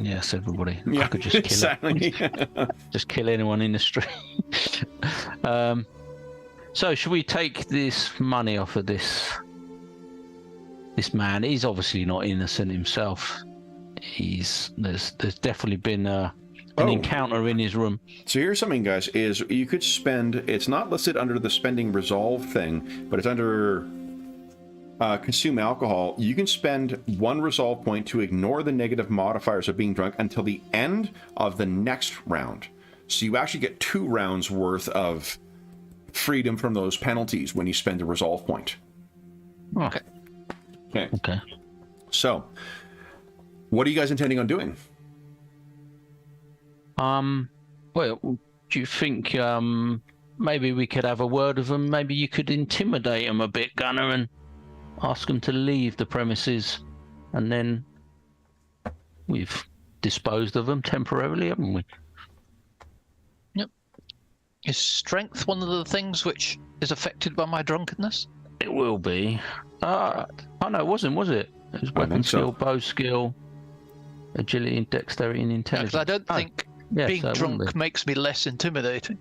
Yes, everybody.
Yeah,
I could just kill
exactly.
just kill anyone in the street. So should we take this money off of this man? He's obviously not innocent himself. There's definitely been an encounter in his room.
So here's something, guys, is you could spend, it's not listed under the spending resolve thing, but it's under consume alcohol. You can spend 1 resolve point to ignore the negative modifiers of being drunk until the end of the next round. So you actually get 2 rounds worth of freedom from those penalties when you spend a resolve point.
Okay.
Okay.
Okay.
So, what are you guys intending on doing?
Well, do you think maybe we could have a word with them? Maybe you could intimidate them a bit, Gunnar, and ask them to leave the premises, and then we've disposed of them temporarily, haven't we?
Yep. Is strength one of the things which is affected by my drunkenness?
It will be. Oh no, it wasn't, was it? It was weapon skill, bow skill, agility, and dexterity, and intelligence.
I don't think being drunk makes me less intimidating.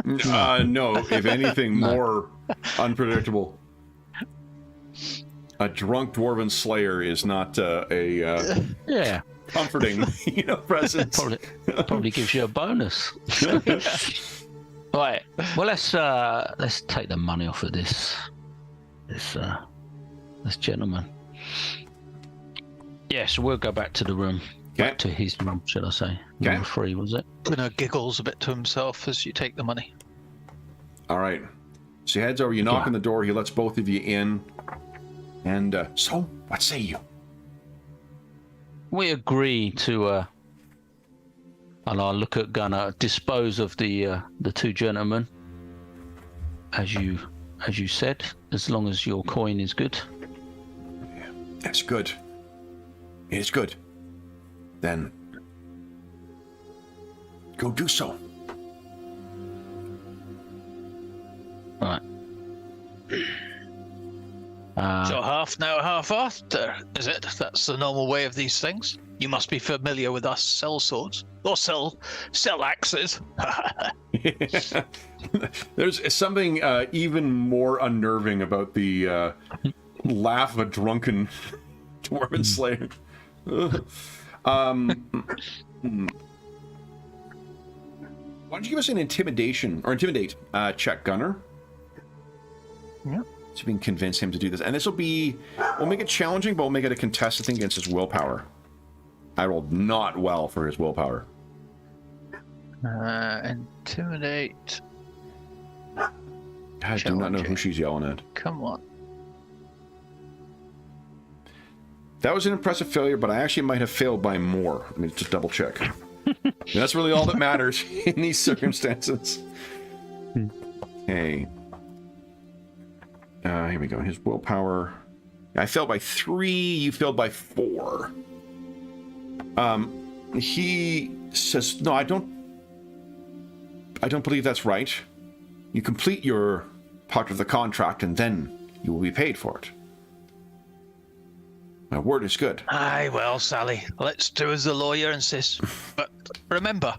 No, if anything, more unpredictable. A drunk dwarven slayer is not a comforting, presence.
Probably gives you a bonus. Right. Well, let's take the money off of this gentleman. Yes, we'll go back to the room. Back to his room, should I say? Number 3, was it?
Gunnar giggles a bit to himself as you take the money.
All right. So he heads over. You knock on the door. He lets both of you in. And so, what say you?
We agree to, and I'll look at Gunnar, dispose of the 2 gentlemen, as you said, as long as your coin is good.
Yeah, that's good. It is good. Then, go do so.
All right.
So half now, half after, is it? That's the normal way of these things. You must be familiar with us sell swords or sell axes.
There's something even more unnerving about the laugh of a drunken dwarven slayer. Why don't you give us an intimidate check, Gunnar?
Yeah.
So we can convince him to do this. And this will be, we'll make it challenging, but we'll make it a contested thing against his willpower. I rolled not well for his willpower.
Intimidate.
I do not know who she's yelling at.
Come on.
That was an impressive failure, but I actually might have failed by more. Let me just double check. That's really all that matters in these circumstances. Okay. Here we go. His willpower. I failed by 3. You failed by 4. He says, "No, I don't believe that's right. You complete your part of the contract, and then you will be paid for it. My word is good."
Aye, well, Sally, let's do as the lawyer insists. But remember,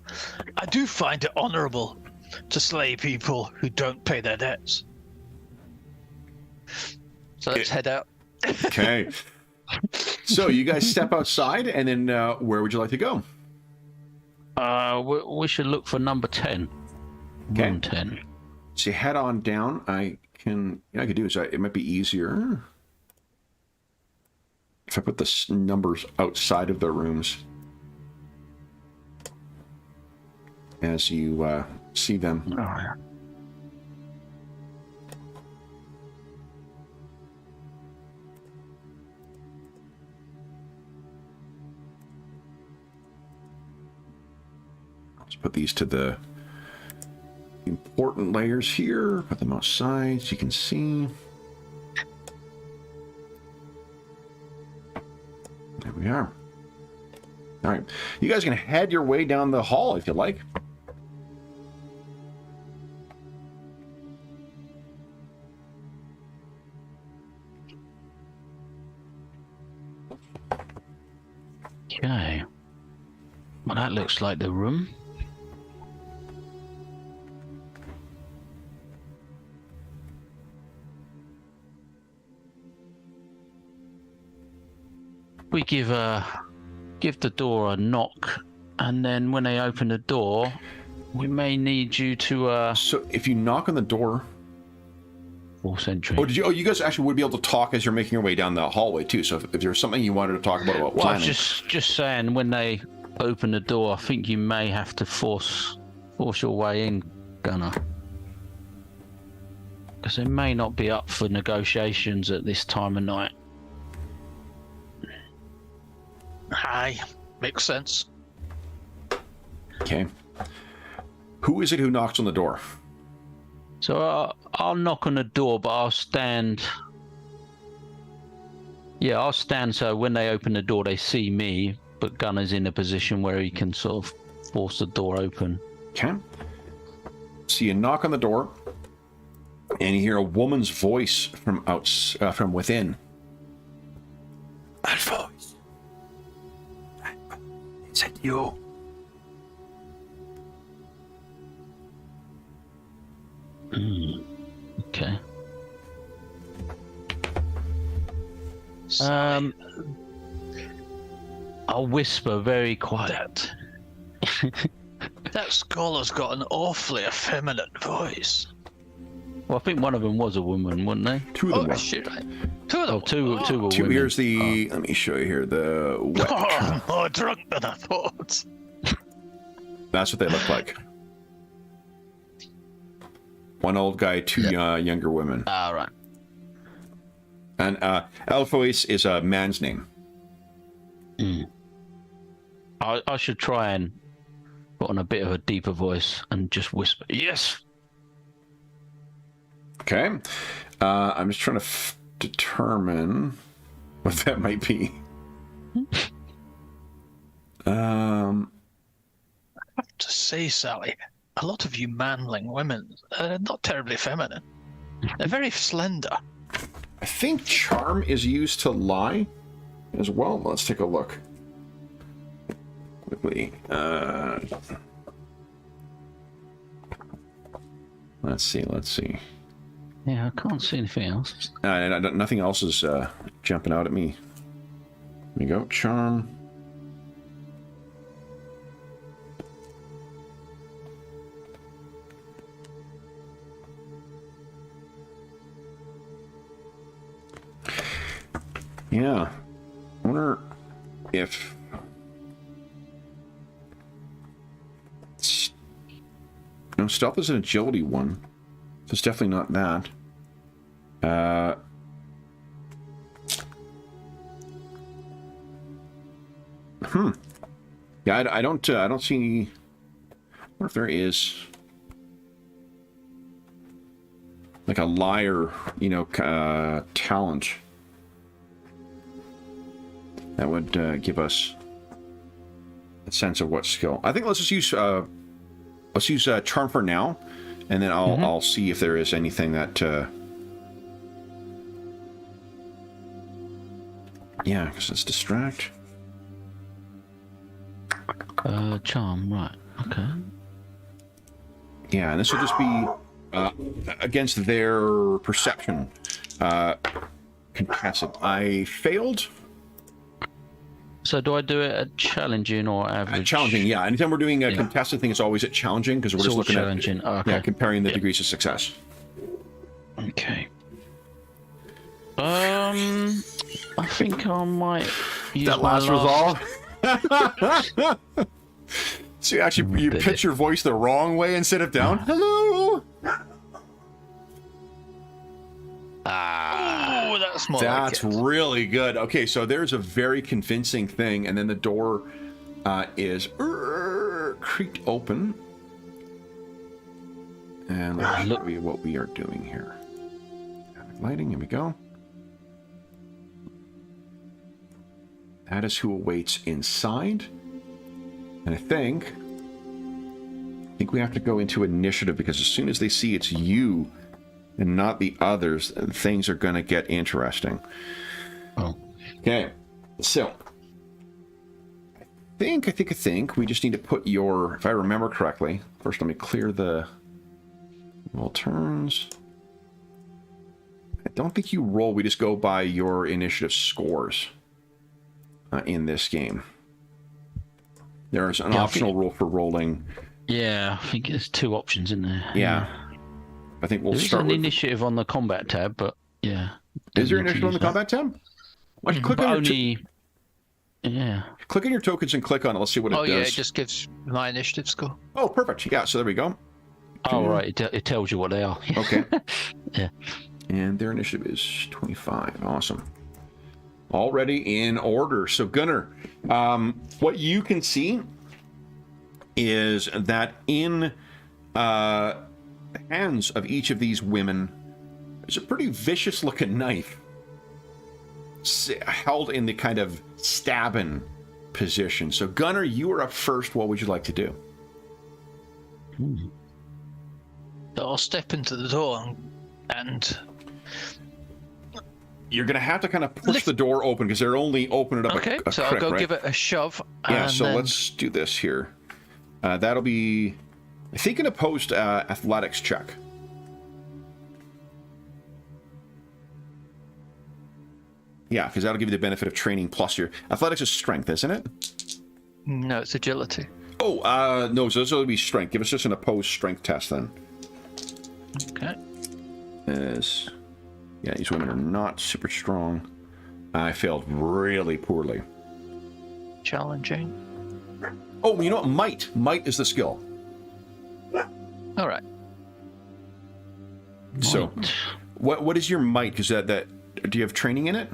I do find it honourable to slay people who don't pay their debts. So let's head out.
Okay. So you guys step outside, and then where would you like to go?
We should look for number 10.
Okay.
110.
So you head on down. I could do is it might be easier if I put the numbers outside of their rooms as you see them.
Oh, yeah.
Let's put these to the important layers here. Put them outside so you can see. There we are. All right. You guys can head your way down the hall if you like.
Okay. Well, that looks like the room. We give the door a knock, and then when they open the door, we may need you to.
So if you knock on the door.
Fourth century.
Oh, did you? Oh, you guys actually would be able to talk as you're making your way down the hallway too. So if there's something you wanted to talk about planning.
Well, I was just saying, when they open the door, I think you may have to force your way in, Gunnar, because they may not be up for negotiations at this time of night.
Aye, makes sense.
Okay. Who is it who knocks on the door?
So I'll knock on the door, but I'll stand. Yeah, I'll stand so when they open the door, they see me, but Gunner's in a position where he can sort of force the door open.
Okay. So you knock on the door, and you hear a woman's voice from within. That voice. Is it you?
Okay. I'll whisper very quiet.
That scholar's got an awfully effeminate voice.
Well, I think one of them was a woman, wasn't they?
Two of them were.
Shit, right. Two of them.
Two were
Two,
women.
here's the... Let me show you here. The wet...
Oh, more drunk than I thought.
That's what they look like. One old guy, two younger women.
All right.
And Elphois is a man's name.
I should try and put on a bit of a deeper voice and just whisper, yes.
Okay. I'm just trying to determine what that might be.
I have to say, Sally, a lot of you manling women are not terribly feminine. They're very slender.
I think charm is used to lie as well. Let's take a look. Quickly. Let's see.
Yeah, I can't see anything else.
Nothing else is jumping out at me. There we go. Charm. Yeah. I wonder if... No, stealth is an agility one. So it's definitely not that. Yeah, I don't see any... I wonder if there is... like a liar, talent that would give us a sense of what skill. I think let's just use charm for now, and then I'll see if there is anything that yeah, because it's distract.
Charm, right? Okay.
Yeah, and this will just be against their perception. Contested. I failed.
So do I do it at challenging or average?
Challenging, yeah. Anytime we're doing a contested thing, it's always at challenging because we're just looking
challenging.
at comparing the degrees of success.
Okay. I think I might use
That
my
last resolve. So you pitch your voice the wrong way instead of down. Hello.
Oh, that's more
That's
like it.
really good. Okay, so there's a very convincing thing, and then the door is creaked open. And let's look at what we are doing here. Lighting, here we go. That is who awaits inside. And I think we have to go into initiative because as soon as they see it's you and not the others, things are going to get interesting.
Oh.
Okay, so I think we just need to put your, if I remember correctly, first let me clear the roll turns. I don't think you roll, we just go by your initiative scores in this game. There's an optional rule for rolling.
Yeah, I think there's two options in there.
Yeah. I think we'll start with...
There's an initiative on the combat tab, but yeah.
Is there initiative on the combat tab? Why don't you click on your...
Yeah.
Click on your tokens and click on it. Let's see what it does.
Oh, yeah, it just gives my initiative score.
Oh, perfect. Yeah, so there we go.
Oh, right. It tells you what they are.
Okay.
Yeah.
And their initiative is 25. Awesome. Already in order. So Gunnar, what you can see is that in the hands of each of these women, there's a pretty vicious looking knife held in the kind of stabbing position. So Gunnar, you are up first. What would you like to do?
So I'll step into the door and
you're going to have to kind of push the door open because they're only opening it up
okay,
a
so
crick,
I'll go
right?
give it a shove.
Yeah,
and
so
then...
let's do this here. That'll be, I think, an opposed athletics check. Yeah, because that'll give you the benefit of training plus your athletics is strength, isn't it?
No, it's agility.
Oh, no, so this will be strength. Give us just an opposed strength test then.
Okay.
Yeah, these women are not super strong. I failed really poorly.
Challenging.
Oh, you know what? Might. Might is the skill.
All right.
So, what is your might? Because that do you have training in it?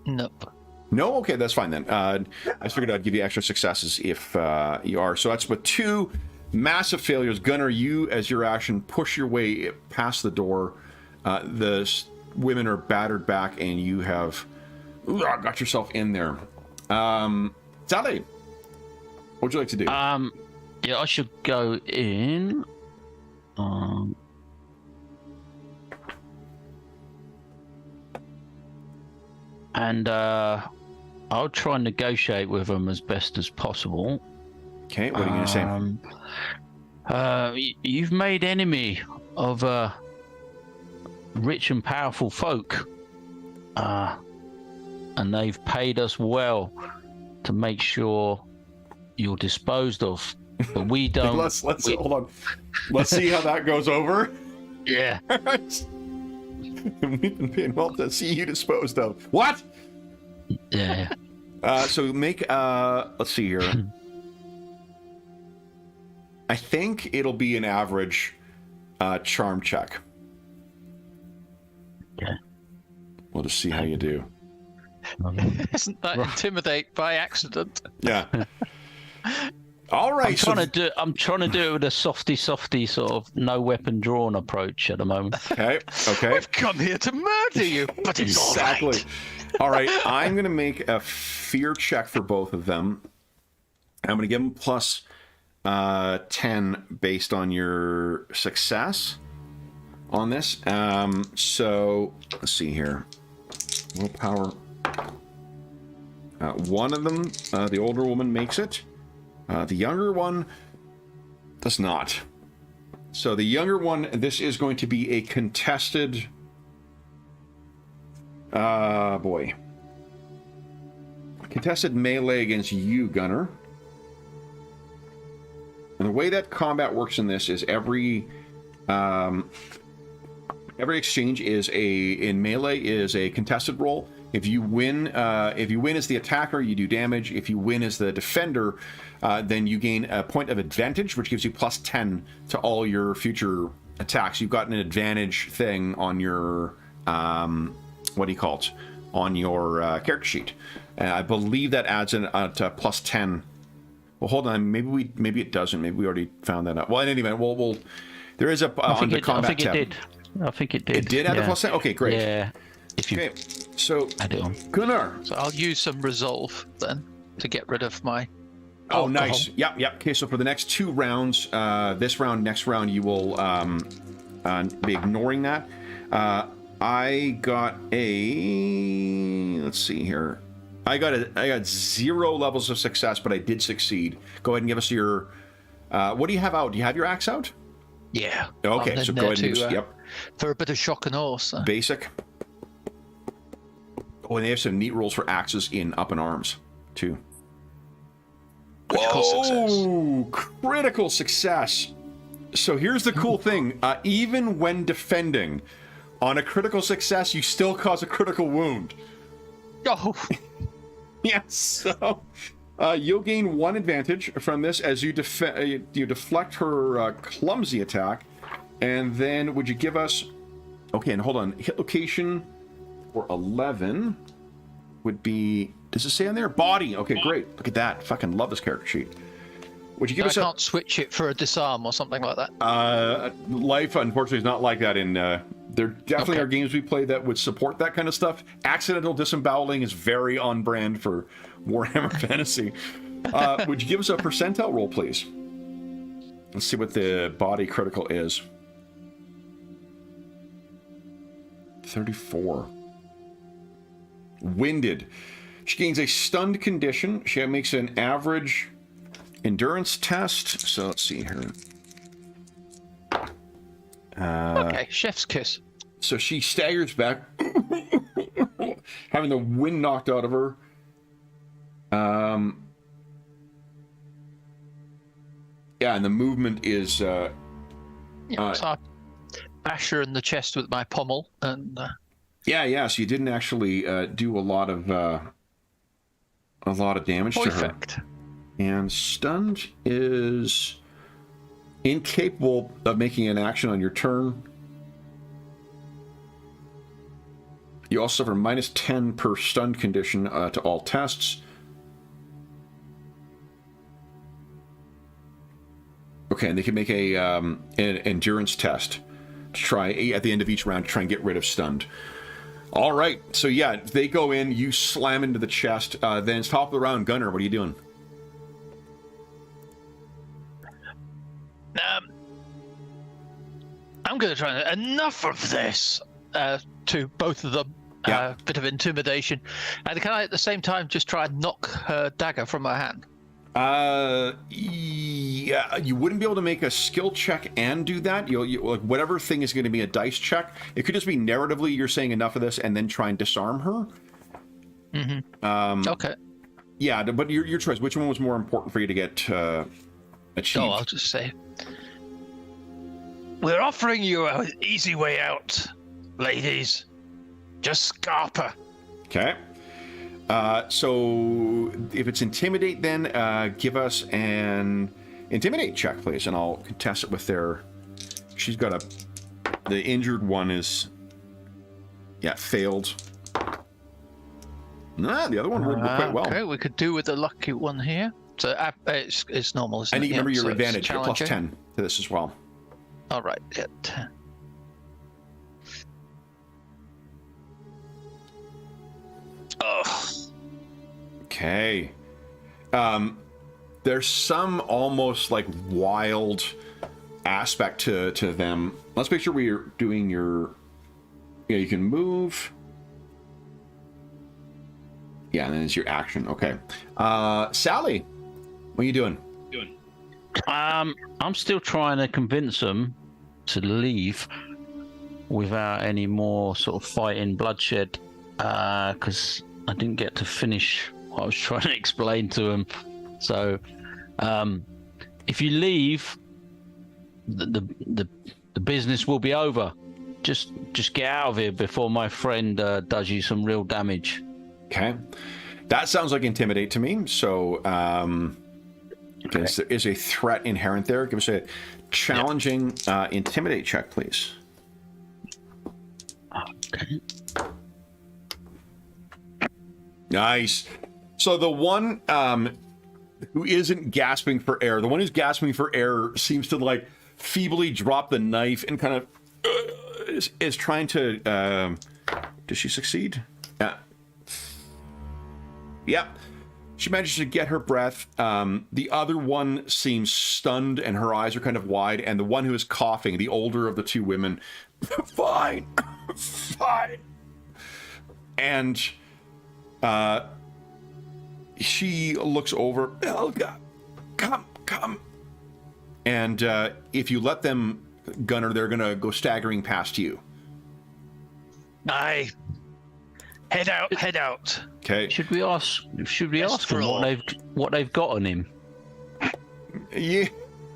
Nope.
No? Okay, that's fine then. I figured I'd give you extra successes if you are. So that's with 2 massive failures. Gunnar, you, as your action, push your way past the door. The women are battered back, and you have got yourself in there. Sally, what would you like to do?
Yeah, I should go in. And I'll try and negotiate with them as best as possible.
Okay, what are you going to say?
You've made enemy of rich and powerful folk, and they've paid us well to make sure you're disposed of. But we don't.
Let's hold on. Let's see how that goes over.
Yeah.
We've been paying well to see you disposed of. What?
Yeah.
So make let's see here. I think it'll be an average charm check.
Okay.
We'll just see how you do.
Isn't that intimidate by accident?
Yeah. All right.
I'm trying to do it with a softy sort of no weapon drawn approach at the moment.
Okay. Okay.
I've come here to murder you, but it's
Exactly.
all right.
All right. I'm going to make a fear check for both of them. I'm going to give them plus 10 based on your success on this. So let's see here. Willpower. One of them, the older woman, makes it. The younger one does not. So the younger one, this is going to be a contested. Contested melee against you, Gunnar. And the way that combat works in this is every exchange is in melee is a contested roll. If you win as the attacker, you do damage. If you win as the defender, then you gain a point of advantage, which gives you plus 10 to all your future attacks. You've got an advantage thing on your what do you call it? On your character sheet. I believe that adds to plus 10. Well, hold on. Maybe it doesn't. Maybe we already found that out. Well, in any event, we'll there is a on the combat tab.
I think it did.
It did add the plus 10. Okay, great.
Yeah. If you
Okay, so
add it on.
Gunnar.
So I'll use some resolve then to get rid of my
Oh,
alcohol.
nice. Yep. Okay, so for the next 2 rounds, this round, next round, you will be ignoring that. I got a. Let's see here. I got 0 levels of success, but I did succeed. Go ahead and give us your. What do you have out? Do you have your axe out?
Yeah.
Okay, so go ahead and give us. Yep.
For a bit of shock and awe. So.
Basic. Oh, and they have some neat rolls for axes in up and arms too.
Critical success.
Critical success. So here's the cool thing. Even when defending, on a critical success, you still cause a critical wound.
Oh.
Yes. So you'll gain 1 advantage from this as you deflect her clumsy attack. And then would you give us Okay, and hold on. Hit location for 11 would be... Does it say on there? Body. Okay, great. Look at that. Fucking love this character sheet. Would you give us
can't switch it for a disarm or something like that?
Life, unfortunately, is not like that in... there definitely are games we play that would support that kind of stuff. Accidental disemboweling is very on brand for Warhammer Fantasy. Would you give us a percentile roll, please? Let's see what the body critical is. 34. Winded. She gains a stunned condition. She makes an average endurance test. So let's see here.
Okay, chef's kiss.
So she staggers back, having the wind knocked out of her. Yeah, and the movement is...
So I bash her in the chest with my pommel, and...
Yeah, so you didn't actually do a lot of damage to her. And stunned is incapable of making an action on your turn. You also suffer minus 10 per stunned condition to all tests. Okay, and they can make an endurance test to try at the end of each round to try and get rid of stunned. All right, so yeah, they go in, you slam into the chest, then it's top of the round. Gunner, what are you doing?
I'm going to try enough of this to both of them.
Yeah.
Bit of intimidation. And can I, at the same time, just try and knock her dagger from my hand?
Yeah, you wouldn't be able to make a skill check and do that. You like whatever thing is going to be a dice check. It could just be narratively you're saying enough of this and then try and disarm her.
Okay.
Yeah, but your choice. Which one was more important for you to get achieved?
Oh, I'll just say, we're offering you an easy way out, ladies. Just scarp her.
Okay. So if it's intimidate, then give us an intimidate check, please, and I'll contest it with their... She's got the injured one is... Yeah, failed. Nah, the other one rolled quite well.
Okay, we could do with the lucky one here. So it's normal, isn't
And
it?
you remember your
so
advantage. You're plus 10 to this as well.
All right, yeah, 10. Oh.
Okay. There's some almost like wild aspect to them. Let's make sure we're doing your... Yeah, you can move. Yeah, and then it's your action. Okay. Sally, what are you doing?
I'm still trying to convince them to leave without any more sort of fighting, bloodshed, because I didn't get to finish what I was trying to explain to them. So, if you leave, the business will be over. Just get out of here before my friend does you some real damage.
Okay. That sounds like intimidate to me. So, there is a threat inherent there. Give us a challenging intimidate check, please.
Okay.
Nice. So the one who isn't gasping for air, the one who's gasping for air seems to like feebly drop the knife and kind of is trying to... does she succeed? Yeah. Yep. She manages to get her breath. The other one seems stunned and her eyes are kind of wide. And the one who is coughing, the older of the two women, fine. And she looks over. Helga, come. And if you let them, Gunner, they're going to go staggering past you.
Aye. Head out.
Okay.
Should we ask them what they've got on him?
Yeah.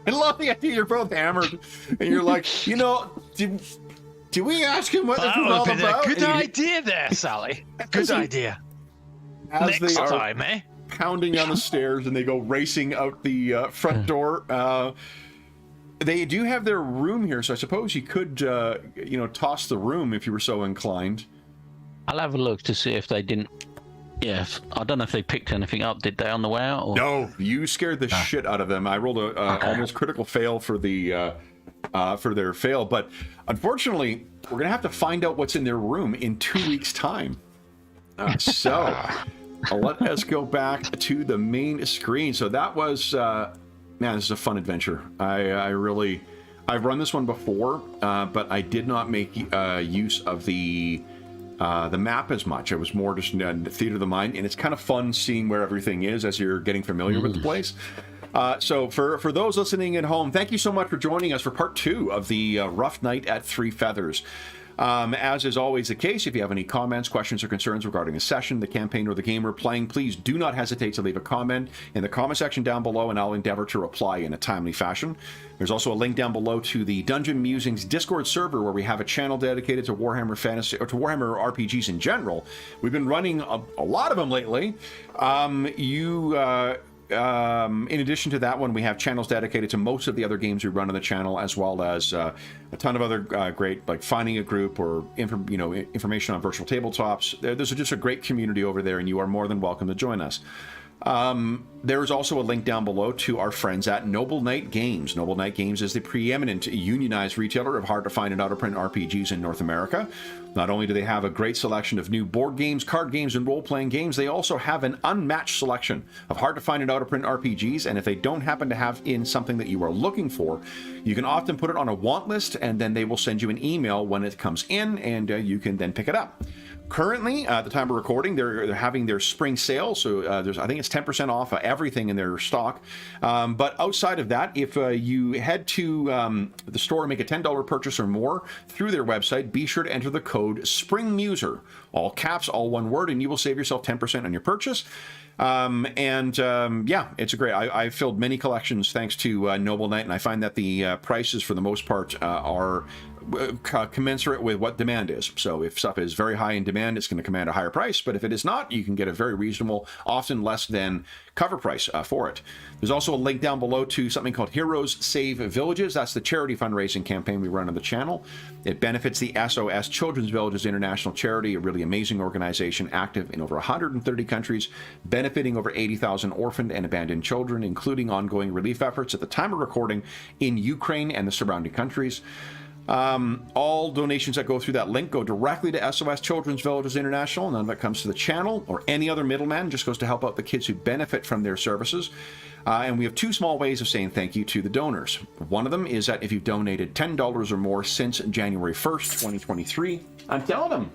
I love the idea you're both hammered, and you're like, do we ask him what this is all about?
Good idea there, Sally. Good idea.
As
Next
they are
time, eh?
pounding down the stairs and they go racing out the front door. They do have their room here, so I suppose you could, toss the room if you were so inclined.
I'll have a look to see if they didn't. Yeah, I don't know if they picked anything up. Did they on the way out? Or?
No, you scared the shit out of them. I rolled a almost critical fail for the for their fail, but unfortunately, we're gonna have to find out what's in their room in 2 weeks' time. So let us go back to the main screen. So that was. Man, this is a fun adventure. I've run this one before, but I did not make use of the map as much. It was more just theater of the mind, and it's kind of fun seeing where everything is as you're getting familiar with the place. So for those listening at home, thank you so much for joining us for part 2 of the Rough Night at Three Feathers. As is always the case, if you have any comments, questions, or concerns regarding a session, the campaign, or the game we're playing, please do not hesitate to leave a comment in the comment section down below, and I'll endeavor to reply in a timely fashion. There's also a link down below to the Dungeon Musings Discord server, where we have a channel dedicated to Warhammer Fantasy, or to Warhammer RPGs in general. We've been running a lot of them lately. In addition to that one, we have channels dedicated to most of the other games we run on the channel, as well as a ton of other great, like finding a group or information on virtual tabletops. There's just a great community over there, and you are more than welcome to join us. There is also a link down below to our friends at Noble Knight Games. Noble Knight Games is the preeminent unionized retailer of hard-to-find and out-of-print RPGs in North America. Not only do they have a great selection of new board games, card games, and role-playing games, they also have an unmatched selection of hard-to-find and out-of-print RPGs, and if they don't happen to have in something that you are looking for, you can often put it on a want list, and then they will send you an email when it comes in, and you can then pick it up. Currently, at the time of recording, they're having their spring sale, so I think it's 10% off everything in their stock. But outside of that, if you head to the store and make a $10 purchase or more through their website, be sure to enter the code SPRINGMUSER, all caps, all one word, and you will save yourself 10% on your purchase. Yeah, it's a great. I've filled many collections thanks to Noble Knight, and I find that the prices, for the most part, are commensurate with what demand is. So if stuff is very high in demand, it's going to command a higher price, but if it is not, you can get a very reasonable, often less than cover price for it. There's also a link down below to something called Heroes Save Villages. That's the charity fundraising campaign we run on the channel. It benefits the SOS Children's Villages International Charity, a really amazing organization active in over 130 countries, benefiting over 80,000 orphaned and abandoned children, including ongoing relief efforts at the time of recording in Ukraine and the surrounding countries. All donations that go through that link go directly to SOS Children's Villages International. None of that comes to the channel or any other middleman. Just goes to help out the kids who benefit from their services. And we have 2 small ways of saying thank you to the donors. One of them is that if you've donated $10 or more since January 1st, 2023, I'm telling them.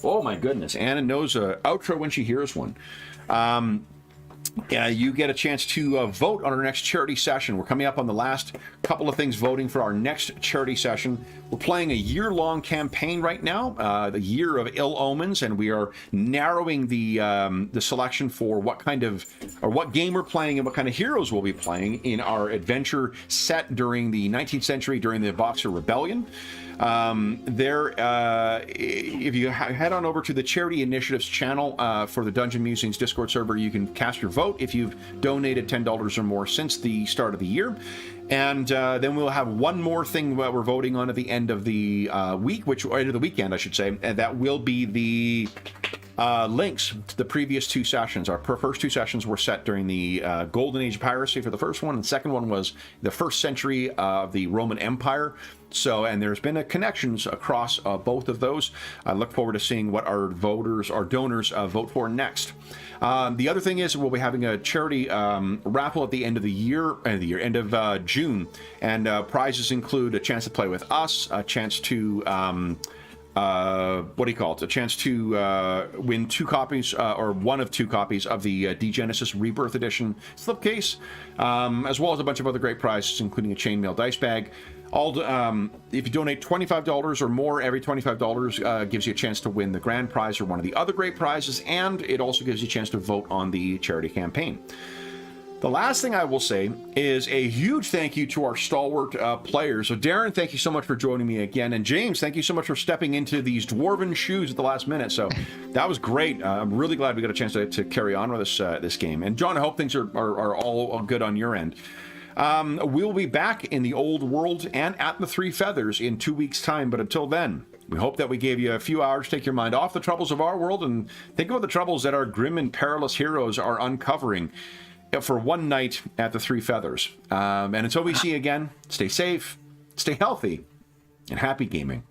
Oh my goodness, Anna knows an outro when she hears one. You get a chance to vote on our next charity session. We're coming up on the last couple of things voting for our next charity session. We're playing a year-long campaign right now, the Year of Ill Omens, and we are narrowing the selection for what game we're playing and what kind of heroes we'll be playing in our adventure set during the 19th century, during the Boxer Rebellion. If you head on over to the Charity Initiatives channel for the Dungeon Musings Discord server, you can cast your vote if you've donated $10 or more since the start of the year. And then we'll have one more thing that we're voting on at the end of the week, end of the weekend, I should say, and that will be the links to the previous 2 sessions. Our first 2 sessions were set during the Golden Age of Piracy for the first one, and the second one was the 1st century of the Roman Empire. So, and there's been connections across both of those. I look forward to seeing what our donors vote for next. The other thing is we'll be having a charity raffle at the end of end of June, and prizes include a chance to play with us, a chance to a chance to win 2 copies or one of 2 copies of the D-Genesis Rebirth Edition slipcase, as well as a bunch of other great prizes, including a chainmail dice bag. If you donate $25 or more, every $25 gives you a chance to win the grand prize or one of the other great prizes, and it also gives you a chance to vote on the charity campaign. The last thing I will say is a huge thank you to our stalwart players. So Darren, thank you so much for joining me again. And James, thank you so much for stepping into these dwarven shoes at the last minute. So that was great. I'm really glad we got a chance to carry on with this game. And John, I hope things are all good on your end. We'll be back in the old world and at the Three Feathers in 2 weeks' time. But until then, we hope that we gave you a few hours to take your mind off the troubles of our world and think about the troubles that our grim and perilous heroes are uncovering for one night at the Three Feathers. And until we see you again, stay safe, stay healthy, and happy gaming.